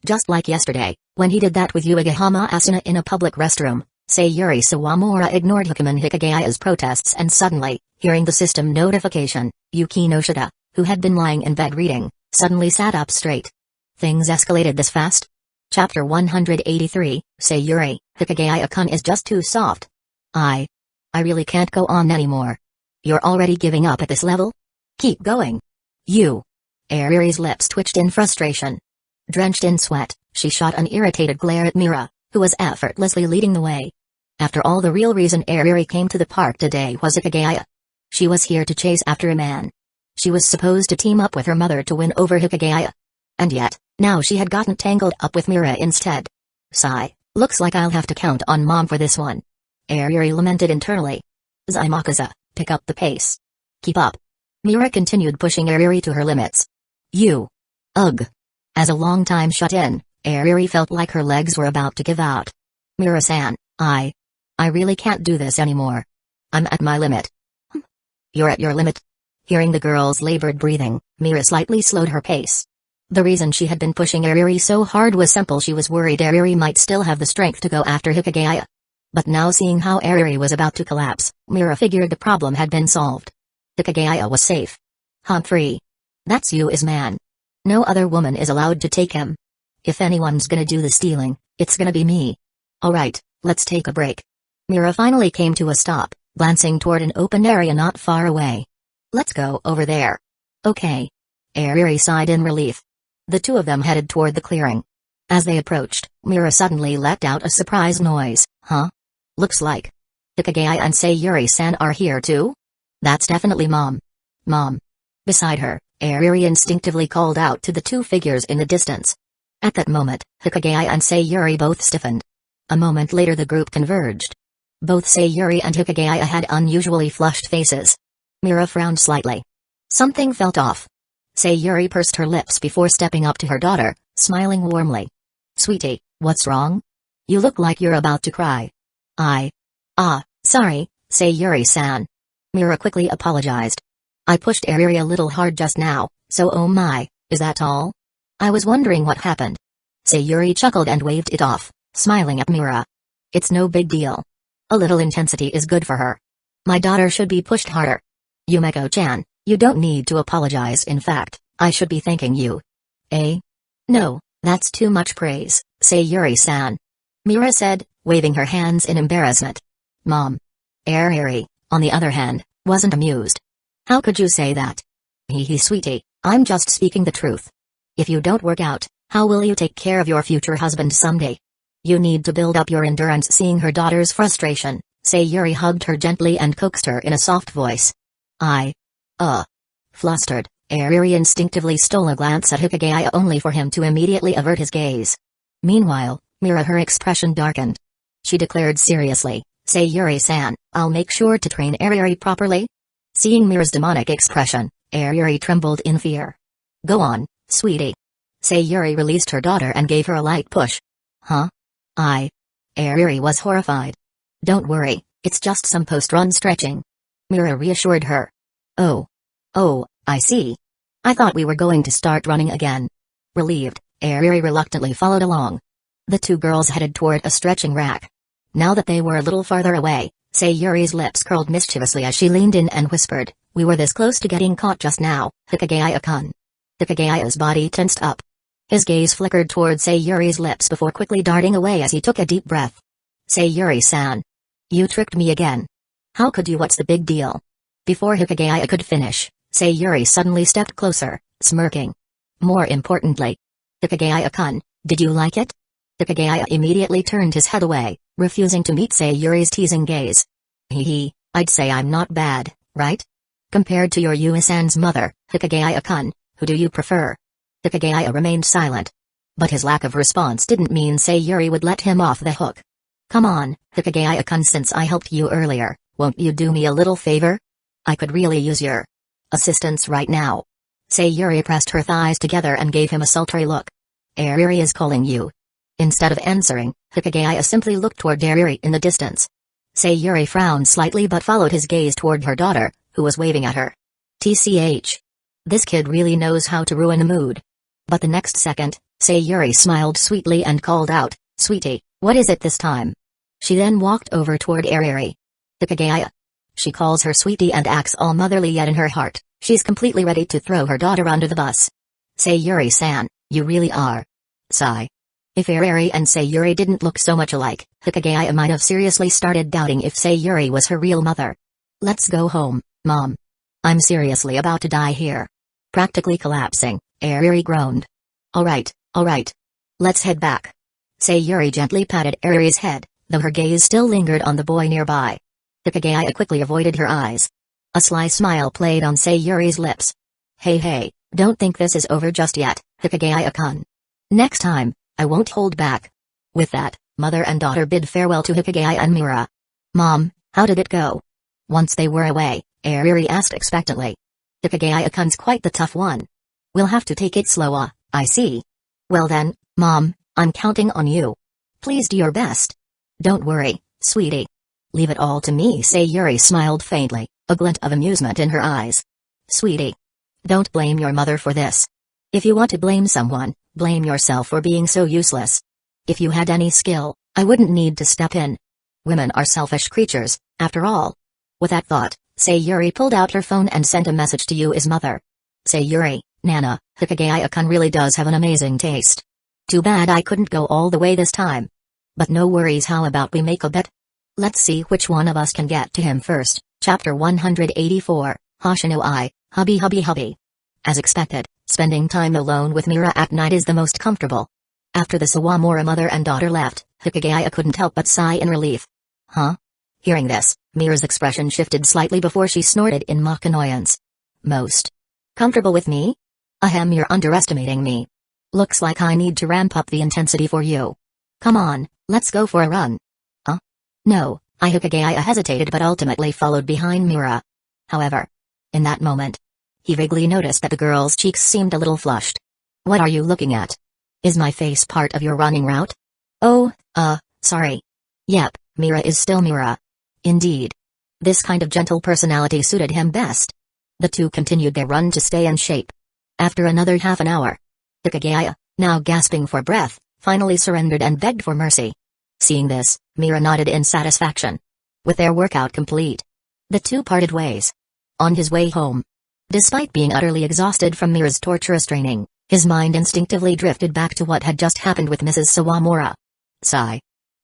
Just like yesterday, when he did that with Yuigahama Asuna in a public restroom, Sayuri Sawamura ignored Hikagaya's protests and suddenly, hearing the system notification, Yuki Noshida, who had been lying in bed reading, suddenly sat up straight. Things escalated this fast? Chapter 183, Sayuri, Hikigaya-kun is just too soft. I really can't go on anymore. You're already giving up at this level? Keep going. You. Ariri's lips twitched in frustration. Drenched in sweat, she shot an irritated glare at Mira, who was effortlessly leading the way. After all, the real reason Ariri came to the park today was Hikigaya. She was here to chase after a man. She was supposed to team up with her mother to win over Hikigaya. And yet, now she had gotten tangled up with Mira instead. Sigh, looks like I'll have to count on Mom for this one. Ariri lamented internally. Zaimakaza, pick up the pace. Keep up. Mira continued pushing Ariri to her limits. Ugh. As a long-time shut-in, Ariri felt like her legs were about to give out. Mira-san, I really can't do this anymore. I'm at my limit. You're at your limit? Hearing the girl's labored breathing, Mira slightly slowed her pace. The reason she had been pushing Ariri so hard was simple: she was worried Ariri might still have the strength to go after Hikigaya. But now, seeing how Ariri was about to collapse, Mira figured the problem had been solved. Hikigaya was safe. Humphrey. That's Yu's man. No other woman is allowed to take him. If anyone's gonna do the stealing, it's gonna be me. Alright, let's take a break. Mira finally came to a stop, glancing toward an open area not far away. Let's go over there. Okay. Ariri sighed in relief. The two of them headed toward the clearing. As they approached, Mira suddenly let out a surprised noise. Huh? Looks like Hikigaya and Sayuri-san are here too? That's definitely Mom. Mom. Beside her, Ariri instinctively called out to the two figures in the distance. At that moment, Hikigaya and Sayuri both stiffened. A moment later the group converged. Both Sayuri and Hikigaya had unusually flushed faces. Mira frowned slightly. Something felt off. Sayuri pursed her lips before stepping up to her daughter, smiling warmly. Sweetie, what's wrong? You look like you're about to cry. Sorry, Sayuri-san. Mira quickly apologized. I pushed Ariri a little hard just now, so oh my, is that all? I was wondering what happened. Sayuri chuckled and waved it off, smiling at Mira. It's no big deal. A little intensity is good for her. My daughter should be pushed harder. Yumeko-chan, you don't need to apologize. In fact, I should be thanking you. Eh? No, that's too much praise, Sayuri-san. Mira said, waving her hands in embarrassment. Mom. Ariri, on the other hand, wasn't amused. How could you say that? Hee sweetie, I'm just speaking the truth. If you don't work out, how will you take care of your future husband someday? You need to build up your endurance. Seeing her daughter's frustration, Sayuri hugged her gently and coaxed her in a soft voice. Flustered, Ariri instinctively stole a glance at Hikigaya only for him to immediately avert his gaze. Meanwhile, Mira, her expression darkened. She declared seriously, Sayuri-san, I'll make sure to train Ariri properly. Seeing Mira's demonic expression, Ariri trembled in fear. Go on, sweetie. Sayuri released her daughter and gave her a light push. Huh? Ariri was horrified. Don't worry, it's just some post-run stretching. Mira reassured her. Oh, I see. I thought we were going to start running again. Relieved, Ariri reluctantly followed along. The two girls headed toward a stretching rack. Now that they were a little farther away, Sayuri's lips curled mischievously as she leaned in and whispered, we were this close to getting caught just now, Hikigaya-kun. Hikigaya's body tensed up. His gaze flickered toward Sayuri's lips before quickly darting away as he took a deep breath. Sayuri-san. You tricked me again. How could you? What's the big deal? Before Hikigaya could finish, Sayuri suddenly stepped closer, smirking. More importantly. Hikigaya-kun, did you like it? Hikigaya immediately turned his head away, refusing to meet Sayuri's teasing gaze. I'd say I'm not bad, right? Compared to your Yui-san's mother, Hikigaya-kun, who do you prefer? Hikigaya remained silent. But his lack of response didn't mean Sayuri would let him off the hook. Come on, Hikigaya-kun, since I helped you earlier, won't you do me a little favor? I could really use your assistance right now. Sayuri pressed her thighs together and gave him a sultry look. Ariri is calling you. Instead of answering, Hikigaya simply looked toward Ariri in the distance. Sayuri frowned slightly but followed his gaze toward her daughter, who was waving at her. TCH. This kid really knows how to ruin a mood. But the next second, Sayuri smiled sweetly and called out, Sweetie, what is it this time? She then walked over toward Ariri. Hikigaya. She calls her sweetie and acts all motherly, yet in her heart, she's completely ready to throw her daughter under the bus. Sayuri-san, you really are. Sigh. If Ariri and Sayuri didn't look so much alike, Hikigaya might have seriously started doubting if Sayuri was her real mother. Let's go home, Mom. I'm seriously about to die here. Practically collapsing, Ariri groaned. Alright. Let's head back. Sayuri gently patted Ariri's head, though her gaze still lingered on the boy nearby. Hikigaya quickly avoided her eyes. A sly smile played on Sayuri's lips. Hey, don't think this is over just yet, Hikigaya-kun. Next time, I won't hold back. With that, mother and daughter bid farewell to Hikigaya and Mira. Mom, how did it go? Once they were away, Ariri asked expectantly. Hikigaya-kun's quite the tough one. We'll have to take it slow, I see. Well then, Mom, I'm counting on you. Please do your best. Don't worry, sweetie. Leave it all to me. Sayuri smiled faintly, a glint of amusement in her eyes. Sweetie. Don't blame your mother for this. If you want to blame someone, blame yourself for being so useless. If you had any skill, I wouldn't need to step in. Women are selfish creatures, after all. With that thought, Sayuri pulled out her phone and sent a message to Yui's mother. Sayuri, Nana, Hikigaya-kun really does have an amazing taste. Too bad I couldn't go all the way this time. But no worries, how about we make a bet? Let's see which one of us can get to him first. Chapter 184, Hoshinoi, Hubby. As expected, spending time alone with Mira at night is the most comfortable. After the Sawamura mother and daughter left, Hikigaya couldn't help but sigh in relief. Huh? Hearing this, Mira's expression shifted slightly before she snorted in mock annoyance. Most comfortable with me? Ahem, you're underestimating me. Looks like I need to ramp up the intensity for you. Come on, let's go for a run. No, Hikigaya hesitated but ultimately followed behind Mira. However, in that moment, he vaguely noticed that the girl's cheeks seemed a little flushed. What are you looking at? Is my face part of your running route? Oh, sorry. Yep, Mira is still Mira. Indeed. This kind of gentle personality suited him best. The two continued their run to stay in shape. After another half an hour, Hikigaya, now gasping for breath, finally surrendered and begged for mercy. Seeing this, Mira nodded in satisfaction. With their workout complete, the two parted ways. On his way home, despite being utterly exhausted from Mira's torturous training, his mind instinctively drifted back to what had just happened with Mrs. Sawamura. Sigh.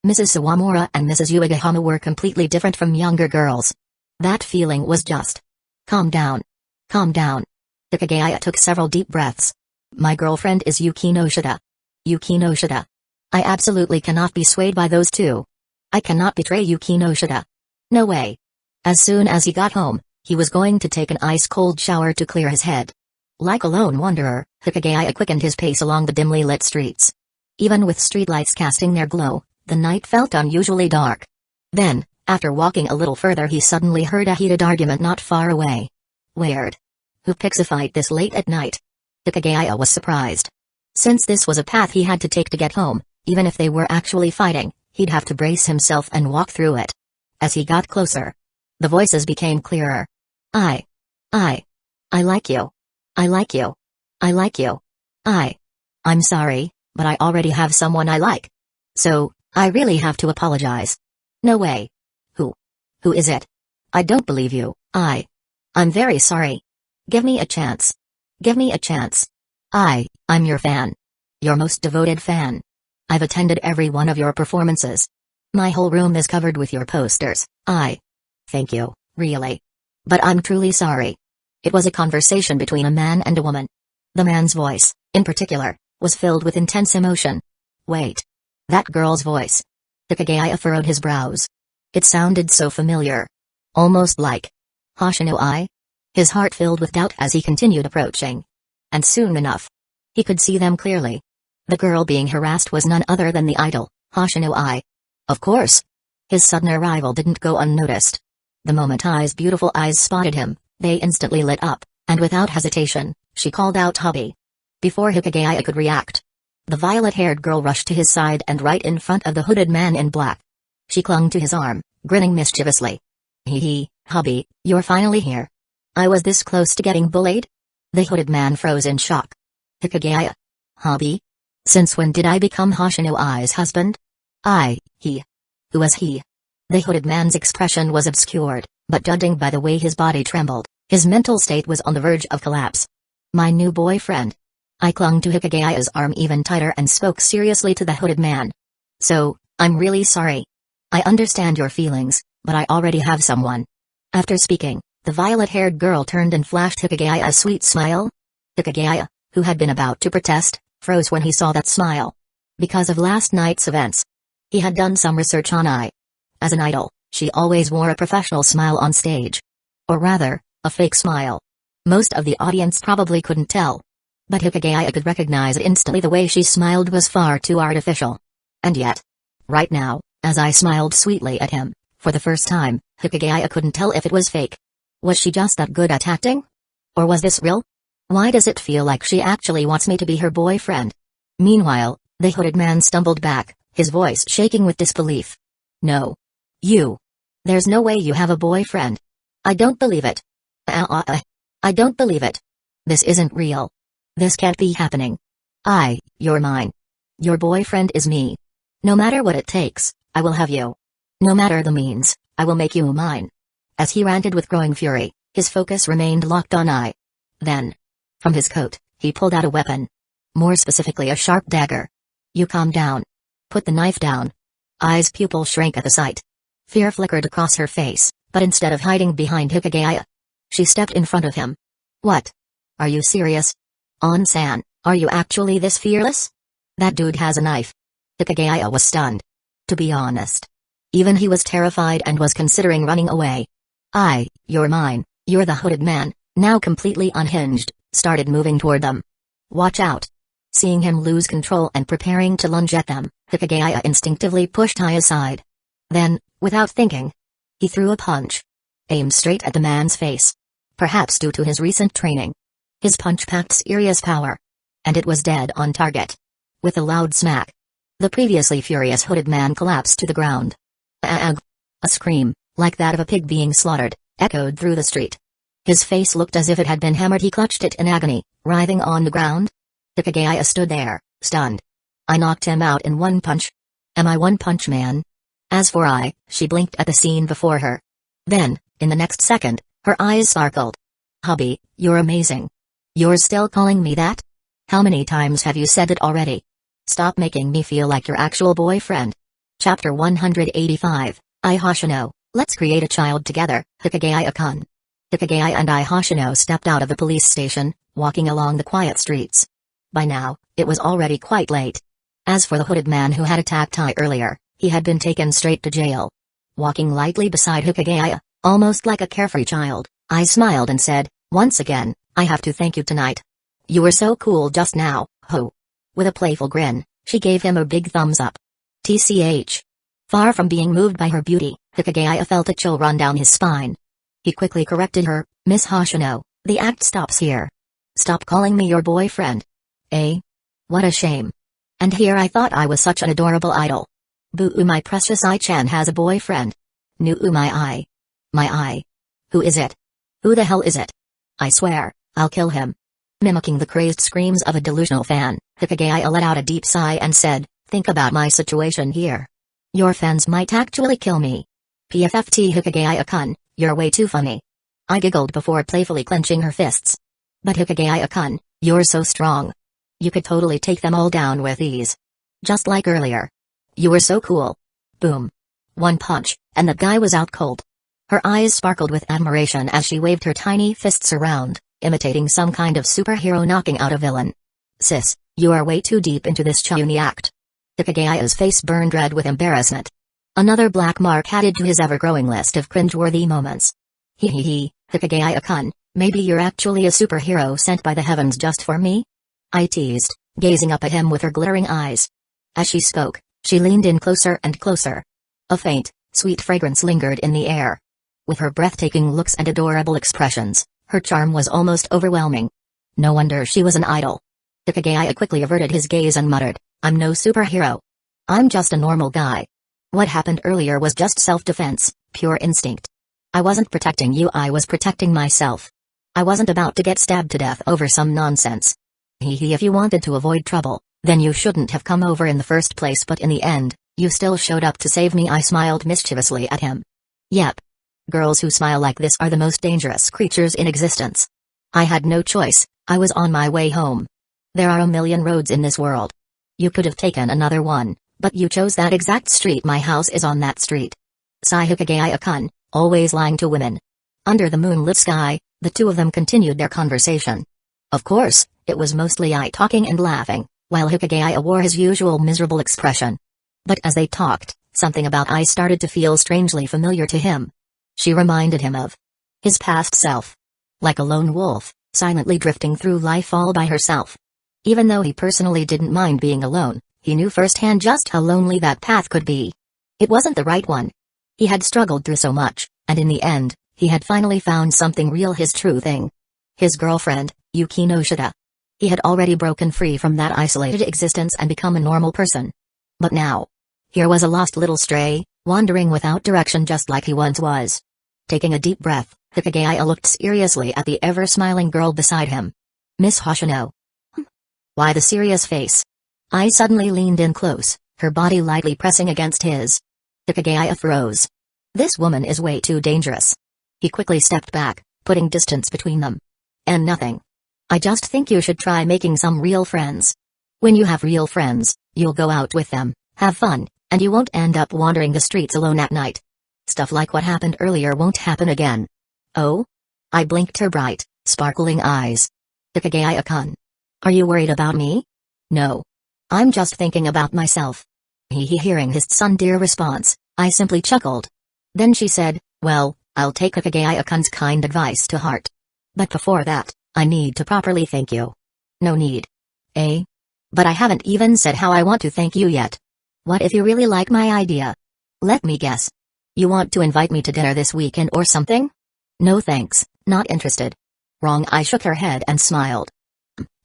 Mrs. Sawamura and Mrs. Uegahama were completely different from younger girls. That feeling was just. Calm down. Calm down. Hikigaya took several deep breaths. My girlfriend is Yuki no Shida. Yuki no Shida. I absolutely cannot be swayed by those two. I cannot betray Yuki no Shida. No way. As soon as he got home, he was going to take an ice-cold shower to clear his head. Like a lone wanderer, Hikigaya quickened his pace along the dimly lit streets. Even with streetlights casting their glow, the night felt unusually dark. Then, after walking a little further, he suddenly heard a heated argument not far away. Weird. Who picks a fight this late at night? Hikigaya was surprised. Since this was a path he had to take to get home, even if they were actually fighting, he'd have to brace himself and walk through it. As he got closer, the voices became clearer. I like you. I like you. I like you. I'm sorry, but I already have someone I like. So, I really have to apologize. No way. Who is it? I don't believe you. I'm very sorry. Give me a chance. Give me a chance. I'm your fan. Your most devoted fan. I've attended every one of your performances. My whole room is covered with your posters. Thank you, really. But I'm truly sorry. It was a conversation between a man and a woman. The man's voice, in particular, was filled with intense emotion. Wait. That girl's voice. Hikigaya furrowed his brows. It sounded so familiar. Almost like Hoshino I. His heart filled with doubt as he continued approaching. And soon enough, he could see them clearly. The girl being harassed was none other than the idol, Hoshino I. Of course. His sudden arrival didn't go unnoticed. The moment Ai's beautiful eyes spotted him, they instantly lit up, and without hesitation, she called out hubby. Before Hikigaya could react, the violet-haired girl rushed to his side and right in front of the hooded man in black. She clung to his arm, grinning mischievously. Hee, hubby, you're finally here. I was this close to getting bullied? The hooded man froze in shock. Hikigaya. Hubby? Since when did I become Hoshino I's husband? He. Who was he? The hooded man's expression was obscured, but judging by the way his body trembled, his mental state was on the verge of collapse. My new boyfriend. I clung to Hikigaya's arm even tighter and spoke seriously to the hooded man. So, I'm really sorry. I understand your feelings, but I already have someone. After speaking, the violet-haired girl turned and flashed Hikigaya a sweet smile. Hikigaya, who had been about to protest, froze when he saw that smile. Because of last night's events, he had done some research on Ai. As an idol, she always wore a professional smile on stage. Or rather, a fake smile. Most of the audience probably couldn't tell. But Hikigaya could recognize it instantly. The way she smiled was far too artificial. And yet, right now, as I smiled sweetly at him, for the first time, Hikigaya couldn't tell if it was fake. Was she just that good at acting? Or was this real? Why does it feel like she actually wants me to be her boyfriend? Meanwhile, the hooded man stumbled back, his voice shaking with disbelief. No. You. There's no way you have a boyfriend. I don't believe it. I don't believe it. This isn't real. This can't be happening. You're mine. Your boyfriend is me. No matter what it takes, I will have you. No matter the means, I will make you mine. As he ranted with growing fury, his focus remained locked on Ai. Then, from his coat, he pulled out a weapon. More specifically a sharp dagger. You calm down. Put the knife down. Ai's pupil shrank at the sight. Fear flickered across her face, but instead of hiding behind Hikigaya, she stepped in front of him. What? Are you serious? On-san, are you actually this fearless? That dude has a knife. Hikigaya was stunned. To be honest, Even he was terrified and was considering running away. You're mine, you're the hooded man, now completely unhinged, started moving toward them. Watch out. Seeing him lose control and preparing to lunge at them, Hikigaya instinctively pushed Ai aside. Then, without thinking, he threw a punch. Aimed straight at the man's face. Perhaps due to his recent training. His punch packed serious power. And it was dead on target. With a loud smack. The previously furious hooded man collapsed to the ground. Ag! A scream, like that of a pig being slaughtered, echoed through the street. His face looked as if it had been hammered. He clutched it in agony, writhing on the ground. Hikigaya stood there, stunned. I knocked him out in one punch. Am I One Punch Man? As for Ai, she blinked at the scene before her. Then, in the next second, her eyes sparkled. Hubby, you're amazing. You're still calling me that? How many times have you said it already? Stop making me feel like your actual boyfriend. Chapter 185, Ai Hoshino, let's create a child together, Hikigaya-kun. Hikigaya and Ai Hoshino stepped out of the police station, walking along the quiet streets. By now, it was already quite late. As for the hooded man who had attacked Ai earlier, he had been taken straight to jail. Walking lightly beside Hikigaya, almost like a carefree child, Ai smiled and said, once again, I have to thank you tonight. You were so cool just now, ho. With a playful grin, she gave him a big thumbs up. TCH. Far from being moved by her beauty, Hikigaya felt a chill run down his spine. He quickly corrected her, Miss Hoshino, the act stops here. Stop calling me your boyfriend. Eh? What a shame. And here I thought I was such an adorable idol. Boo, my precious Ai-chan has a boyfriend. Nu, my Ai. My Ai. Who is it? Who the hell is it? I swear, I'll kill him. Mimicking the crazed screams of a delusional fan, Hikigaya let out a deep sigh and said, think about my situation here. Your fans might actually kill me. PFFT Hikigaya-kun, you're way too funny. I giggled before playfully clenching her fists. But Hikigaya-kun, you're so strong. You could totally take them all down with ease. Just like earlier. You were so cool. Boom. One punch, and that guy was out cold. Her eyes sparkled with admiration as she waved her tiny fists around, imitating some kind of superhero knocking out a villain. Sis, you are way too deep into this Chayuni act. Hikigaya's face burned red with embarrassment. Another black mark added to his ever-growing list of cringeworthy moments. Hee, Hikigaya-kun, maybe you're actually a superhero sent by the heavens just for me? I teased, gazing up at him with her glittering eyes. As she spoke, she leaned in closer and closer. A faint, sweet fragrance lingered in the air. With her breathtaking looks and adorable expressions, her charm was almost overwhelming. No wonder she was an idol. Hikigaya quickly averted his gaze and muttered, I'm no superhero. I'm just a normal guy. What happened earlier was just self-defense, pure instinct. I wasn't protecting you, I was protecting myself. I wasn't about to get stabbed to death over some nonsense. If you wanted to avoid trouble, then you shouldn't have come over in the first place, but in the end, you still showed up to save me. I smiled mischievously at him. Yep. Girls who smile like this are the most dangerous creatures in existence. I had no choice, I was on my way home. There are a million roads in this world. You could have taken another one, but you chose that exact street. My house is on that street. Sigh Hikigaya-kun, always lying to women. Under the moonlit sky, the two of them continued their conversation. Of course, it was mostly I talking and laughing, while Hikigaya wore his usual miserable expression. But as they talked, something about I started to feel strangely familiar to him. She reminded him of his past self. Like a lone wolf, silently drifting through life all by herself. Even though he personally didn't mind being alone, he knew firsthand just how lonely that path could be. It wasn't the right one. He had struggled through so much, and in the end, he had finally found something real, his true thing. His girlfriend, Yuki Noshida. He had already broken free from that isolated existence and become a normal person. But now, here was a lost little stray, wandering without direction just like he once was. Taking a deep breath, Hikigaya looked seriously at the ever-smiling girl beside him. Miss Hoshino. Why the serious face? I suddenly leaned in close, her body lightly pressing against his. Hikigaya froze. This woman is way too dangerous. He quickly stepped back, putting distance between them. And nothing. I just think you should try making some real friends. When you have real friends, you'll go out with them, have fun, and you won't end up wandering the streets alone at night. Stuff like what happened earlier won't happen again. Oh? I blinked her bright, sparkling eyes. Hikigaya-kun. Are you worried about me? No. I'm just thinking about myself. Hearing his tsundere response, I simply chuckled. Then she said, well, I'll take Hikigaya-kun's kind advice to heart. But before that, I need to properly thank you. No need. Eh? But I haven't even said how I want to thank you yet. What if you really like my idea? Let me guess. You want to invite me to dinner this weekend or something? No thanks, not interested. Wrong. I shook her head and smiled.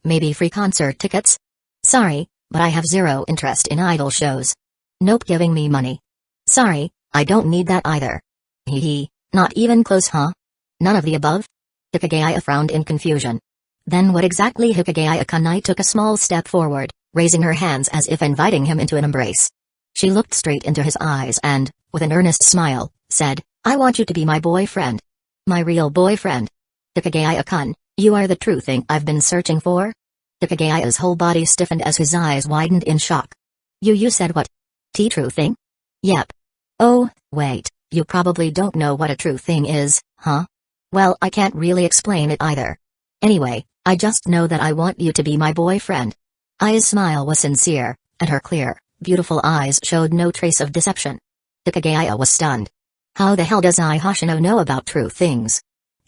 Maybe free concert tickets? Sorry, but I have zero interest in idol shows. Nope. Giving me money? Sorry, I don't need that either. Hee hee, not even close, huh? None of the above? Hikigaya frowned in confusion. Then what exactly? Hikigaya-kun? I took a small step forward, raising her hands as if inviting him into an embrace. She looked straight into his eyes and, with an earnest smile, said, I want you to be my boyfriend. My real boyfriend. Hikigaya-kun, you are the true thing I've been searching for? Hikigaya's whole body stiffened as his eyes widened in shock. You said what? True thing? Yep. Oh, wait, you probably don't know what a true thing is, huh? Well, I can't really explain it either. Anyway, I just know that I want you to be my boyfriend. Ai's smile was sincere, and her clear, beautiful eyes showed no trace of deception. Hikigaya was stunned. How the hell does Ai Hoshino know about true things?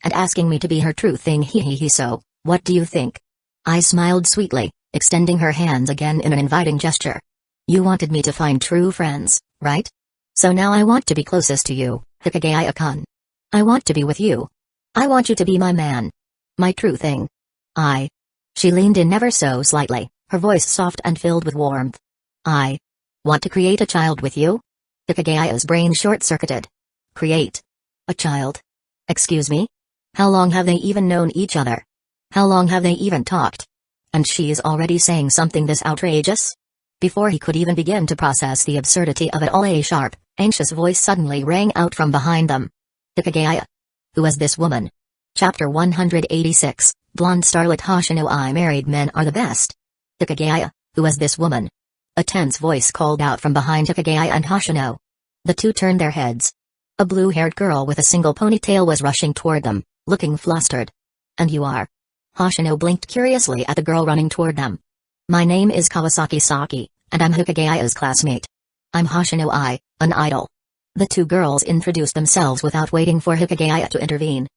And asking me to be her true thing? He. So, what do you think? Ai smiled sweetly, extending her hands again in an inviting gesture. You wanted me to find true friends, right? So now I want to be closest to you, Hikigaya-kun. I want to be with you. I want you to be my man. My true thing. She leaned in ever so slightly, her voice soft and filled with warmth. I want to create a child with you? Hikigaya's brain short-circuited. Create a child? Excuse me? How long have they even known each other? How long have they even talked? And she's already saying something this outrageous? Before he could even begin to process the absurdity of it all, a sharp, anxious voice suddenly rang out from behind them. Hikigaya. Who is this woman? Chapter 186, Blonde Starlet Hoshino. I married men are the best. Hikigaya, who is this woman? A tense voice called out from behind Hikigaya and Hoshino. The two turned their heads. A blue-haired girl with a single ponytail was rushing toward them, looking flustered. And you are? Hoshino blinked curiously at the girl running toward them. My name is Kawasaki Saki, and I'm Hikigaya's classmate. I'm Hoshino Ai, an idol. The two girls introduced themselves without waiting for Hikigaya to intervene.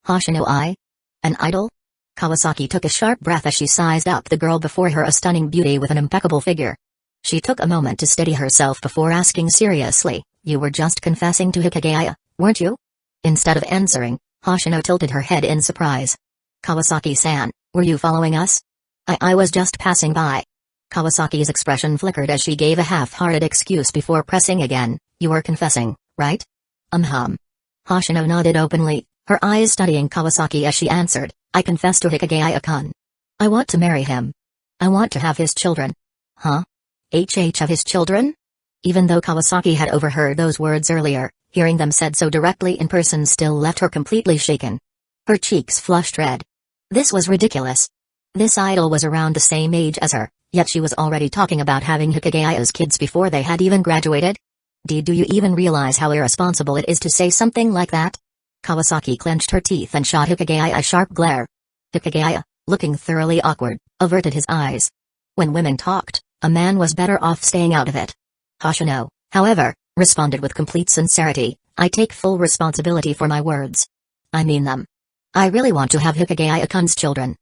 Hoshino Ai? An idol? Kawasaki took a sharp breath as she sized up the girl before her, a stunning beauty with an impeccable figure. She took a moment to steady herself before asking seriously, you were just confessing to Hikigaya, weren't you? Instead of answering, Hoshino tilted her head in surprise. Kawasaki-san, were you following us? I was just passing by. Kawasaki's expression flickered as she gave a half-hearted excuse before pressing again. You were confessing, right? Hoshino nodded openly, her eyes studying Kawasaki as she answered, I confess to Hikigaya-kun. I want to marry him. I want to have his children. Huh? Have his children? Even though Kawasaki had overheard those words earlier, hearing them said so directly in person still left her completely shaken. Her cheeks flushed red. This was ridiculous. This idol was around the same age as her, yet she was already talking about having Hikigaya's kids before they had even graduated? Do you even realize how irresponsible it is to say something like that? Kawasaki clenched her teeth and shot Hikigaya a sharp glare. Hikigaya, looking thoroughly awkward, averted his eyes. When women talked, a man was better off staying out of it. Hoshino, however, responded with complete sincerity, I take full responsibility for my words. I mean them. I really want to have Hikigaya-kun's children.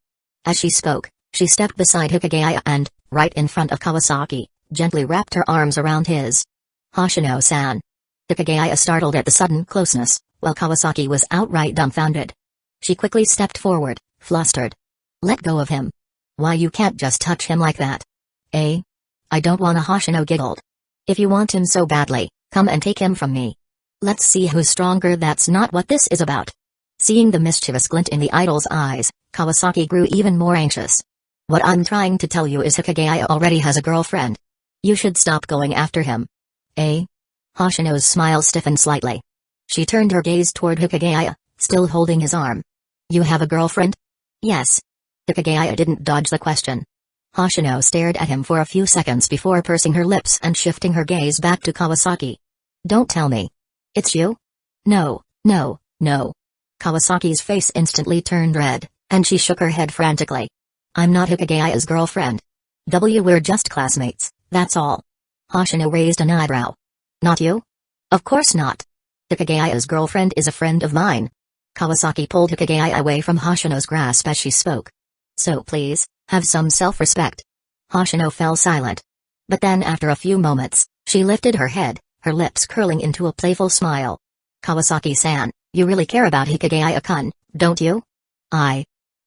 As she spoke, she stepped beside Hikigaya and, right in front of Kawasaki, gently wrapped her arms around his. Hoshino-san. Hikigaya startled at the sudden closeness, while Kawasaki was outright dumbfounded. She quickly stepped forward, flustered. Let go of him. Why, you can't just touch him like that. Eh? I don't wanna. Hoshino giggled. If you want him so badly, come and take him from me. Let's see who's stronger. That's not what this is about. Seeing the mischievous glint in the idol's eyes, Kawasaki grew even more anxious. What I'm trying to tell you is Hikigaya already has a girlfriend. You should stop going after him. Eh? Hoshino's smile stiffened slightly. She turned her gaze toward Hikigaya, still holding his arm. You have a girlfriend? Yes. Hikigaya didn't dodge the question. Hoshino stared at him for a few seconds before pursing her lips and shifting her gaze back to Kawasaki. Don't tell me. It's you? No. Kawasaki's face instantly turned red, and she shook her head frantically. I'm not Hikigaya's girlfriend. We're just classmates, that's all. Hoshino raised an eyebrow. Not you? Of course not. Hikagaya's girlfriend is a friend of mine. Kawasaki pulled Hikigaya away from Hoshino's grasp as she spoke. So please, have some self-respect. Hoshino fell silent. But then after a few moments, she lifted her head, her lips curling into a playful smile. Kawasaki-san, you really care about Hikigaya-kun, don't you?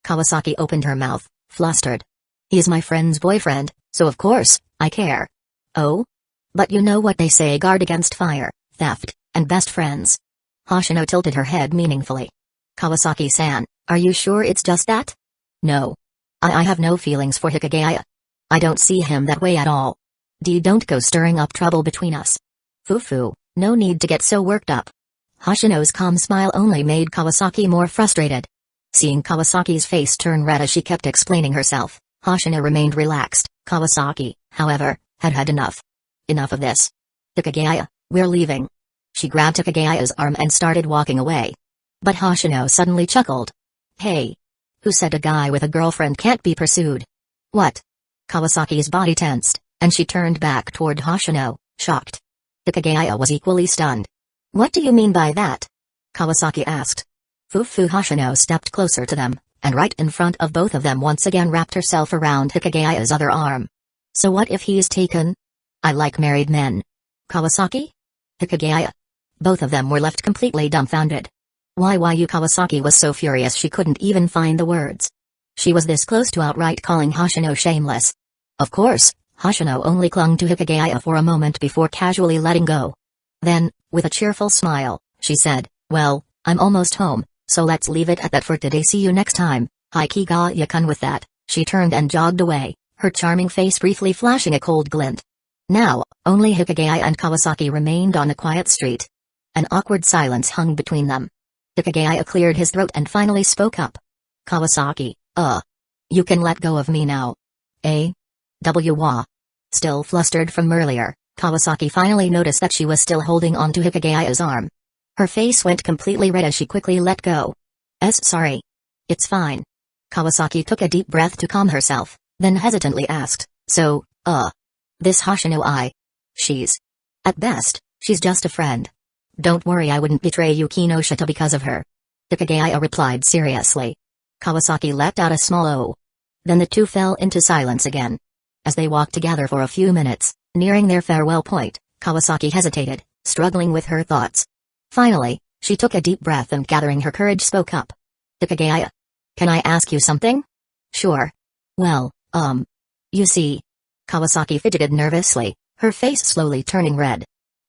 Kawasaki opened her mouth, flustered. He's my friend's boyfriend, so of course, I care. Oh? But you know what they say, guard against fire, theft, and best friends. Hoshino tilted her head meaningfully. Kawasaki-san, are you sure it's just that? No. I have no feelings for Hikigaya. I don't see him that way at all. Don't go stirring up trouble between us. Foo-foo, no need to get so worked up. Hoshino's calm smile only made Kawasaki more frustrated. Seeing Kawasaki's face turn red as she kept explaining herself, Hoshino remained relaxed. Kawasaki, however, had had enough. Enough of this. Hikigaya, we're leaving. She grabbed Hikigaya's arm and started walking away. But Hoshino suddenly chuckled. Hey! Who said a guy with a girlfriend can't be pursued? What? Kawasaki's body tensed, and she turned back toward Hoshino, shocked. Hikigaya was equally stunned. What do you mean by that? Kawasaki asked. Fufu Hoshino stepped closer to them, and right in front of both of them once again wrapped herself around Hikigaya's other arm. So what if he's taken? I like married men. Kawasaki? Hikigaya? Both of them were left completely dumbfounded. Why Kawasaki was so furious she couldn't even find the words. She was this close to outright calling Hoshino shameless. Of course, Hoshino only clung to Hikigaya for a moment before casually letting go. Then, with a cheerful smile, she said, well, I'm almost home, so let's leave it at that for today. See you next time, Hikigaya-kun. With that, she turned and jogged away, her charming face briefly flashing a cold glint. Now, only Hikigaya and Kawasaki remained on a quiet street. An awkward silence hung between them. Hikigaya cleared his throat and finally spoke up. Kawasaki, you can let go of me now. Wah. Still flustered from earlier, Kawasaki finally noticed that she was still holding on to Hikigaya's arm. Her face went completely red as she quickly let go. Sorry. It's fine. Kawasaki took a deep breath to calm herself, then hesitantly asked, so, this Hoshino at best, she's just a friend. Don't worry, I wouldn't betray Yuki no Shita because of her. Hikigaya replied seriously. Kawasaki let out a small oh. Then the two fell into silence again. As they walked together for a few minutes, nearing their farewell point, Kawasaki hesitated, struggling with her thoughts. Finally, she took a deep breath and gathering her courage spoke up. Hikigaya. Can I ask you something? Sure. Well, you see. Kawasaki fidgeted nervously, her face slowly turning red.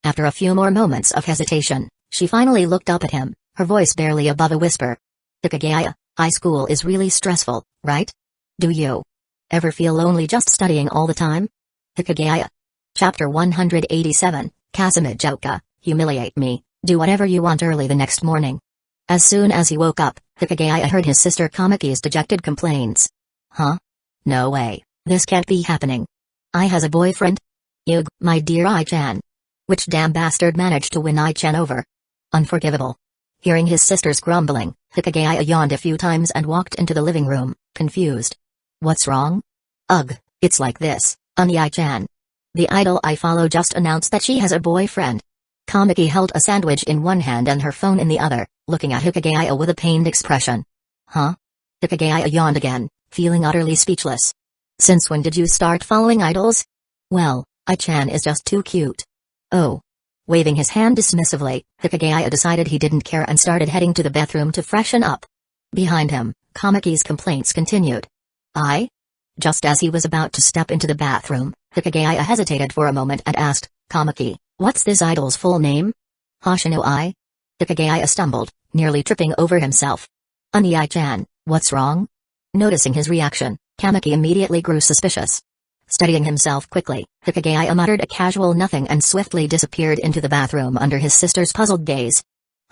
After a few more moments of hesitation, she finally looked up at him, her voice barely above a whisper. Hikigaya, high school is really stressful, right? Do you ever feel lonely just studying all the time? Hikigaya. Chapter 187, Kasumijoka, humiliate me, do whatever you want. Early the next morning. As soon as he woke up, Hikigaya heard his sister Kamiki's dejected complaints. Huh? No way, this can't be happening. I has a boyfriend? Ugh, my dear I-chan. Which damn bastard managed to win I-chan over? Unforgivable. Hearing his sister's grumbling, Hikigaya yawned a few times and walked into the living room, confused. What's wrong? Ugh, it's like this, I-chan. The idol I follow just announced that she has a boyfriend. Kamiki held a sandwich in one hand and her phone in the other, looking at Hikigaya with a pained expression. Huh? Hikigaya yawned again, feeling utterly speechless. Since when did you start following idols? Well, I-chan is just too cute. Oh. Waving his hand dismissively, Hikigaya decided he didn't care and started heading to the bathroom to freshen up. Behind him, Kamiki's complaints continued. Just as he was about to step into the bathroom, Hikigaya hesitated for a moment and asked, Kamiki, what's this idol's full name? Hoshino I? Hikigaya stumbled, nearly tripping over himself. I-chan, what's wrong? Noticing his reaction, Kamiki immediately grew suspicious. Steadying himself quickly, Hikigaya muttered a casual nothing and swiftly disappeared into the bathroom under his sister's puzzled gaze.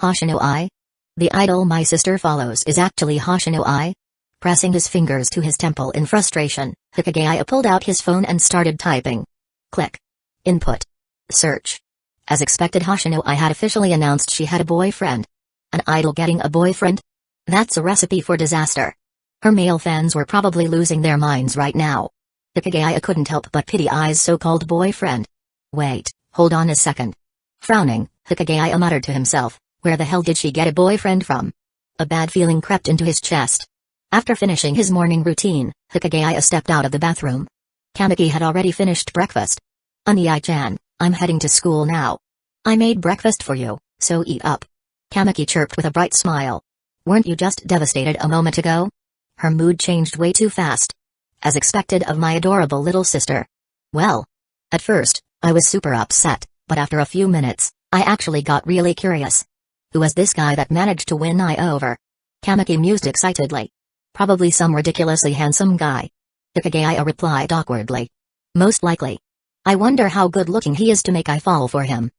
Hoshino I? The idol my sister follows is actually Hoshino I? Pressing his fingers to his temple in frustration, Hikigaya pulled out his phone and started typing. Click. Input. Search. As expected, Hoshino I had officially announced she had a boyfriend. An idol getting a boyfriend? That's a recipe for disaster. Her male fans were probably losing their minds right now. Hikigaya couldn't help but pity Ai's so-called boyfriend. Wait, hold on a second. Frowning, Hikigaya muttered to himself, where the hell did she get a boyfriend from? A bad feeling crept into his chest. After finishing his morning routine, Hikigaya stepped out of the bathroom. Kamiki had already finished breakfast. Unai-chan, I'm heading to school now. I made breakfast for you, so eat up. Kamiki chirped with a bright smile. Weren't you just devastated a moment ago? Her mood changed way too fast. As expected of my adorable little sister. Well, at first, I was super upset, but after a few minutes, I actually got really curious. Who was this guy that managed to win I over? Kamiki mused excitedly. Probably some ridiculously handsome guy. Hikigaya replied awkwardly. Most likely. I wonder how good-looking he is to make I fall for him.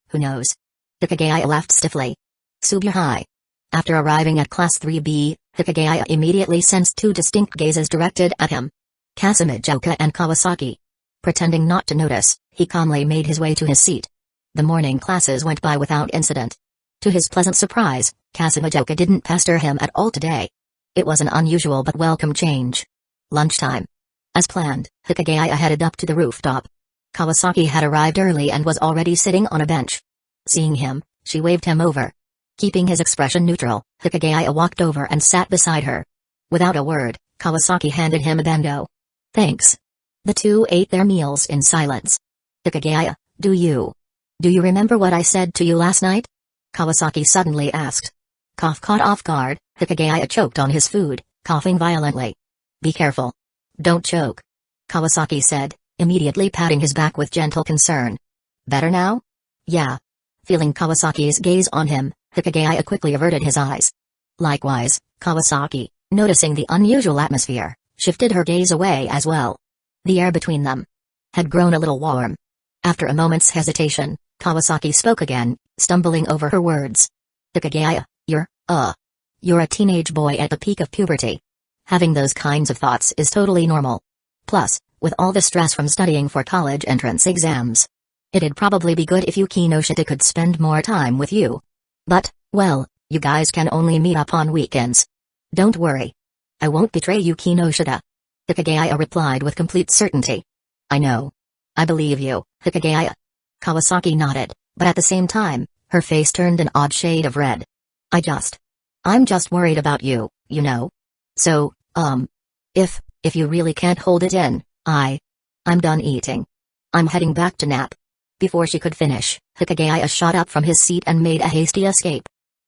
Who knows? Hikigaya laughed stiffly. Subuhai. After arriving at Class 3B, Hikigaya immediately sensed two distinct gazes directed at him. Kasumijoka and Kawasaki. Pretending not to notice, he calmly made his way to his seat. The morning classes went by without incident. To his pleasant surprise, Kasumijoka didn't pester him at all today. It was an unusual but welcome change. Lunchtime. As planned, Hikigaya headed up to the rooftop. Kawasaki had arrived early and was already sitting on a bench. Seeing him, she waved him over. Keeping his expression neutral, Hikigaya walked over and sat beside her. Without a word, Kawasaki handed him a bento. Thanks. The two ate their meals in silence. Hikigaya, do you remember what I said to you last night? Kawasaki suddenly asked. Caught off guard, Hikigaya choked on his food, coughing violently. Be careful. Don't choke. Kawasaki said, immediately patting his back with gentle concern. Better now? Yeah. Feeling Kawasaki's gaze on him, Hikigaya quickly averted his eyes. Likewise, Kawasaki, noticing the unusual atmosphere, shifted her gaze away as well. The air between them had grown a little warm. After a moment's hesitation, Kawasaki spoke again, stumbling over her words. Hikigaya, you're a teenage boy at the peak of puberty. Having those kinds of thoughts is totally normal. Plus, with all the stress from studying for college entrance exams, it'd probably be good if Yuki no Shita could spend more time with you. But, well, you guys can only meet up on weekends. Don't worry. I won't betray Yuki no Shita. Hikigaya replied with complete certainty. I know. I believe you, Hikigaya. Kawasaki nodded, but at the same time, her face turned an odd shade of red. I'm just worried about you, you know. So, if you really can't hold it in, I'm done eating. I'm heading back to nap. Before she could finish, Hikigaya shot up from his seat and made a hasty escape.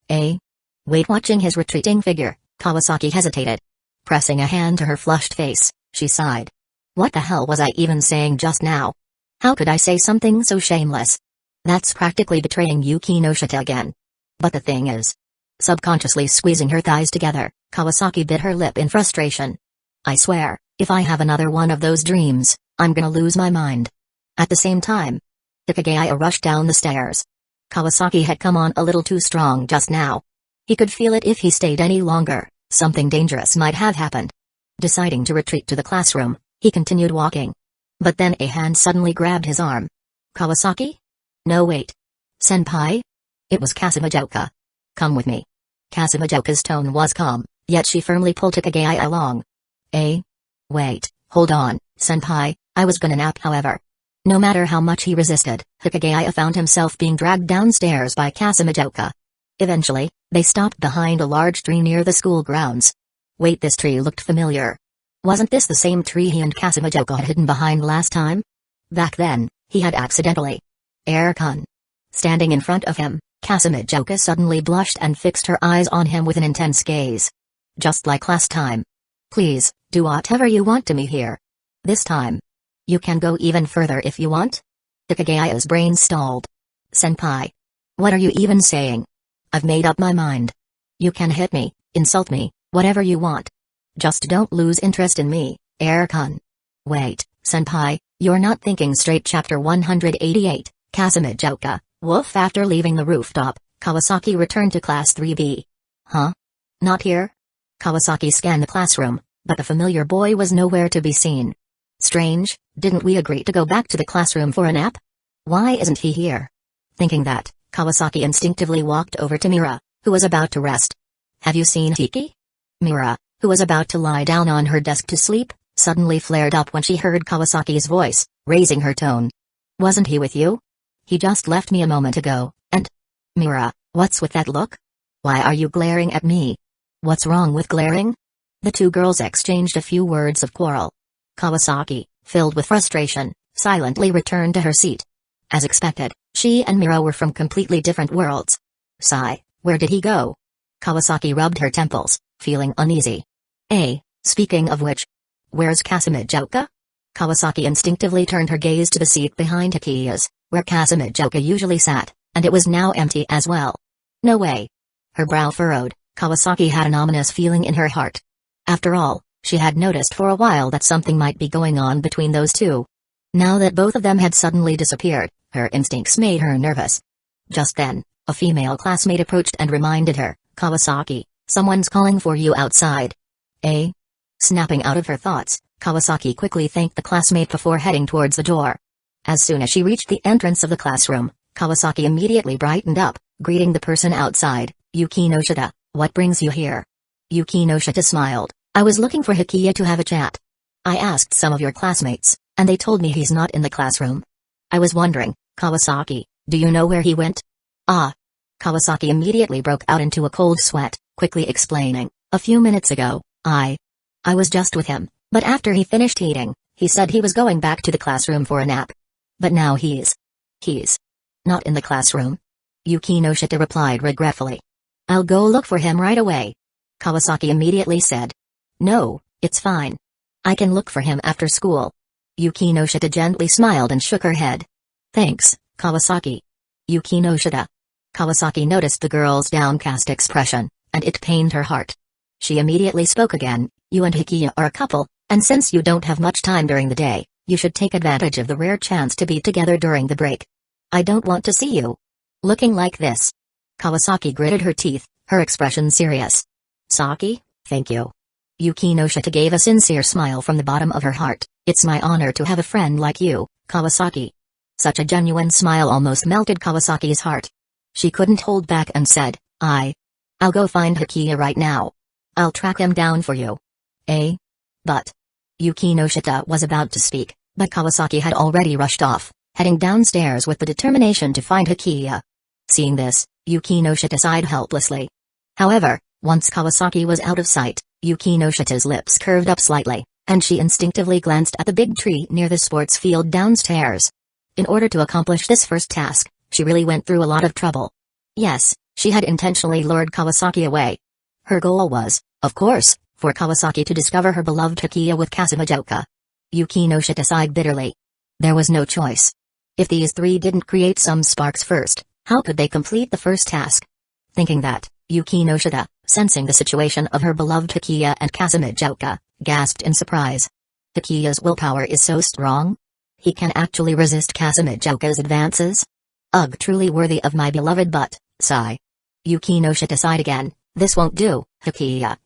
Wait, watching his retreating figure, Kawasaki hesitated. Pressing a hand to her flushed face, she sighed. What the hell was I even saying just now? How could I say something so shameless? That's practically betraying Yuki no Shita again. But the thing is, subconsciously squeezing her thighs together, Kawasaki bit her lip in frustration. I swear, if I have another one of those dreams, I'm gonna lose my mind. At the same time, Hikigaya rushed down the stairs. Kawasaki had come on a little too strong just now. He could feel it if he stayed any longer, something dangerous might have happened. Deciding to retreat to the classroom, he continued walking. But then a hand suddenly grabbed his arm. Kawasaki? No, wait. Senpai? It was Kasumijoka. Come with me. Kasumijoka's tone was calm, yet she firmly pulled Hikigaya along. Wait, hold on, senpai, I was gonna nap however. No matter how much he resisted, Hikigaya found himself being dragged downstairs by Kasumijoka. Eventually, they stopped behind a large tree near the school grounds. Wait, this tree looked familiar. Wasn't this the same tree he and Kasumijoka had hidden behind last time? Back then, he had accidentally. Air-kun. Standing in front of him, Kasumijoka suddenly blushed and fixed her eyes on him with an intense gaze. Just like last time. Please, do whatever you want to me here. This time. You can go even further if you want? Hikigaya's brain stalled. Senpai. What are you even saying? I've made up my mind. You can hit me, insult me, whatever you want. Just don't lose interest in me, Air-kun. Wait, senpai, you're not thinking straight. Chapter 188, Kasumijoka, woof. After leaving the rooftop, Kawasaki returned to Class 3B. Huh? Not here? Kawasaki scanned the classroom, but the familiar boy was nowhere to be seen. Strange, didn't we agree to go back to the classroom for a nap? Why isn't he here? Thinking that, Kawasaki instinctively walked over to Mira, who was about to rest. Have you seen Hiki? Mira, who was about to lie down on her desk to sleep, suddenly flared up when she heard Kawasaki's voice, raising her tone. Wasn't he with you? He just left me a moment ago, and... Mira, what's with that look? Why are you glaring at me? What's wrong with glaring? The two girls exchanged a few words of quarrel. Kawasaki, filled with frustration, silently returned to her seat. As expected, she and Mira were from completely different worlds. Sigh, where did he go? Kawasaki rubbed her temples, feeling uneasy. Speaking of which, where's Kasumijoka? Kawasaki instinctively turned her gaze to the seat behind Hikiya's, where Kasumijoka usually sat, and it was now empty as well. No way. Her brow furrowed, Kawasaki had an ominous feeling in her heart. After all, she had noticed for a while that something might be going on between those two. Now that both of them had suddenly disappeared, her instincts made her nervous. Just then, a female classmate approached and reminded her, Kawasaki, someone's calling for you outside. Snapping out of her thoughts, Kawasaki quickly thanked the classmate before heading towards the door. As soon as she reached the entrance of the classroom, Kawasaki immediately brightened up, greeting the person outside, Yuki no Shita, what brings you here? Yuki no Shita smiled, I was looking for Hikiya to have a chat. I asked some of your classmates, and they told me he's not in the classroom. I was wondering, Kawasaki, do you know where he went? Kawasaki immediately broke out into a cold sweat, quickly explaining, a few minutes ago, I was just with him, but after he finished eating, he said he was going back to the classroom for a nap. But now he's not in the classroom. Yuki no Shita replied regretfully. I'll go look for him right away. Kawasaki immediately said. No, it's fine. I can look for him after school. Yuki no Shita gently smiled and shook her head. Thanks, Kawasaki. Yuki no Shita. Kawasaki noticed the girl's downcast expression, and it pained her heart. She immediately spoke again, you and Hikiya are a couple, and since you don't have much time during the day, you should take advantage of the rare chance to be together during the break. I don't want to see you looking like this. Kawasaki gritted her teeth, her expression serious. Saki, thank you. Yuki no Shita gave a sincere smile from the bottom of her heart, it's my honor to have a friend like you, Kawasaki. Such a genuine smile almost melted Kawasaki's heart. She couldn't hold back and said, I'll go find Hikiya right now. I'll track him down for you. But... Yuki no Shita was about to speak, but Kawasaki had already rushed off, heading downstairs with the determination to find Hikiya. Seeing this, Yuki no Shita sighed helplessly. However, once Kawasaki was out of sight, Yuki no Shita's lips curved up slightly, and she instinctively glanced at the big tree near the sports field downstairs. In order to accomplish this first task, she really went through a lot of trouble. Yes, she had intentionally lured Kawasaki away. Her goal was, of course, for Kawasaki to discover her beloved Hikiya with Kasumijoka. Yuki no Shita sighed bitterly. There was no choice. If these three didn't create some sparks first, how could they complete the first task? Thinking that, Yuki no Shita, sensing the situation of her beloved Hikiya and Kasumijoka, gasped in surprise. Hikiya's willpower is so strong? He can actually resist Kasumijoka's advances? Ugh, truly worthy of my beloved but, sigh. Yuki no Shita sighed again, this won't do, Hikiya,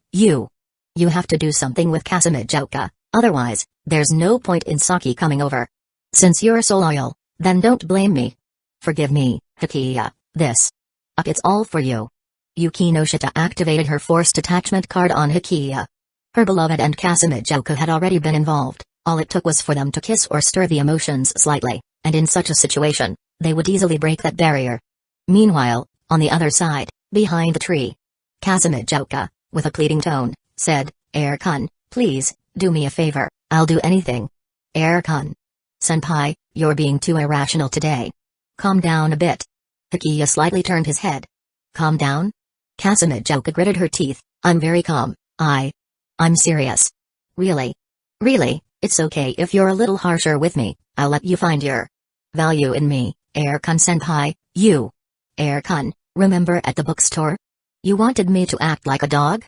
you have to do something with Kasumijoka, otherwise, there's no point in Saki coming over. Since you're so loyal, then don't blame me. Forgive me, Hikiya, it's all for you. Yuki no Shita activated her forced attachment card on Hikiya. Her beloved and Kasumijoka had already been involved, all it took was for them to kiss or stir the emotions slightly, and in such a situation, they would easily break that barrier. Meanwhile, on the other side, behind the tree, Kasumijoka, with a pleading tone, said, Air-kun, please, do me a favor, I'll do anything. Air-kun. Senpai, you're being too irrational today. Calm down a bit. Hikiya slightly turned his head. Calm down? Kasumijoka gritted her teeth, I'm very calm, I'm serious. Really? Really, it's okay if you're a little harsher with me, I'll let you find your value in me, Air-kun senpai, you. Air-kun, remember at the bookstore? You wanted me to act like a dog?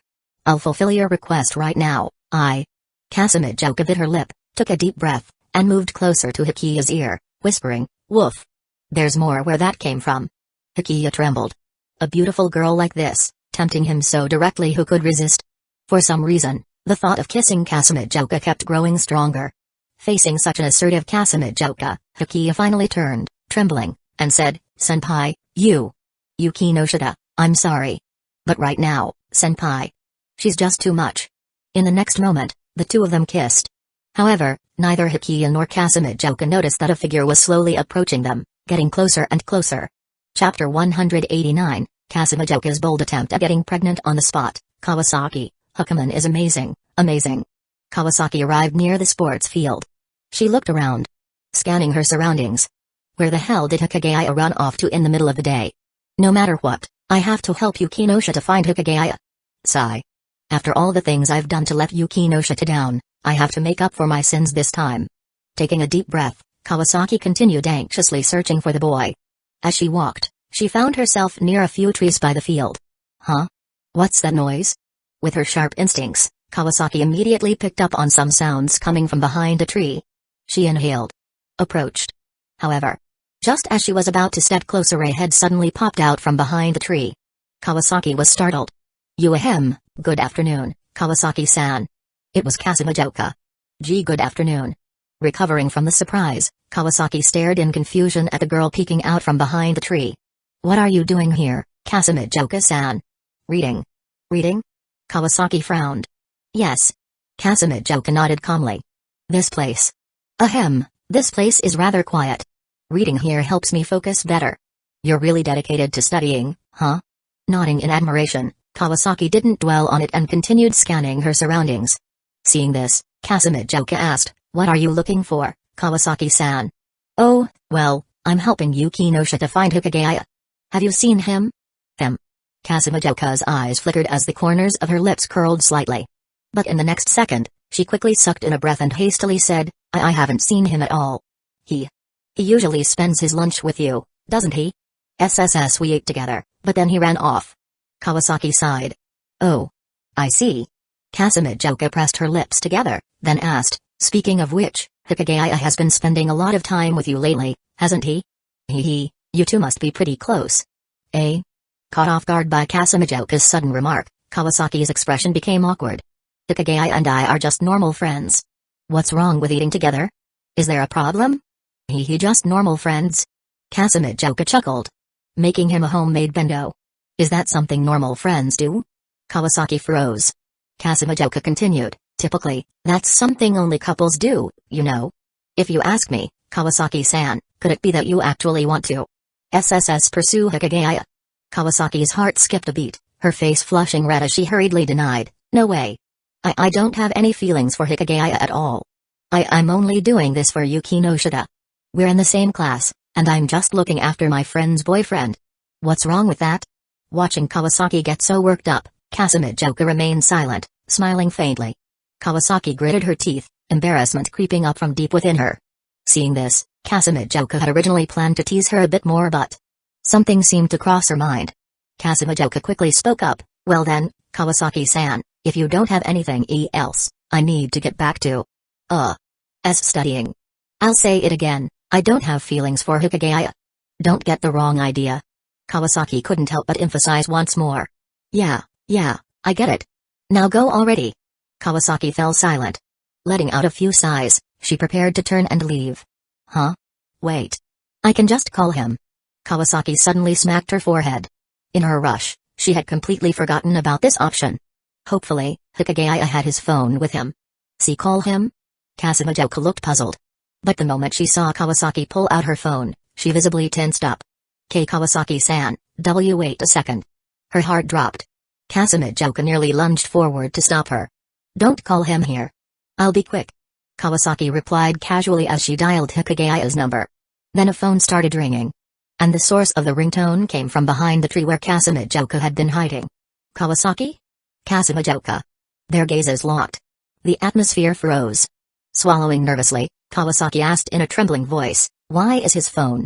I'll fulfill your request right now, Kasumijoka bit her lip, took a deep breath, and moved closer to Hikiya's ear, whispering, woof. There's more where that came from. Hikiya trembled. A beautiful girl like this, tempting him so directly, who could resist? For some reason, the thought of kissing Kasumijoka kept growing stronger. Facing such an assertive Kasumijoka, Hikiya finally turned, trembling, and said, Senpai, Yuki no Shita, I'm sorry. But right now, senpai. She's just too much. In the next moment, the two of them kissed. However, neither Hikiya nor Kasumijoka noticed that a figure was slowly approaching them, Getting closer and closer. Chapter 189, Kasumijoka's bold attempt at getting pregnant on the spot. Kawasaki, Hukaman is amazing, amazing. Kawasaki arrived near the sports field. She looked around, scanning her surroundings. Where the hell did Hikigaya run off to in the middle of the day? No matter what, I have to help Yukinosha to find Hikigaya. Sigh. After all the things I've done to let Yukinosha down, I have to make up for my sins this time. Taking a deep breath, Kawasaki continued anxiously searching for the boy. As she walked, she found herself near a few trees by the field. Huh? What's that noise? With her sharp instincts, Kawasaki immediately picked up on some sounds coming from behind a tree. She inhaled. Approached. However, just as she was about to step closer, a head suddenly popped out from behind the tree. Kawasaki was startled. Ahem, good afternoon, Kawasaki-san. It was Kasumijoka. Gee, good afternoon. Recovering from the surprise, Kawasaki stared in confusion at the girl peeking out from behind the tree. What are you doing here, Kasumijoka-san? Reading. Reading? Kawasaki frowned. Yes. Kasumijoka nodded calmly. This place. Ahem, this place is rather quiet. Reading here helps me focus better. You're really dedicated to studying, huh? Nodding in admiration, Kawasaki didn't dwell on it and continued scanning her surroundings. Seeing this, Kasumijoka asked, what are you looking for, Kawasaki-san? Oh, well, I'm helping Yukinosha to find Hikigaya. Have you seen him? Him. Kasumijoka's eyes flickered as the corners of her lips curled slightly. But in the next second, she quickly sucked in a breath and hastily said, I haven't seen him at all. He usually spends his lunch with you, doesn't he? SSS, we ate together, but then he ran off. Kawasaki sighed. Oh. I see. Kasumijoka pressed her lips together, then asked, speaking of which, Hikigaya has been spending a lot of time with you lately, hasn't he? He, you two must be pretty close. Eh? Caught off guard by Kasumijoka's sudden remark, Kawasaki's expression became awkward. Hikigaya and I are just normal friends. What's wrong with eating together? Is there a problem? He just normal friends. Kasumijoka chuckled. Making him a homemade bento. Is that something normal friends do? Kawasaki froze. Kasumijoka continued, typically, that's something only couples do, you know. If you ask me, Kawasaki-san, could it be that you actually want to SSS pursue Hikigaya? Kawasaki's heart skipped a beat, her face flushing red as she hurriedly denied, no way. I don't have any feelings for Hikigaya at all. I'm only doing this for Yukinosha. We're in the same class, and I'm just looking after my friend's boyfriend. What's wrong with that? Watching Kawasaki get so worked up, Kasumijoka remained silent, smiling faintly. Kawasaki gritted her teeth, embarrassment creeping up from deep within her. Seeing this, Kasumijoka had originally planned to tease her a bit more, but something seemed to cross her mind. Kasumijoka quickly spoke up, well then, Kawasaki-san, if you don't have anything else, I need to get back to studying. I'll say it again, I don't have feelings for Hikigaya. Don't get the wrong idea. Kawasaki couldn't help but emphasize once more. Yeah, I get it. Now go already. Kawasaki fell silent. Letting out a few sighs, she prepared to turn and leave. Huh? Wait. I can just call him. Kawasaki suddenly smacked her forehead. In her rush, she had completely forgotten about this option. Hopefully, Hikigaya had his phone with him. See, call him? Kasumijoka looked puzzled. But the moment she saw Kawasaki pull out her phone, she visibly tensed up. Kawasaki-san, wait a second. Her heart dropped. Kasumijoka nearly lunged forward to stop her. Don't call him here. I'll be quick. Kawasaki replied casually as she dialed Hikigaya's number. Then a phone started ringing. And the source of the ringtone came from behind the tree where Kasumijoka had been hiding. Kawasaki? Kasumijoka. Their gazes locked. The atmosphere froze. Swallowing nervously, Kawasaki asked in a trembling voice, why is his phone?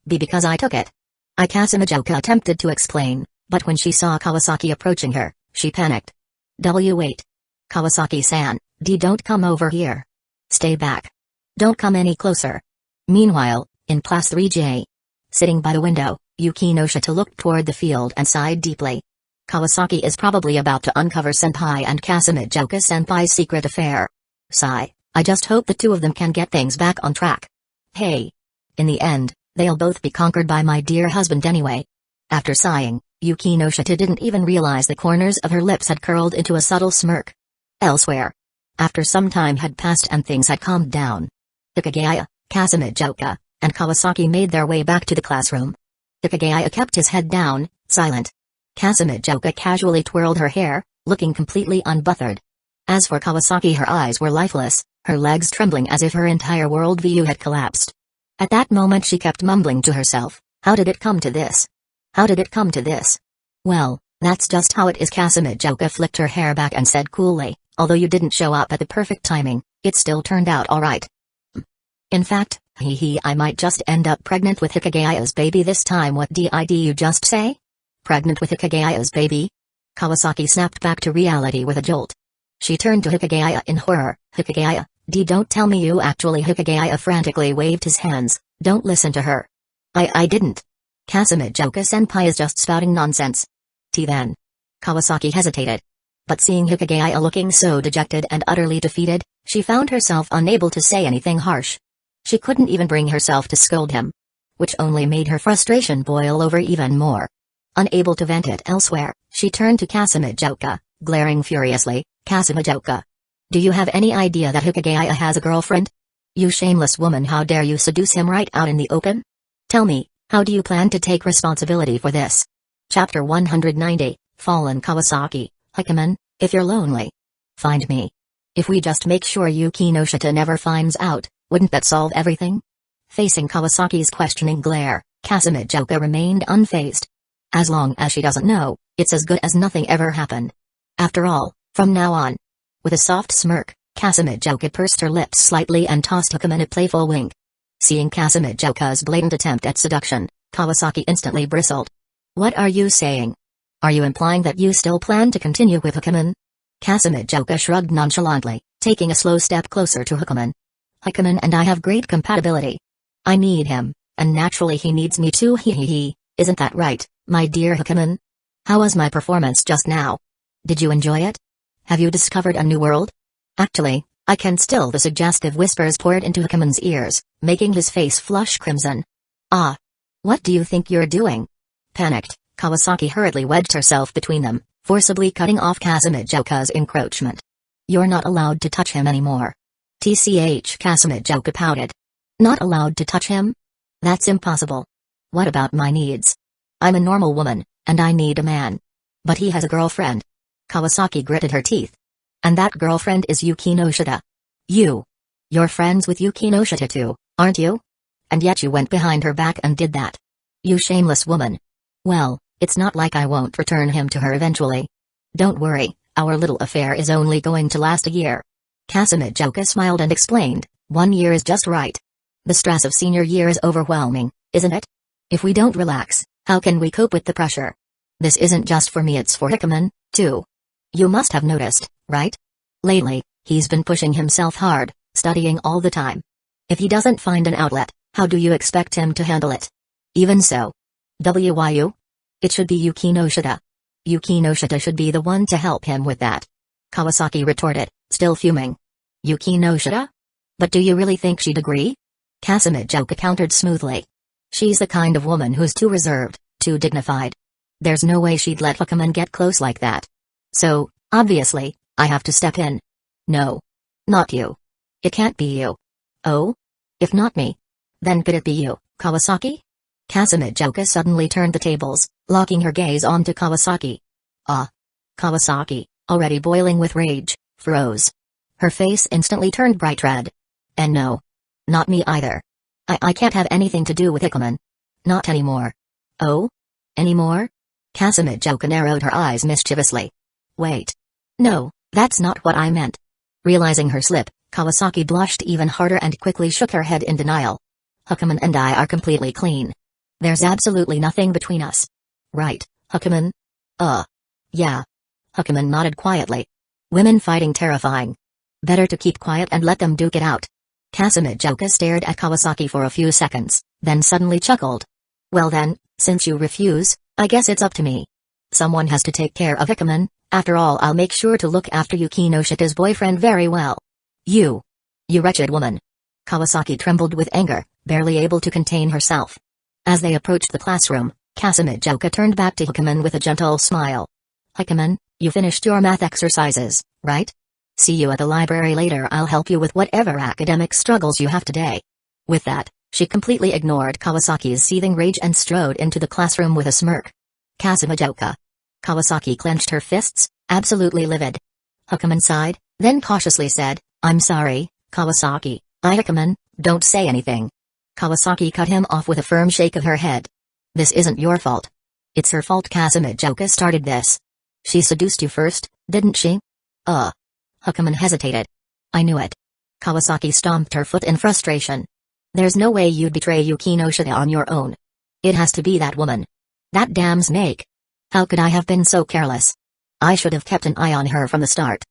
Because I took it. Kasumijoka attempted to explain, but when she saw Kawasaki approaching her, she panicked. Wait. Kawasaki-san, don't come over here. Stay back. Don't come any closer. Meanwhile, in Class 3J. Sitting by the window, Yukinosha looked toward the field and sighed deeply. Kawasaki is probably about to uncover Senpai and Kasumijoka-senpai's secret affair. Sigh, I just hope the two of them can get things back on track. Hey. In the end, they'll both be conquered by my dear husband anyway. After sighing, Yukinosha didn't even realize the corners of her lips had curled into a subtle smirk. Elsewhere. After some time had passed and things had calmed down. Hikigaya, Kasumijoka, and Kawasaki made their way back to the classroom. Hikigaya kept his head down, silent. Kasumijoka casually twirled her hair, looking completely unbothered. As for Kawasaki, her eyes were lifeless, her legs trembling as if her entire worldview had collapsed. At that moment she kept mumbling to herself, how did it come to this? How did it come to this? Well, that's just how it is. Kasumijoka flicked her hair back and said coolly, although you didn't show up at the perfect timing, it still turned out alright. In fact, I might just end up pregnant with Hikigaya's baby this time. What did you just say? Pregnant with Hikigaya's baby? Kawasaki snapped back to reality with a jolt. She turned to Hikigaya in horror. Hikigaya, don't tell me you actually. Hikigaya frantically waved his hands, don't listen to her. I didn't. Kasumijoka-senpai is just spouting nonsense. Then. Kawasaki hesitated. But seeing Hikigaya looking so dejected and utterly defeated, she found herself unable to say anything harsh. She couldn't even bring herself to scold him. Which only made her frustration boil over even more. Unable to vent it elsewhere, she turned to Kasumijoka, glaring furiously, Kasumijoka. Do you have any idea that Hikigaya has a girlfriend? You shameless woman, how dare you seduce him right out in the open? Tell me, how do you plan to take responsibility for this? Chapter 190, Fallen Kawasaki. Hikimon, if you're lonely, find me. If we just make sure Yuki no Shita never finds out, wouldn't that solve everything? Facing Kawasaki's questioning glare, Kasumijoka remained unfazed. As long as she doesn't know, it's as good as nothing ever happened. After all, from now on. With a soft smirk, Kasumijoka pursed her lips slightly and tossed Hikimon a playful wink. Seeing Kasumijoka's blatant attempt at seduction, Kawasaki instantly bristled. What are you saying? Are you implying that you still plan to continue with Hikimon? Kasumijoka shrugged nonchalantly, taking a slow step closer to Hikimon. Hikimon and I have great compatibility. I need him, and naturally he needs me too. Isn't that right, my dear Hikimon? How was my performance just now? Did you enjoy it? Have you discovered a new world? Actually, I can still. The suggestive whispers poured into Hikimon's ears, making his face flush crimson. Ah. What do you think you're doing? Panicked, Kawasaki hurriedly wedged herself between them, forcibly cutting off Kasumijoka's encroachment. You're not allowed to touch him anymore. Kasumijoka pouted. Not allowed to touch him? That's impossible. What about my needs? I'm a normal woman, and I need a man. But he has a girlfriend. Kawasaki gritted her teeth. And that girlfriend is Yuki no Shita. You're friends with Yuki no Shita too, aren't you? And yet you went behind her back and did that. You shameless woman. Well, it's not like I won't return him to her eventually. Don't worry, our little affair is only going to last a year. Kasumijoka smiled and explained, 1 year is just right. The stress of senior year is overwhelming, isn't it? If we don't relax, how can we cope with the pressure? This isn't just for me, it's for Hikimon, too. You must have noticed, right? Lately, he's been pushing himself hard, studying all the time. If he doesn't find an outlet, how do you expect him to handle it? Even so. It should be Yuki no Shita. Yuki no Shita should be the one to help him with that. Kawasaki retorted, still fuming. Yuki no Shita? But do you really think she'd agree? Kasumijoka countered smoothly. She's the kind of woman who's too reserved, too dignified. There's no way she'd let Hikimon get close like that. So, obviously, I have to step in. No. Not you. It can't be you. Oh? If not me. Then could it be you, Kawasaki? Kasumijoka suddenly turned the tables, locking her gaze onto Kawasaki. Ah. Kawasaki, already boiling with rage, froze. Her face instantly turned bright red. And no. Not me either. I can't have anything to do with Hikimon. Not anymore. Oh? Anymore? Kasumijoka narrowed her eyes mischievously. Wait. No, that's not what I meant. Realizing her slip, Kawasaki blushed even harder and quickly shook her head in denial. Hikimon and I are completely clean. There's absolutely nothing between us. Right, Hikimon? Yeah. Hikimon nodded quietly. Women fighting terrifying. Better to keep quiet and let them duke it out. Kasumijoka stared at Kawasaki for a few seconds, then suddenly chuckled. Well then, since you refuse, I guess it's up to me. Someone has to take care of Hikimon. After all, I'll make sure to look after Yuki no Shita's boyfriend very well. You wretched woman. Kawasaki trembled with anger, barely able to contain herself. As they approached the classroom, Kasumijoka turned back to Hikimon with a gentle smile. Hikimon, you finished your math exercises, right? See you at the library later. I'll help you with whatever academic struggles you have today. With that, She completely ignored Kawasaki's seething rage and strode into the classroom with a smirk. Kazuma-joka. Kawasaki clenched her fists, absolutely livid. Hukuman sighed, then cautiously said, I'm sorry, Kawasaki. Hukuman, don't say anything. Kawasaki cut him off with a firm shake of her head. This isn't your fault. It's her fault. Kazuma-joka started this. She seduced you first, didn't she? Hukuman hesitated. I knew it. Kawasaki stomped her foot in frustration. There's no way you'd betray Yukino Shida on your own. It has to be that woman. That damn snake. How could I have been so careless? I should have kept an eye on her from the start.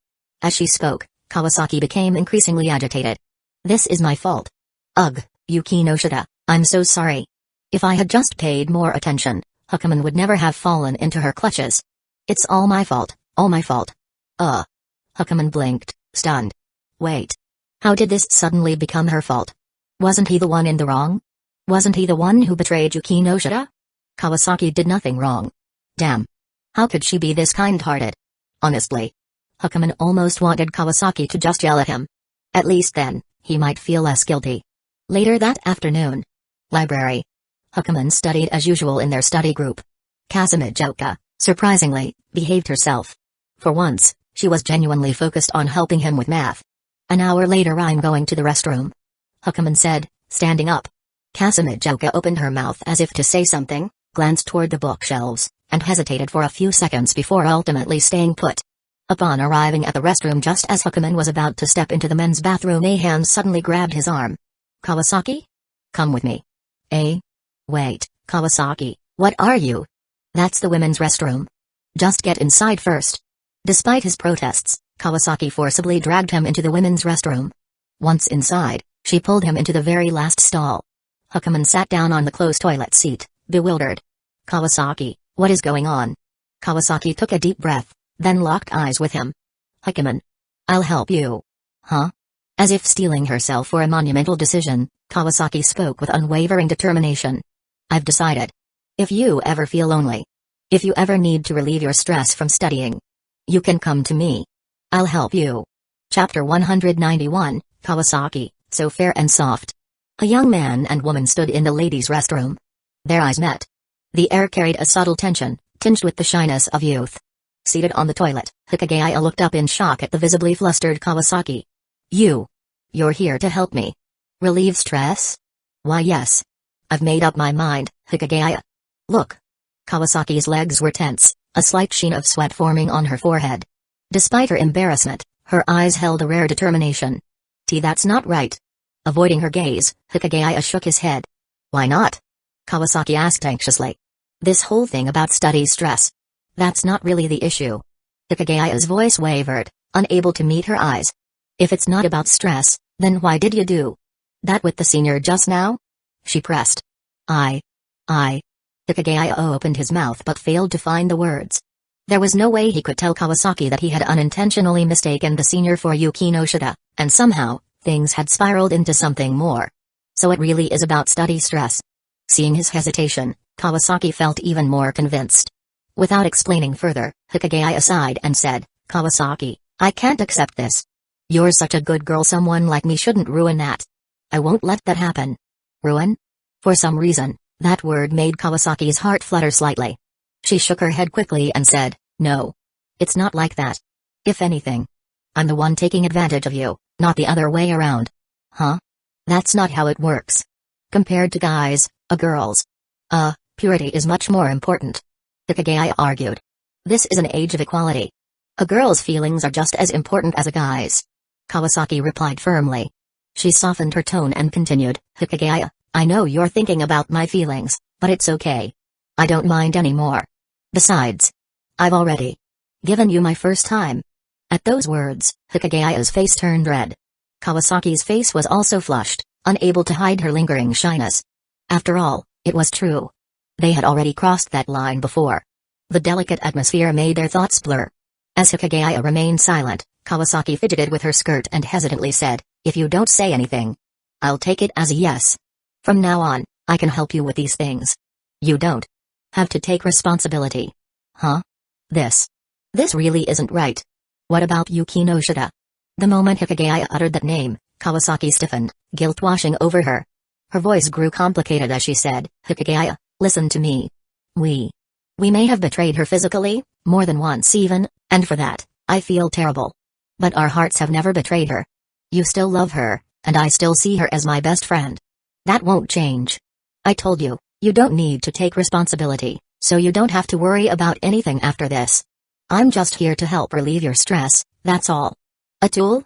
As she spoke, Kawasaki became increasingly agitated. This is my fault. Ugh, Yukino Shida, I'm so sorry. If I had just paid more attention, Hukuman would never have fallen into her clutches. It's all my fault, all my fault. Hukuman blinked, stunned. Wait. How did this suddenly become her fault? Wasn't he the one in the wrong? Wasn't he the one who betrayed Yukino Shida? Kawasaki did nothing wrong. Damn. How could she be this kind-hearted? Honestly. Hukuman almost wanted Kawasaki to just yell at him. At least then, he might feel less guilty. Later that afternoon. Library. Hukuman studied as usual in their study group. Kazuma-joka, surprisingly, behaved herself. For once, she was genuinely focused on helping him with math. An hour later, I'm going to the restroom. Hukuman said, standing up. Kazuma-joka opened her mouth as if to say something, glanced toward the bookshelves, and hesitated for a few seconds before ultimately staying put. Upon arriving at the restroom just as Hukuman was about to step into the men's bathroom, a hand suddenly grabbed his arm. Kawasaki? Come with me. Wait, Kawasaki, what are you? That's the women's restroom. Just get inside first. Despite his protests, Kawasaki forcibly dragged him into the women's restroom. Once inside, she pulled him into the very last stall. Hukuman sat down on the closed toilet seat, bewildered. Kawasaki, what is going on? Kawasaki took a deep breath, then locked eyes with him. Hukuman. I'll help you. Huh? As if steeling herself for a monumental decision, Kawasaki spoke with unwavering determination. I've decided. If you ever feel lonely, if you ever need to relieve your stress from studying, you can come to me. I'll help you. Chapter 191, Kawasaki, so fair and soft. A young man and woman stood in the ladies' restroom. Their eyes met. The air carried a subtle tension, tinged with the shyness of youth. Seated on the toilet, Hikigaya looked up in shock at the visibly flustered Kawasaki. You're here to help me. Relieve stress? Why yes. I've made up my mind, Hikigaya. Look. Kawasaki's legs were tense, a slight sheen of sweat forming on her forehead. Despite her embarrassment, her eyes held a rare determination. That's not right. Avoiding her gaze, Hikigaya shook his head. Why not? Kawasaki asked anxiously. This whole thing about study stress. That's not really the issue. Hikigaya's voice wavered, unable to meet her eyes. If it's not about stress, then why did you do that with the senior just now? She pressed. I. Hikigaya opened his mouth but failed to find the words. There was no way he could tell Kawasaki that he had unintentionally mistaken the senior for Yukino Shida, and somehow, things had spiraled into something more. So it really is about study stress. Seeing his hesitation, Kawasaki felt even more convinced. Without explaining further, Hikigaya sighed and said, Kawasaki, I can't accept this. You're such a good girl, someone like me shouldn't ruin that. I won't let that happen. Ruin? For some reason, that word made Kawasaki's heart flutter slightly. She shook her head quickly and said, No. It's not like that. If anything, I'm the one taking advantage of you, not the other way around. Huh? That's not how it works. Compared to guys, a girl's purity is much more important. Hikigaya argued. This is an age of equality. A girl's feelings are just as important as a guy's. Kawasaki replied firmly. She softened her tone and continued, Hikigaya, I know you're thinking about my feelings, but it's okay. I don't mind anymore. Besides, I've already given you my first time. At those words, Hikigaya's face turned red. Kawasaki's face was also flushed, unable to hide her lingering shyness. After all, it was true. They had already crossed that line before. The delicate atmosphere made their thoughts blur. As Hikigaya remained silent, Kawasaki fidgeted with her skirt and hesitantly said, If you don't say anything, I'll take it as a yes. From now on, I can help you with these things. You don't have to take responsibility. Huh? This really isn't right. What about Yukino Shida? The moment Hikigaya uttered that name, Kawasaki stiffened, guilt washing over her. Her voice grew complicated as she said, Hikigaya, listen to me. We may have betrayed her physically, more than once even, and for that, I feel terrible. But our hearts have never betrayed her. You still love her, and I still see her as my best friend. That won't change. I told you, you don't need to take responsibility, so you don't have to worry about anything after this. I'm just here to help relieve your stress, that's all. A tool?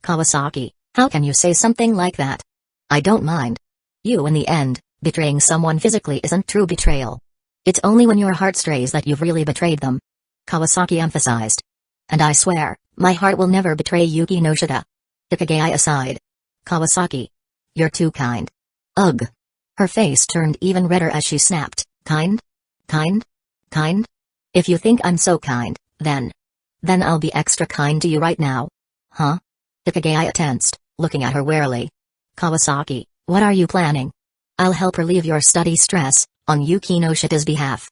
Kawasaki, how can you say something like that? I don't mind. You in the end, betraying someone physically isn't true betrayal. It's only when your heart strays that you've really betrayed them. Kawasaki emphasized. And I swear, my heart will never betray Yuki Noshita. Hikigaya sighed. Kawasaki. You're too kind. Ugh. Her face turned even redder as she snapped, kind? Kind? Kind? If you think I'm so kind, then I'll be extra kind to you right now. Huh? Hikigaya tensed, looking at her warily. Kawasaki, what are you planning? I'll help relieve your study stress, on Yuki Noshita's behalf.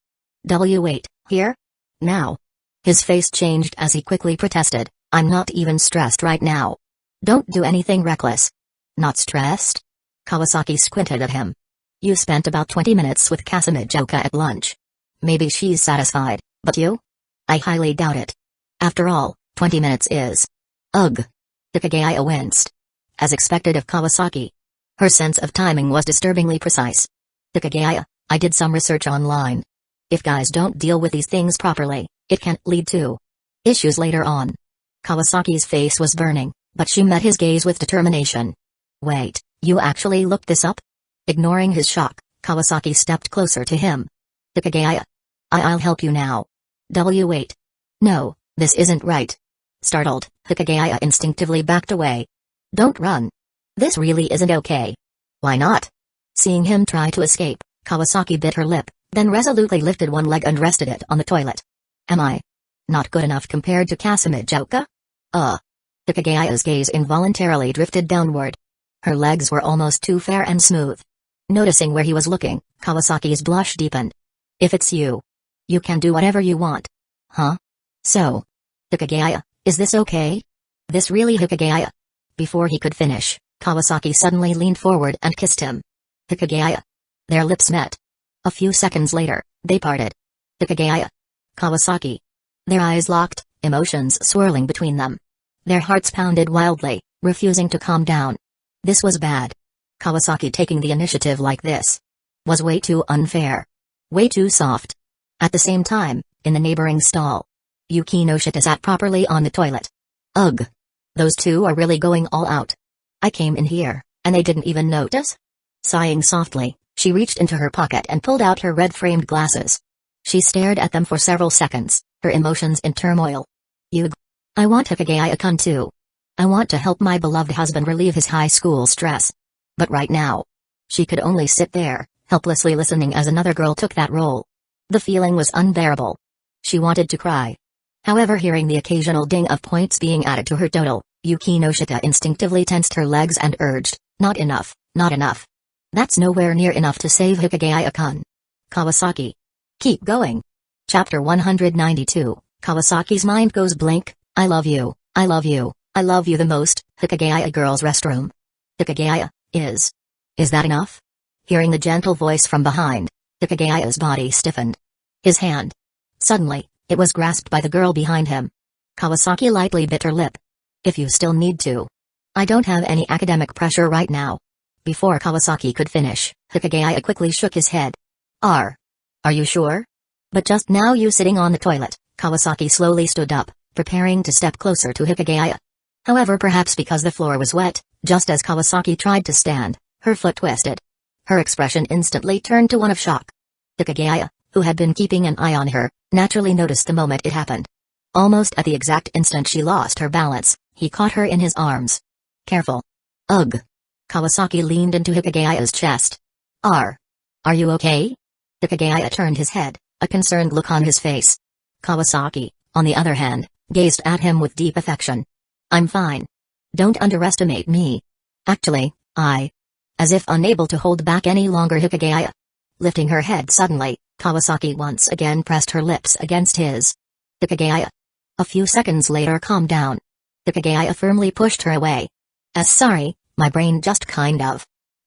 Wait, here? Now? His face changed as he quickly protested, I'm not even stressed right now. Don't do anything reckless. Not stressed? Kawasaki squinted at him. You spent about 20 minutes with Kasamijoka at lunch. Maybe she's satisfied, but you? I highly doubt it. After all, 20 minutes is. Ugh. Hikigaya winced. As expected of Kawasaki. Her sense of timing was disturbingly precise. Hikigaya, I did some research online. If guys don't deal with these things properly, it can lead to issues later on. Kawasaki's face was burning, but she met his gaze with determination. Wait, you actually looked this up? Ignoring his shock, Kawasaki stepped closer to him. Hikigaya. I'll help you now. Wait. No, this isn't right. Startled, Hikigaya instinctively backed away. Don't run. This really isn't okay. Why not? Seeing him try to escape, Kawasaki bit her lip, then resolutely lifted one leg and rested it on the toilet. Am I not good enough compared to Kasamijoka? Hikigaya's gaze involuntarily drifted downward. Her legs were almost too fair and smooth. Noticing where he was looking, Kawasaki's blush deepened. If it's you can do whatever you want. Huh? So, Hikigaya, is this okay? This really Hikigaya? Before he could finish, Kawasaki suddenly leaned forward and kissed him. Hikigaya. Their lips met. A few seconds later, they parted. Hikigaya. Kawasaki. Their eyes locked, emotions swirling between them. Their hearts pounded wildly, refusing to calm down. This was bad. Kawasaki taking the initiative like this was way too unfair. Way too soft. At the same time, in the neighboring stall, Yuki Noshita sat properly on the toilet. Ugh. Those two are really going all out. I came in here, and they didn't even notice? Sighing softly, she reached into her pocket and pulled out her red-framed glasses. She stared at them for several seconds, her emotions in turmoil. I want Hikigaya-kun too. I want to help my beloved husband relieve his high school stress. But right now, she could only sit there, helplessly listening as another girl took that role. The feeling was unbearable. She wanted to cry. However, hearing the occasional ding of points being added to her total, Yuki Noshita instinctively tensed her legs and urged, not enough, not enough. That's nowhere near enough to save Hikigaya-kun. Kawasaki. Keep going. Chapter 192, Kawasaki's mind goes blank. I love you, I love you, I love you the most. Hikigaya girl's restroom. Hikigaya, is that enough? Hearing the gentle voice from behind, Hikigaya's body stiffened. His hand. Suddenly, it was grasped by the girl behind him. Kawasaki lightly bit her lip. If you still need to. I don't have any academic pressure right now. Before Kawasaki could finish, Hikigaya quickly shook his head. Are you sure? But just now you sitting on the toilet. Kawasaki slowly stood up, preparing to step closer to Hikigaya. However, perhaps because the floor was wet, just as Kawasaki tried to stand, her foot twisted. Her expression instantly turned to one of shock. Hikigaya, who had been keeping an eye on her, naturally noticed the moment it happened. Almost at the exact instant she lost her balance, he caught her in his arms. Careful. Ugh. Kawasaki leaned into Hikigaya's chest. Are you okay? Hikigaya turned his head, a concerned look on his face. Kawasaki, on the other hand, gazed at him with deep affection. I'm fine. Don't underestimate me. Actually, as if unable to hold back any longer, Hikigaya. Lifting her head suddenly, Kawasaki once again pressed her lips against his. Hikigaya. A few seconds later, calmed down. Hikigaya firmly pushed her away. Sorry, my brain just kind of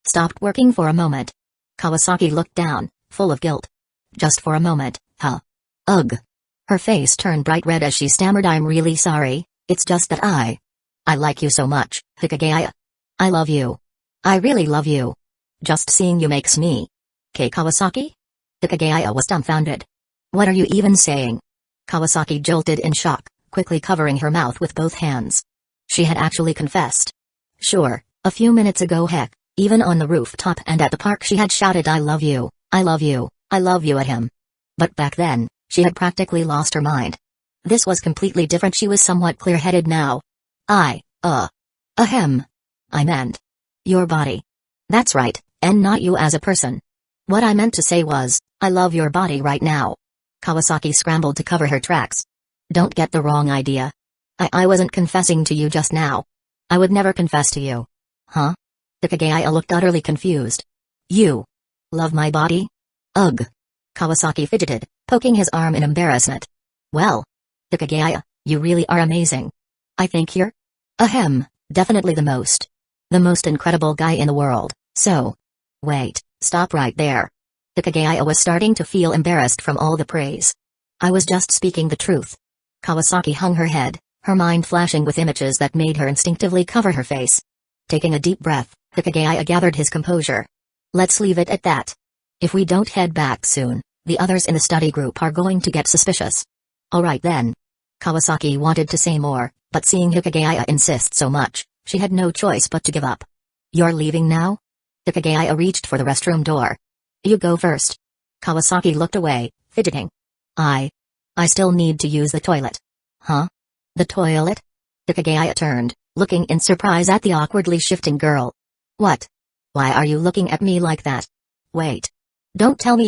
stopped working for a moment. Kawasaki looked down, full of guilt. Just for a moment, huh? Ugh. Her face turned bright red as she stammered, I'm really sorry, it's just that I like you so much, Hikigaya. I love you. I really love you. Just seeing you makes me. Kawasaki? Hikigaya was dumbfounded. What are you even saying? Kawasaki jolted in shock, quickly covering her mouth with both hands. She had actually confessed. Sure, a few minutes ago, heck, even on the rooftop and at the park she had shouted I love you, I love you, I love you at him. But back then, she had practically lost her mind. This was completely different. She was somewhat clear-headed now. Ahem. I meant your body. That's right, and not you as a person. What I meant to say was, I love your body right now. Kawasaki scrambled to cover her tracks. Don't get the wrong idea. I wasn't confessing to you just now. I would never confess to you. Huh? Hikigaya looked utterly confused. You love my body? Ugh. Kawasaki fidgeted, poking his arm in embarrassment. Well, Hikigaya, you really are amazing. I think you're definitely the most incredible guy in the world, so. Wait, stop right there. Hikigaya was starting to feel embarrassed from all the praise. I was just speaking the truth. Kawasaki hung her head, her mind flashing with images that made her instinctively cover her face. Taking a deep breath, Hikigaya gathered his composure. Let's leave it at that. If we don't head back soon, the others in the study group are going to get suspicious. Alright then. Kawasaki wanted to say more, but seeing Hikigaya insist so much, she had no choice but to give up. You're leaving now? Hikigaya reached for the restroom door. You go first. Kawasaki looked away, fidgeting. I still need to use the toilet. Huh? The toilet? Hikigaya turned, looking in surprise at the awkwardly shifting girl. What? Why are you looking at me like that? Wait. Don't tell me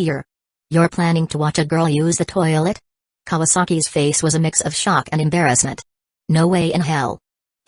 you're planning to watch a girl use the toilet? Kawasaki's face was a mix of shock and embarrassment. No way in hell.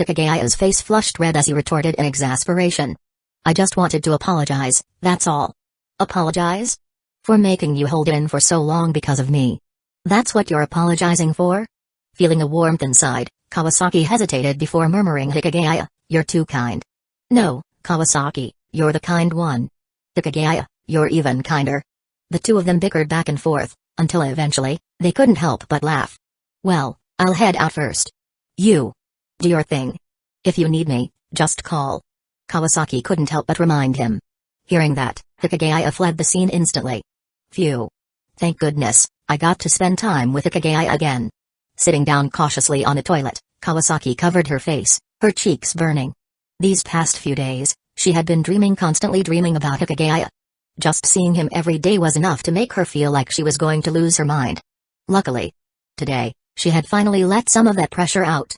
Hikigaya's face flushed red as he retorted in exasperation. I just wanted to apologize, that's all. Apologize? For making you hold in for so long because of me. That's what you're apologizing for? Feeling a warmth inside, Kawasaki hesitated before murmuring, Hikigaya, you're too kind. No, Kawasaki, you're the kind one. Hikigaya, you're even kinder. The two of them bickered back and forth, until eventually, they couldn't help but laugh. Well, I'll head out first. You do your thing. If you need me, just call. Kawasaki couldn't help but remind him. Hearing that, Hikigaya fled the scene instantly. Phew. Thank goodness, I got to spend time with Hikigaya again. Sitting down cautiously on the toilet, Kawasaki covered her face, her cheeks burning. These past few days, she had been constantly dreaming about Hikigaya. Just seeing him every day was enough to make her feel like she was going to lose her mind. Luckily, today, she had finally let some of that pressure out.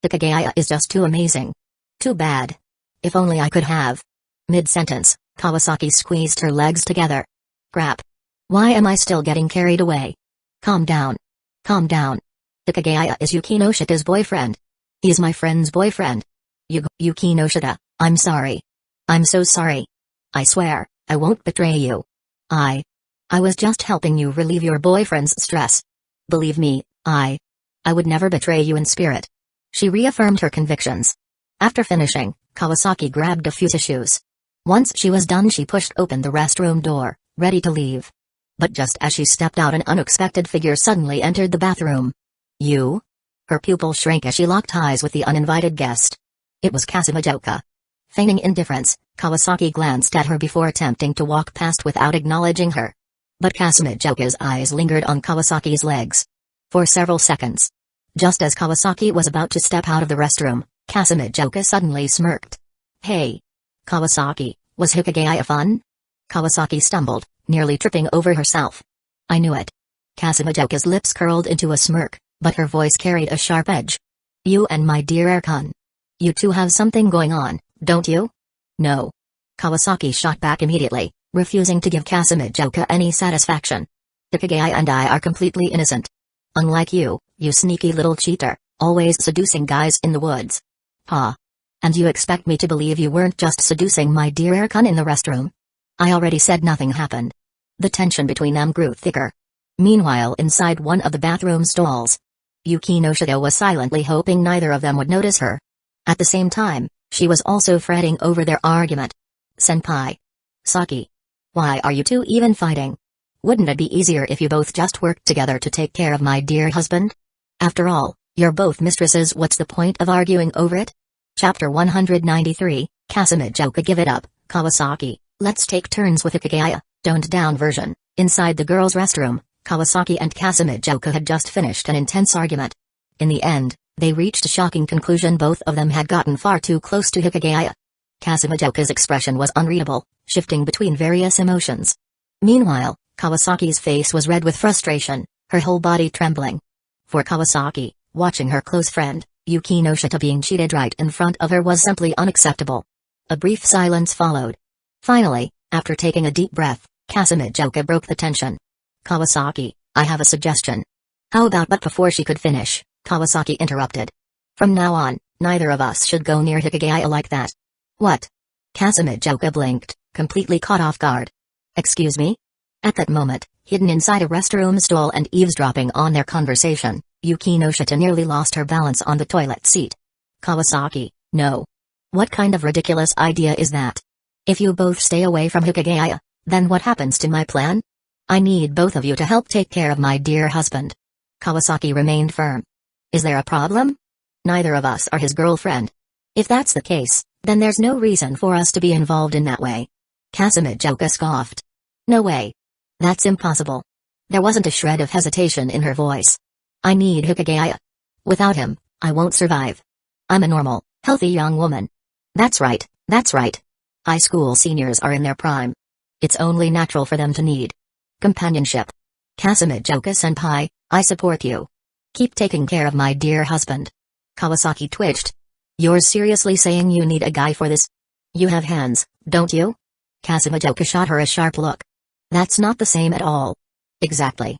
Hikigaya is just too amazing. Too bad. If only I could have. Mid-sentence, Kawasaki squeezed her legs together. Crap. Why am I still getting carried away? Calm down. Calm down. Hikigaya is Yuki Noshita's boyfriend. He's my friend's boyfriend. Yuki Noshita, I'm sorry. I'm so sorry. I swear, I won't betray you. I was just helping you relieve your boyfriend's stress. Believe me, I would never betray you in spirit. She reaffirmed her convictions. After finishing, Kawasaki grabbed a few tissues. Once she was done, she pushed open the restroom door, ready to leave. But just as she stepped out, an unexpected figure suddenly entered the bathroom. You? Her pupil shrank as she locked eyes with the uninvited guest. It was Kasumijoka. Feigning indifference, Kawasaki glanced at her before attempting to walk past without acknowledging her. But Kasumijoka's eyes lingered on Kawasaki's legs. For several seconds. Just as Kawasaki was about to step out of the restroom, Kasumijoka suddenly smirked. Hey! Kawasaki, was Hikigaya fun? Kawasaki stumbled, nearly tripping over herself. I knew it. Kasumijoka's lips curled into a smirk, but her voice carried a sharp edge. You and my dear Erkan. You two have something going on, don't you? No. Kawasaki shot back immediately, refusing to give Kasumijoka any satisfaction. Hikigaya and I are completely innocent. Unlike you, you sneaky little cheater, always seducing guys in the woods. Ha. And you expect me to believe you weren't just seducing my dear Erkan in the restroom? I already said nothing happened. The tension between them grew thicker. Meanwhile, inside one of the bathroom stalls, Yuki Noshita was silently hoping neither of them would notice her. At the same time, she was also fretting over their argument. Senpai, Saki. Why are you two even fighting? Wouldn't it be easier if you both just worked together to take care of my dear husband? After all, you're both mistresses, what's the point of arguing over it? Chapter 193, Kasumijoka give it up, Kawasaki, let's take turns with Hikigaya, toned down version. Inside the girls' restroom, Kawasaki and Kasumijoka had just finished an intense argument. In the end, they reached a shocking conclusion: both of them had gotten far too close to Hikigaya. Kasumijoka's expression was unreadable, shifting between various emotions. Meanwhile, Kawasaki's face was red with frustration, her whole body trembling. For Kawasaki, watching her close friend, Yuki no Shita, being cheated right in front of her was simply unacceptable. A brief silence followed. Finally, after taking a deep breath, Kasumijoka broke the tension. Kawasaki, I have a suggestion. How about? But before she could finish, Kawasaki interrupted. From now on, neither of us should go near Hikigaya like that. What? Kasumijoka blinked, completely caught off guard. Excuse me? At that moment, hidden inside a restroom stall and eavesdropping on their conversation, Yuki no Shita nearly lost her balance on the toilet seat. Kawasaki, no. What kind of ridiculous idea is that? If you both stay away from Hikigaya, then what happens to my plan? I need both of you to help take care of my dear husband. Kawasaki remained firm. Is there a problem? Neither of us are his girlfriend. If that's the case, then there's no reason for us to be involved in that way. Kasumijoka scoffed. No way. That's impossible. There wasn't a shred of hesitation in her voice. I need Hikigaya. Without him, I won't survive. I'm a normal, healthy young woman. That's right, that's right. High school seniors are in their prime. It's only natural for them to need companionship. Kasumijoka-senpai, I support you. Keep taking care of my dear husband. Kawasaki twitched. You're seriously saying you need a guy for this? You have hands, don't you? Kasumijoka shot her a sharp look. That's not the same at all. Exactly.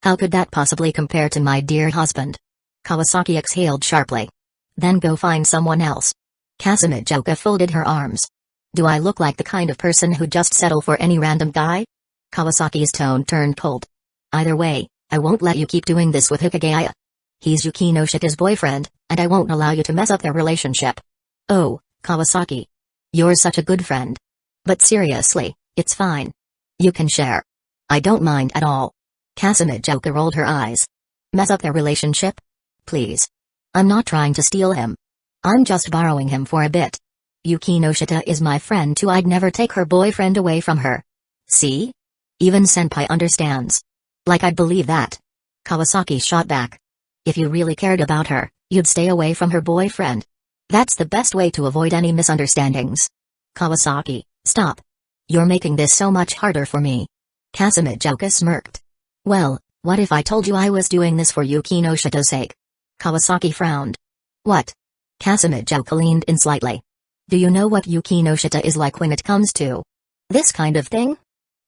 How could that possibly compare to my dear husband? Kawasaki exhaled sharply. Then go find someone else. Kasumijoka folded her arms. Do I look like the kind of person who'd just settle for any random guy? Kawasaki's tone turned cold. Either way, I won't let you keep doing this with Hikigaya. He's Yuki no Shita's boyfriend, and I won't allow you to mess up their relationship. Oh, Kawasaki. You're such a good friend. But seriously, it's fine. You can share. I don't mind at all. Kasumijoka rolled her eyes. Mess up their relationship? Please. I'm not trying to steal him. I'm just borrowing him for a bit. Yuki no Shita is my friend too. I'd never take her boyfriend away from her. See? Even senpai understands. Like I'd believe that. Kawasaki shot back. If you really cared about her, you'd stay away from her boyfriend. That's the best way to avoid any misunderstandings. Kawasaki, stop. You're making this so much harder for me. Kasumijoka smirked. Well, what if I told you I was doing this for Yuki no Shita's sake? Kawasaki frowned. What? Kasumijoka leaned in slightly. Do you know what Yuki no Shita is like when it comes to this kind of thing?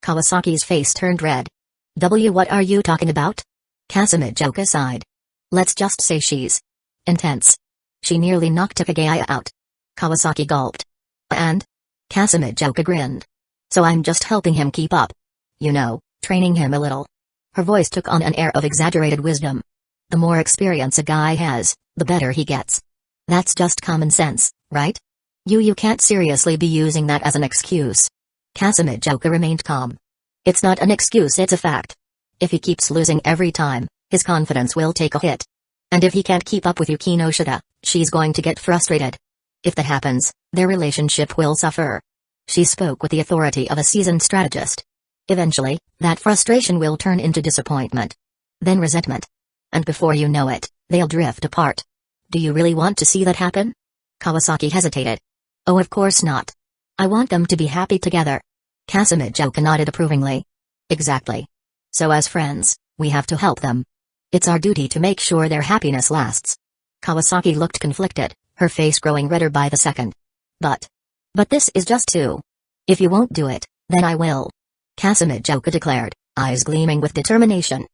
Kawasaki's face turned red. What are you talking about? Kasumijoka sighed. Let's just say she's intense. She nearly knocked Hikigaya out. Kawasaki gulped. And? Kasumijoka grinned. So I'm just helping him keep up. You know, training him a little. Her voice took on an air of exaggerated wisdom. The more experience a guy has, the better he gets. That's just common sense, right? You can't seriously be using that as an excuse. Kasumijoka remained calm. It's not an excuse, it's a fact. If he keeps losing every time, his confidence will take a hit. And if he can't keep up with Yuki no Shita, she's going to get frustrated. If that happens, their relationship will suffer. She spoke with the authority of a seasoned strategist. Eventually, that frustration will turn into disappointment. Then resentment. And before you know it, they'll drift apart. Do you really want to see that happen? Kawasaki hesitated. Oh, of course not. I want them to be happy together. Kasumijoka nodded approvingly. Exactly. So as friends, we have to help them. It's our duty to make sure their happiness lasts. Kawasaki looked conflicted, her face growing redder by the second. But this is just too. If you won't do it, then I will. Kasumijoka declared, eyes gleaming with determination.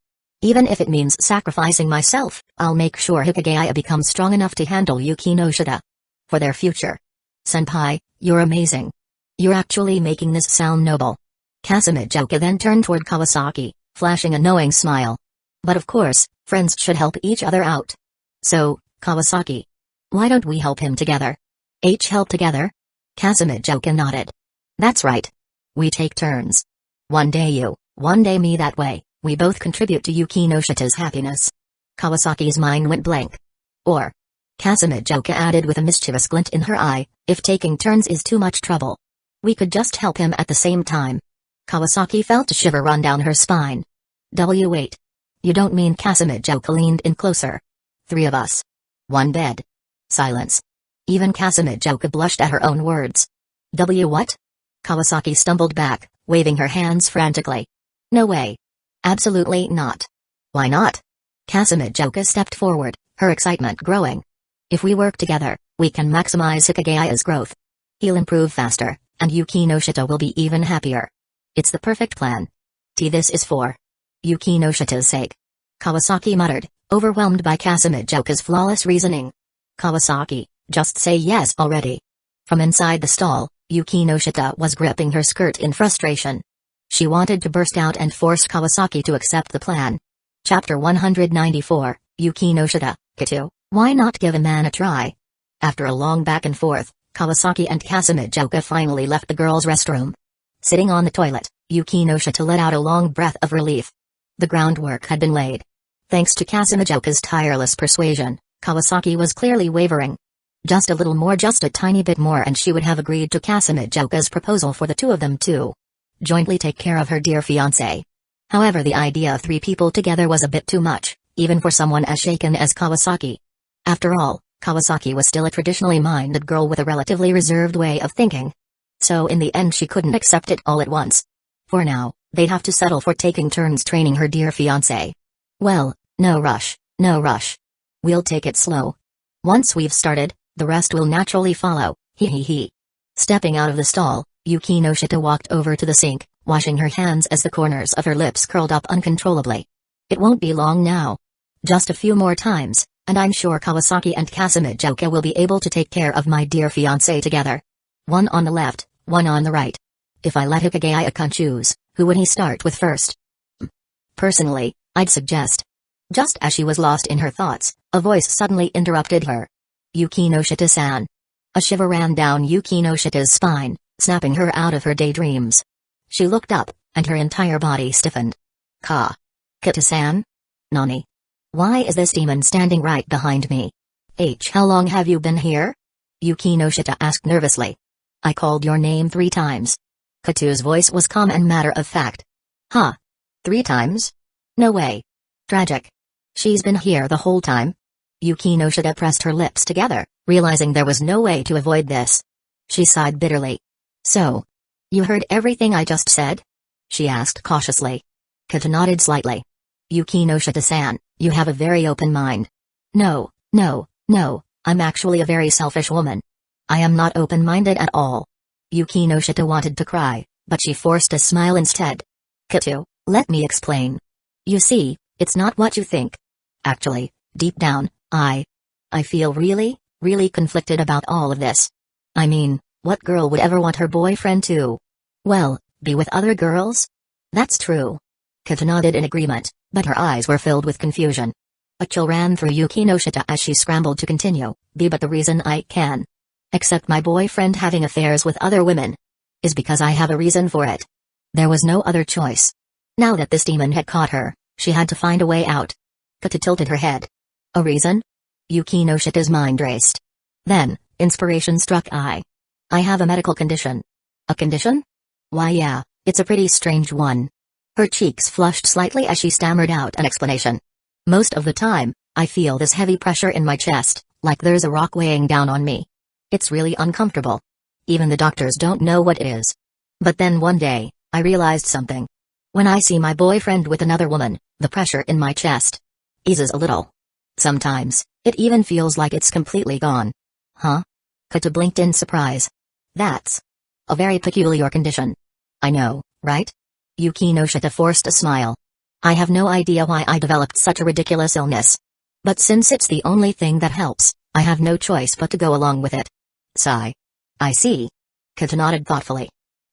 Even if it means sacrificing myself, I'll make sure Hikigaya becomes strong enough to handle Yuki no Shita. For their future. Senpai, you're amazing. You're actually making this sound noble. Kasumijoka then turned toward Kawasaki, flashing a knowing smile. But of course, friends should help each other out. So, Kawasaki. Why don't we help him together? Help together? Kasumijoka nodded. That's right. We take turns. One day you, one day me, that way, we both contribute to Yuki no Shita's happiness. Kawasaki's mind went blank. Or, Kasumi Joka added with a mischievous glint in her eye, if taking turns is too much trouble, we could just help him at the same time. Kawasaki felt a shiver run down her spine. Wait. You don't mean? Kasumi Joka leaned in closer. 3 of us. 1 bed. Silence. Even Kasumi Joka blushed at her own words. What? Kawasaki stumbled back, waving her hands frantically. No way. Absolutely not. Why not? Kasumi Joka stepped forward, her excitement growing. If we work together, we can maximize Hikagaya's growth. He'll improve faster, and Yuki no Shita will be even happier. It's the perfect plan. This is for Yuki no Shita's sake. Kawasaki muttered, overwhelmed by Kasumi Joka's flawless reasoning. Kawasaki, just say yes already. From inside the stall, Yuki no Shita was gripping her skirt in frustration. She wanted to burst out and force Kawasaki to accept the plan. Chapter 194, Yuki no Shita, Kitu, why not give a man a try? After a long back and forth, Kawasaki and Kasumi Joka finally left the girls' restroom. Sitting on the toilet, Yuki no Shita let out a long breath of relief. The groundwork had been laid. Thanks to Kasumi Joka's tireless persuasion, Kawasaki was clearly wavering. Just a little more, just a tiny bit more, and she would have agreed to Kasumi Joka's proposal for the 2 of them to jointly take care of her dear fiancé. However, the idea of 3 people together was a bit too much, even for someone as shaken as Kawasaki. After all, Kawasaki was still a traditionally minded girl with a relatively reserved way of thinking. So in the end she couldn't accept it all at once. For now, they'd have to settle for taking turns training her dear fiancé. Well, no rush, no rush. We'll take it slow. Once we've started, the rest will naturally follow, he. Stepping out of the stall, Yuki no Shita walked over to the sink, washing her hands as the corners of her lips curled up uncontrollably. It won't be long now. Just a few more times, and I'm sure Kawasaki and Kasumi Joka will be able to take care of my dear fiancé together. One on the left, one on the right. If I let Hikigaya choose, who would he start with first? Personally, I'd suggest. Just as she was lost in her thoughts, a voice suddenly interrupted her. Yuki no Shita-san. A shiver ran down Yuki no Shita's spine, snapping her out of her daydreams. She looked up, and her entire body stiffened. Kita-san? Nani? Why is this demon standing right behind me? How long have you been here? Yuki no Shita asked nervously. I called your name 3 times. Katu's voice was calm and matter-of-fact. 3 times? No way. Tragic. She's been here the whole time? Yuki no Shita pressed her lips together, realizing there was no way to avoid this. She sighed bitterly. So, you heard everything I just said? She asked cautiously. Kata nodded slightly. Yuki no Shita-san, you have a very open mind. No, I'm actually a very selfish woman. I am not open-minded at all. Yuki no Shita wanted to cry, but she forced a smile instead. Katu, let me explain. You see, it's not what you think. Actually, deep down, I feel really conflicted about all of this. I mean, what girl would ever want her boyfriend to, well, be with other girls? That's true. Kata nodded in agreement, but her eyes were filled with confusion. A chill ran through Yuki no Shita as she scrambled to continue, but the reason I can accept my boyfriend having affairs with other women is because I have a reason for it. There was no other choice. Now that this demon had caught her, she had to find a way out. Kata tilted her head. A reason? Yuki no Shita's mind raced. Then, inspiration struck. I have a medical condition. A condition? Why yeah, it's a pretty strange one. Her cheeks flushed slightly as she stammered out an explanation. Most of the time, I feel this heavy pressure in my chest, like there's a rock weighing down on me. It's really uncomfortable. Even the doctors don't know what it is. But then one day, I realized something. When I see my boyfriend with another woman, the pressure in my chest eases a little. Sometimes, it even feels like it's completely gone. Huh? Kata blinked in surprise. That's a very peculiar condition. I know, right? Yuki no Shita forced a smile. I have no idea why I developed such a ridiculous illness. But since it's the only thing that helps, I have no choice but to go along with it. Sigh. I see. Kata nodded thoughtfully.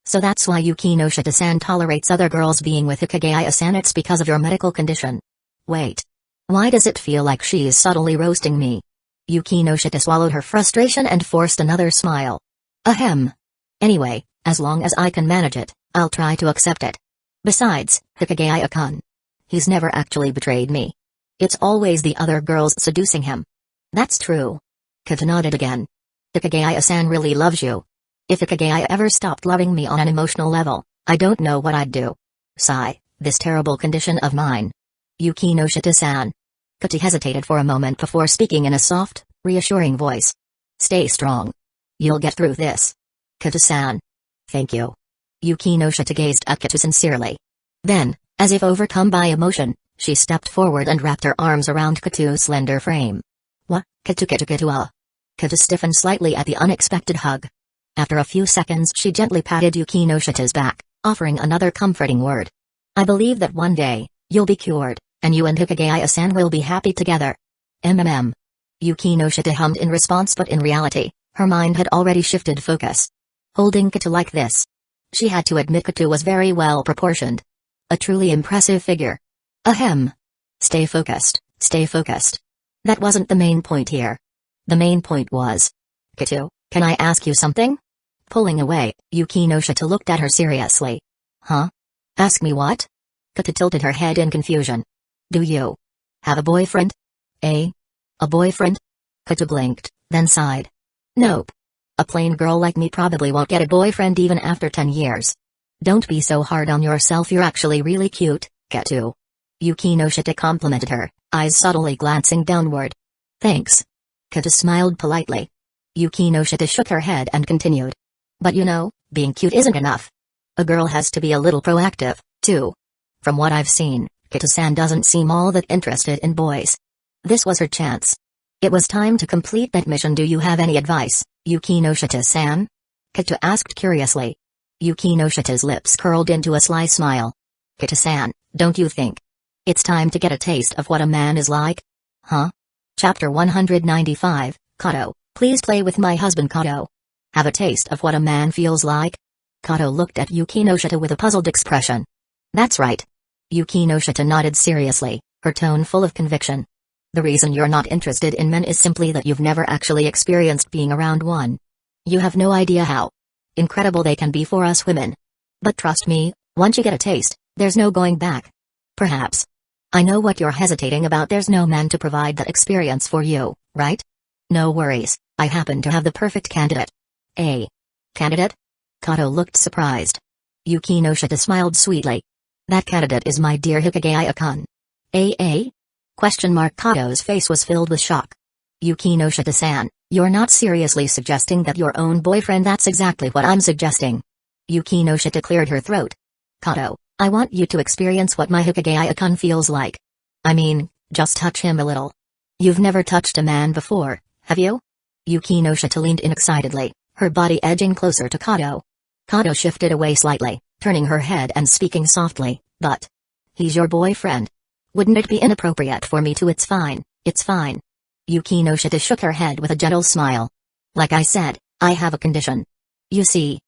So that's why Yuki no Shita-san tolerates other girls being with Hikigaya-san. It's because of your medical condition. Wait. Why does it feel like she's subtly roasting me? Yuki no Shita swallowed her frustration and forced another smile. Ahem. Anyway, As long as I can manage it, I'll try to accept it. Besides, Hikigaya-kun. He's never actually betrayed me. It's always the other girls seducing him. That's true. Kata nodded again. Hikigaya-san really loves you. If Hikigaya ever stopped loving me on an emotional level, I don't know what I'd do. Sigh, this terrible condition of mine. Yuki no Shita-san. Kata hesitated for a moment before speaking in a soft, reassuring voice. Stay strong. You'll get through this. Kata-san. Thank you. Yuki no Shita gazed at Kata sincerely. Then, as if overcome by emotion, she stepped forward and wrapped her arms around Katu's slender frame. What? Katu. Kata stiffened slightly at the unexpected hug. After a few seconds she gently patted Yuki no Shita's back, offering another comforting word. I believe that one day, you'll be cured, and you and Hikigaya-san will be happy together. Yuki no Shita hummed in response, but in reality, her mind had already shifted focus. Holding Kata like this, she had to admit Kata was very well proportioned. A truly impressive figure. Ahem. Stay focused, stay focused. That wasn't the main point here. The main point was, Kata, can I ask you something? Pulling away, Yuki no Shita looked at her seriously. Huh? Ask me what? Kata tilted her head in confusion. Do you have a boyfriend? A boyfriend? Kata blinked, then sighed. Nope. A plain girl like me probably won't get a boyfriend even after 10 years. Don't be so hard on yourself, you're actually really cute, Kata. Yuki no Shita complimented her, eyes subtly glancing downward. Thanks. Kata smiled politely. Yuki no Shita shook her head and continued. But you know, being cute isn't enough. A girl has to be a little proactive, too. From what I've seen, Kata-san doesn't seem all that interested in boys. This was her chance. It was time to complete that mission. Do you have any advice, Yuki no Shita-san? Kata asked curiously. Yuki no Shita's lips curled into a sly smile. Kata-san, don't you think it's time to get a taste of what a man is like? Huh? Chapter 195, Kato, please play with my husband Kato. Have a taste of what a man feels like? Kato looked at Yuki no Shita with a puzzled expression. That's right. Yuki no Shita nodded seriously, her tone full of conviction. The reason you're not interested in men is simply that you've never actually experienced being around one. You have no idea how incredible they can be for us women. But trust me, once you get a taste, there's no going back. Perhaps. I know what you're hesitating about. There's no man to provide that experience for you, right? No worries, I happen to have the perfect candidate. A candidate? Kato looked surprised. Yuki no Shita smiled sweetly. That candidate is my dear Hikigaya-kun. A? Question mark. Kato's face was filled with shock. Yuki no Shita-san, you're not seriously suggesting that your own boyfriend? That's exactly what I'm suggesting. Yuki no Shita cleared her throat. Kato, I want you to experience what my Hikigaya-kun feels like. I mean, just touch him a little. You've never touched a man before, have you? Yuki no Shita leaned in excitedly, her body edging closer to Kato. Kato shifted away slightly, turning her head and speaking softly, but he's your boyfriend. Wouldn't it be inappropriate for me to? It's fine, it's fine. Yuki no Shita shook her head with a gentle smile. Like I said, I have a condition. You see,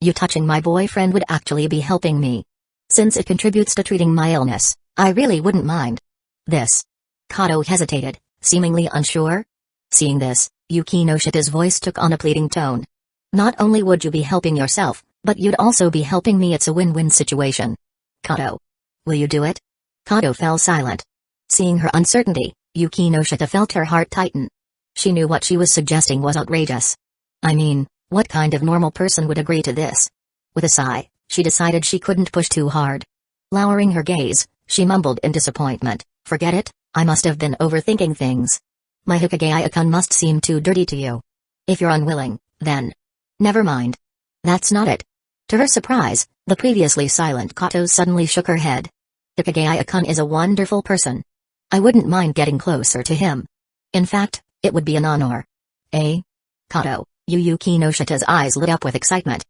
you touching my boyfriend would actually be helping me. Since it contributes to treating my illness, I really wouldn't mind. This. Kato hesitated, seemingly unsure. Seeing this, Yuki no Shita's voice took on a pleading tone. Not only would you be helping yourself, but you'd also be helping me. It's a win-win situation. Kato. Will you do it? Kato fell silent. Seeing her uncertainty, Yuki no Shita felt her heart tighten. She knew what she was suggesting was outrageous. I mean, what kind of normal person would agree to this? With a sigh, she decided she couldn't push too hard. Lowering her gaze, she mumbled in disappointment, forget it, I must have been overthinking things. My Hikigaya-kun must seem too dirty to you. If you're unwilling, then never mind. That's not it. To her surprise, the previously silent Kato suddenly shook her head. Hikigaya-kun is a wonderful person. I wouldn't mind getting closer to him. In fact, it would be an honor. Kato, Yuki no Shita's eyes lit up with excitement.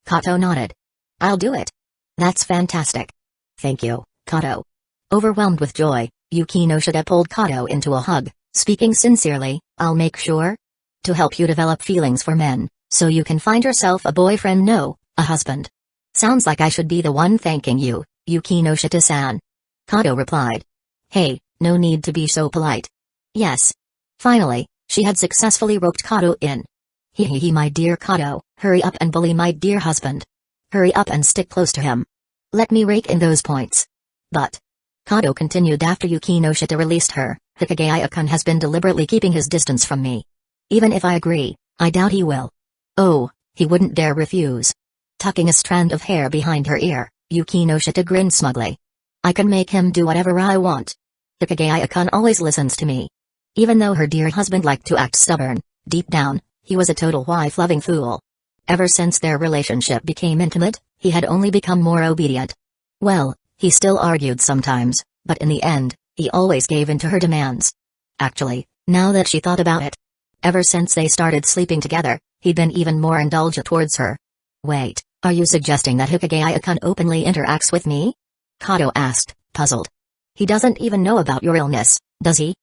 Kato nodded. I'll do it. That's fantastic. Thank you, Kato. Overwhelmed with joy, Yuki no Shita pulled Kato into a hug, speaking sincerely, I'll make sure to help you develop feelings for men, so you can find yourself a boyfriend, no, a husband. Sounds like I should be the one thanking you, Yuki no Shita-san. Kato replied. Hey, no need to be so polite. Yes. Finally, she had successfully roped Kato in. Hee my dear Kato, hurry up and bully my dear husband. Hurry up and stick close to him. Let me rake in those points. But Kato continued after Yuki no Shita released her, Hikigaya-kun has been deliberately keeping his distance from me. Even if I agree, I doubt he will. Oh, he wouldn't dare refuse. Tucking a strand of hair behind her ear, Yuki no Shita grinned smugly. I can make him do whatever I want. Hikigaya-kun always listens to me. Even though her dear husband liked to act stubborn, deep down, he was a total wife-loving fool. Ever since their relationship became intimate, he had only become more obedient. Well, he still argued sometimes, but in the end, he always gave in to her demands. Actually, now that she thought about it, ever since they started sleeping together, he'd been even more indulgent towards her. Wait, are you suggesting that Hikigaya-kun openly interacts with me? Kato asked, puzzled. He doesn't even know about your illness, does he?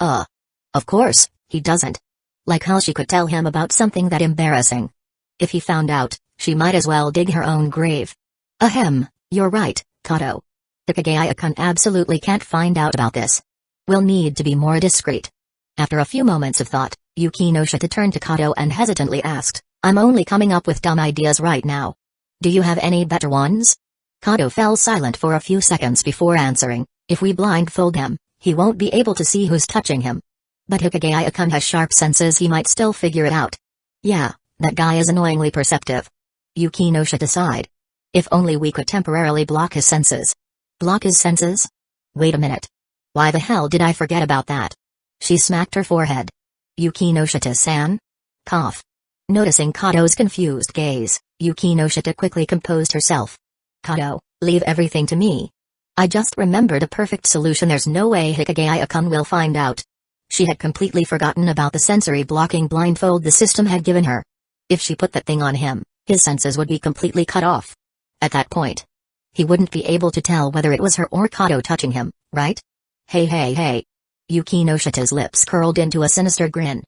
Of course, he doesn't. Like how she could tell him about something that embarrassing. If he found out, she might as well dig her own grave. Ahem, you're right, Kato. Hikigaya-kun absolutely can't find out about this. We'll need to be more discreet. After a few moments of thought, Yuki no Shita turned to Kato and hesitantly asked, I'm only coming up with dumb ideas right now. Do you have any better ones? Kato fell silent for a few seconds before answering, if we blindfold him, he won't be able to see who's touching him. But Hikigaya-kun has sharp senses, he might still figure it out. Yeah, that guy is annoyingly perceptive. Yuki no Shita sighed. If only we could temporarily block his senses. Block his senses? Wait a minute. Why the hell did I forget about that? She smacked her forehead. Yuki no Shita-san? Cough. Noticing Kato's confused gaze, Yuki no Shita quickly composed herself. Kato, leave everything to me. I just remembered a perfect solution. There's no way Hikigaya-kun will find out. She had completely forgotten about the sensory blocking blindfold the system had given her. If she put that thing on him, his senses would be completely cut off. At that point, he wouldn't be able to tell whether it was her or Kato touching him, right? Hey. Yuki no Shita's lips curled into a sinister grin.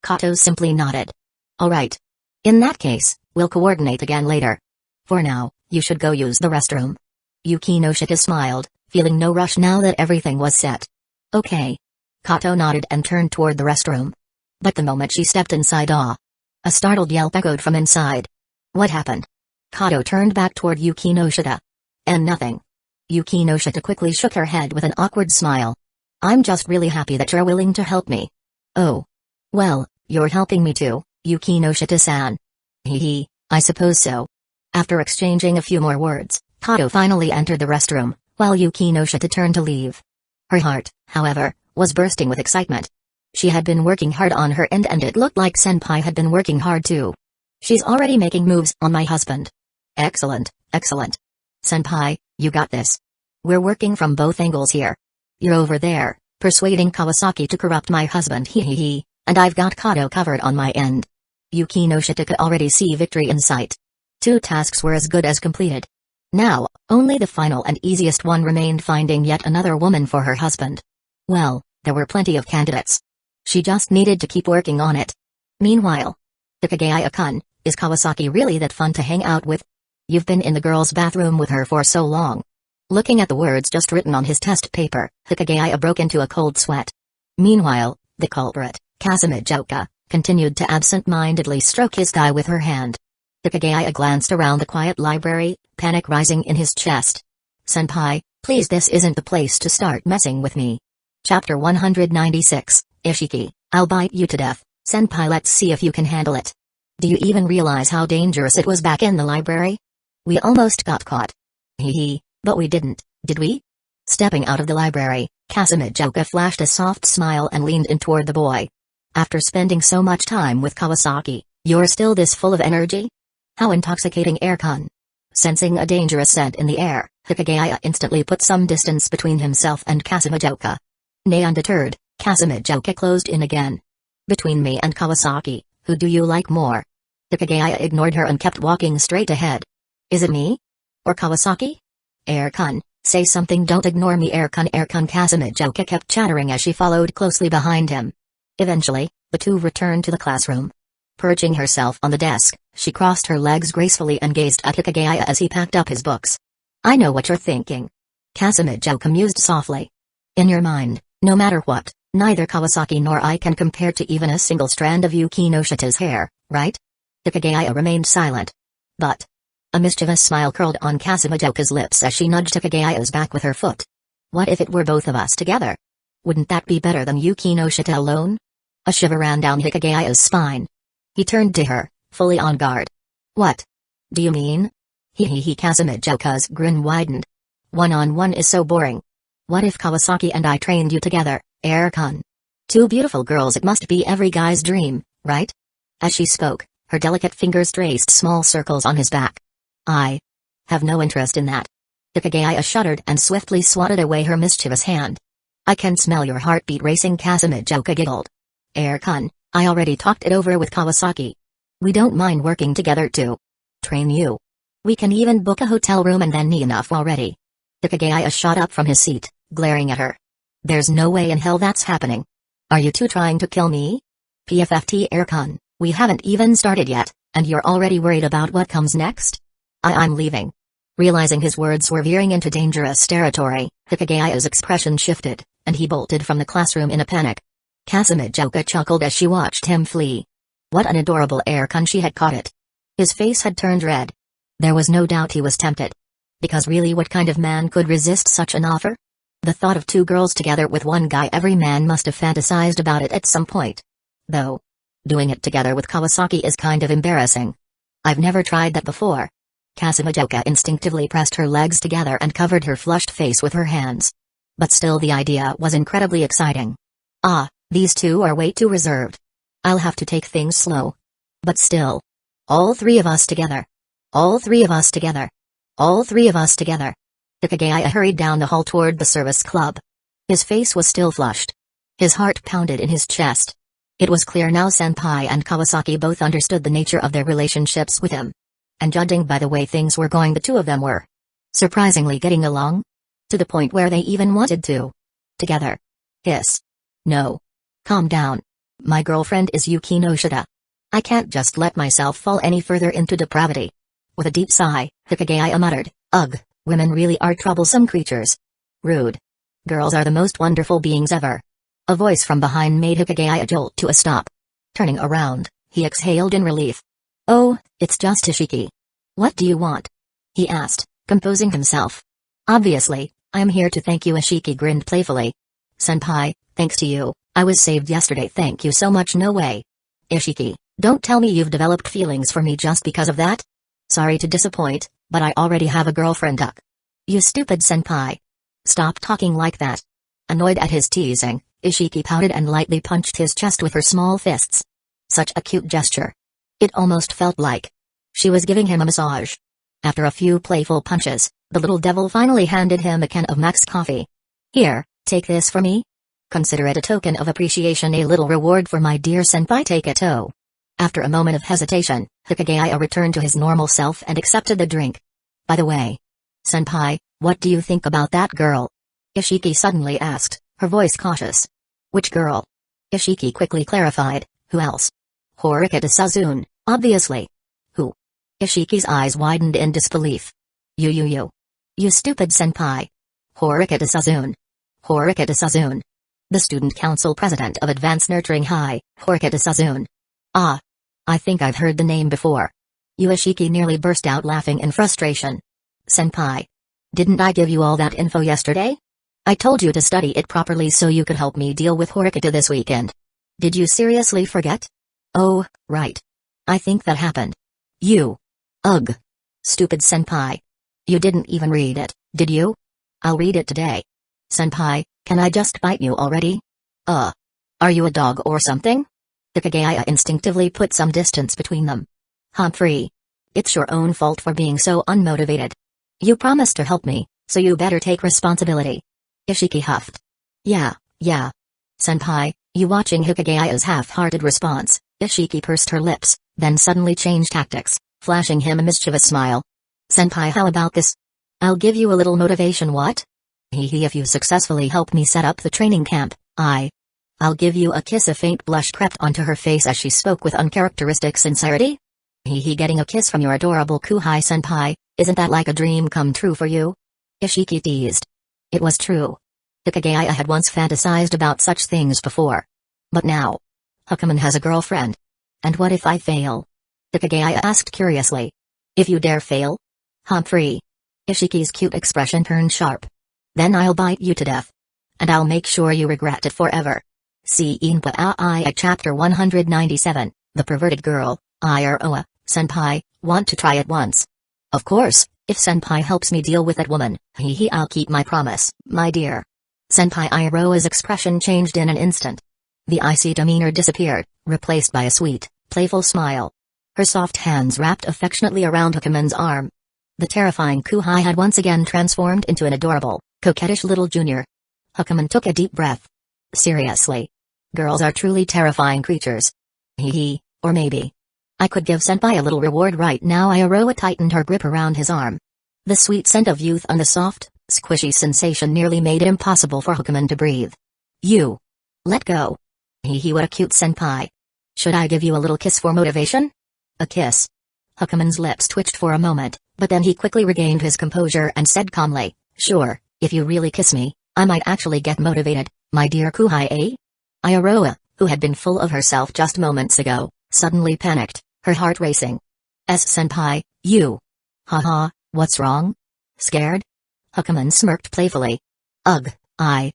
Kato simply nodded. Alright. In that case, we'll coordinate again later. For now, you should go use the restroom. Yuki no Shita smiled, feeling no rush now that everything was set. Okay. Kato nodded and turned toward the restroom. But the moment she stepped inside, a startled yelp echoed from inside. What happened? Kato turned back toward Yuki no Shita. And nothing. Yuki no Shita quickly shook her head with an awkward smile. I'm just really happy that you're willing to help me. Oh. Well, you're helping me too, Yuki no Shita-san. I suppose so. After exchanging a few more words, Kato finally entered the restroom, while Yuki no Shita turned to leave. Her heart, however, was bursting with excitement. She had been working hard on her end and it looked like Senpai had been working hard too. She's already making moves on my husband. Excellent. Senpai, you got this. We're working from both angles here. You're over there, persuading Kawasaki to corrupt my husband and I've got Kato covered on my end. Yuki no Shita could already see victory in sight. 2 tasks were as good as completed. Now, only the final and easiest one remained, finding yet another woman for her husband. Well, there were plenty of candidates. She just needed to keep working on it. Meanwhile, Hikigaya-kun, is Kawasaki really that fun to hang out with? You've been in the girls' bathroom with her for so long. Looking at the words just written on his test paper, Hikigaya broke into a cold sweat. Meanwhile, the culprit, Kazumi, continued to absent-mindedly stroke his thigh with her hand. Hikigaya glanced around the quiet library, panic rising in his chest. Senpai, please, this isn't the place to start messing with me. Chapter 196, Ishiki, I'll bite you to death. Senpai, let's see if you can handle it. Do you even realize how dangerous it was back in the library? We almost got caught. But we didn't, did we? Stepping out of the library, Kazumi flashed a soft smile and leaned in toward the boy. After spending so much time with Kawasaki, you're still this full of energy? How intoxicating, air-kun. Sensing a dangerous scent in the air, Hikigaya instantly put some distance between himself and Kazumi. Nay, undeterred, Kazumi closed in again. Between me and Kawasaki, who do you like more? Hikigaya ignored her and kept walking straight ahead. Is it me? Or Kawasaki? Air-kun, say something, don't ignore me, air-kun. Kazumi kept chattering as she followed closely behind him. Eventually, the two returned to the classroom. Perching herself on the desk, she crossed her legs gracefully and gazed at Hikigaya as he packed up his books. I know what you're thinking. Kazumi mused softly. In your mind, no matter what, Neither Kawasaki nor I can compare to even a single strand of Yuki no Shita's hair, right? Hikigaya remained silent. But a mischievous smile curled on Kasumijoka's lips as she nudged Hikigaya's back with her foot. What if it were both of us together? Wouldn't that be better than Yuki no Shita alone? A shiver ran down Hikigaya's spine. He turned to her, fully on guard. What do you mean? Kasumijoka's grin widened. One-on-one is so boring. What if Kawasaki and I trained you together, Air-kun? Two beautiful girls, it must be every guy's dream, right? As she spoke, her delicate fingers traced small circles on his back. I have no interest in that. Hikigaya shuddered and swiftly swatted away her mischievous hand. I can smell your heartbeat racing, Kasumijoka giggled. Air-kun, I already talked it over with Kawasaki. We don't mind working together to train you. We can even book a hotel room and then neat enough already. Hikigaya shot up from his seat, glaring at her. There's no way in hell that's happening. Are you two trying to kill me? PFFT Air-kun, we haven't even started yet, and you're already worried about what comes next? I'm leaving. Realizing his words were veering into dangerous territory, Hikigaya's expression shifted, and he bolted from the classroom in a panic. Kasumijoka chuckled as she watched him flee. What an adorable Air-kun, she had caught it. His face had turned red. There was no doubt he was tempted. Because really, what kind of man could resist such an offer? The thought of two girls together with one guy, every man must have fantasized about it at some point. Though doing it together with Kawasaki is kind of embarrassing. I've never tried that before. Kasumijoka instinctively pressed her legs together and covered her flushed face with her hands. But still, the idea was incredibly exciting. These two are way too reserved. I'll have to take things slow. But still. All three of us together. All three of us together. All three of us together. Hikigaya hurried down the hall toward the service club. His face was still flushed. His heart pounded in his chest. It was clear now Senpai and Kawasaki both understood the nature of their relationships with him. And judging by the way things were going, the two of them were surprisingly getting along. To the point where they even wanted to together. Hiss. No. Calm down. My girlfriend is Yuki no Shita. I can't just let myself fall any further into depravity. With a deep sigh, Hikigaya muttered, Ugh, women really are troublesome creatures. Rude. Girls are the most wonderful beings ever. A voice from behind made Hikigaya jolt to a stop. Turning around, he exhaled in relief. Oh, it's just Ishiki. What do you want? He asked, composing himself. Obviously, I am here to thank you. Ishiki grinned playfully. Senpai, thanks to you, I was saved yesterday. Thank you so much. No way. Ishiki, don't tell me you've developed feelings for me just because of that? Sorry to disappoint, but I already have a girlfriend. You stupid senpai. Stop talking like that. Annoyed at his teasing, Ishiki pouted and lightly punched his chest with her small fists. Such a cute gesture. It almost felt like she was giving him a massage. After a few playful punches, the little devil finally handed him a can of Max coffee. Here, take this for me. Consider it a token of appreciation, a little reward for my dear senpai. Take it. Oh. After a moment of hesitation, Hikigaya returned to his normal self and accepted the drink. By the way, senpai, what do you think about that girl? Ishiki suddenly asked, her voice cautious. Which girl? Ishiki quickly clarified, who else? Horikata Sazune, obviously. Who? Ishiki's eyes widened in disbelief. You stupid senpai. Horikata Sazune. Horikata Sazune. The student council president of Advanced Nurturing High, Horikata Sazune. I think I've heard the name before. Ishiki nearly burst out laughing in frustration. Senpai. Didn't I give you all that info yesterday? I told you to study it properly so you could help me deal with Horikata this weekend. Did you seriously forget? Oh, right. I think that happened. Ugh. Stupid senpai. You didn't even read it, did you? I'll read it today. Senpai, can I just bite you already? Are you a dog or something? Hikigaya instinctively put some distance between them. Humphrey. It's your own fault for being so unmotivated. You promised to help me, so you better take responsibility. Ishiki huffed. Yeah. Senpai, you watching? Hikigaya's half-hearted response, Ishiki pursed her lips, then suddenly changed tactics, flashing him a mischievous smile. Senpai, how about this? I'll give you a little motivation. What? If you successfully help me set up the training camp, I'll give you a kiss. A faint blush crept onto her face as she spoke with uncharacteristic sincerity. Getting a kiss from your adorable Kuhai senpai, isn't that like a dream come true for you? Ishiki teased. It was true. Hikigaya had once fantasized about such things before. But now, Hakumen has a girlfriend. And what if I fail? Hikigaya asked curiously. If you dare fail? Humphrey. Ishiki's cute expression turned sharp. Then I'll bite you to death. And I'll make sure you regret it forever. See Inpa Ai at chapter 197, The Perverted Girl, Iroa, Senpai, want to try it once. Of course, if Senpai helps me deal with that woman, I'll keep my promise, my dear. Senpai Iroa's expression changed in an instant. The icy demeanor disappeared, replaced by a sweet, playful smile. Her soft hands wrapped affectionately around Hakumen's arm. The terrifying Kuhai had once again transformed into an adorable, coquettish little junior. Hakumen took a deep breath. Seriously. Girls are truly terrifying creatures. Or maybe I could give Senpai a little reward right now. Iroha tightened her grip around his arm. The sweet scent of youth and the soft, squishy sensation nearly made it impossible for Hakumen to breathe. You. Let go. What a cute Senpai. Should I give you a little kiss for motivation? A kiss. Hakumen's lips twitched for a moment, but then he quickly regained his composure and said calmly, sure, if you really kiss me, I might actually get motivated, my dear Kuhai. Iroha, who had been full of herself just moments ago, suddenly panicked, her heart racing. Senpai, you. Haha, what's wrong? Scared? Hakumen smirked playfully. Ugh, I.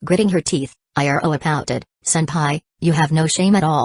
Gritting her teeth, Iroha pouted, Senpai, you have no shame at all.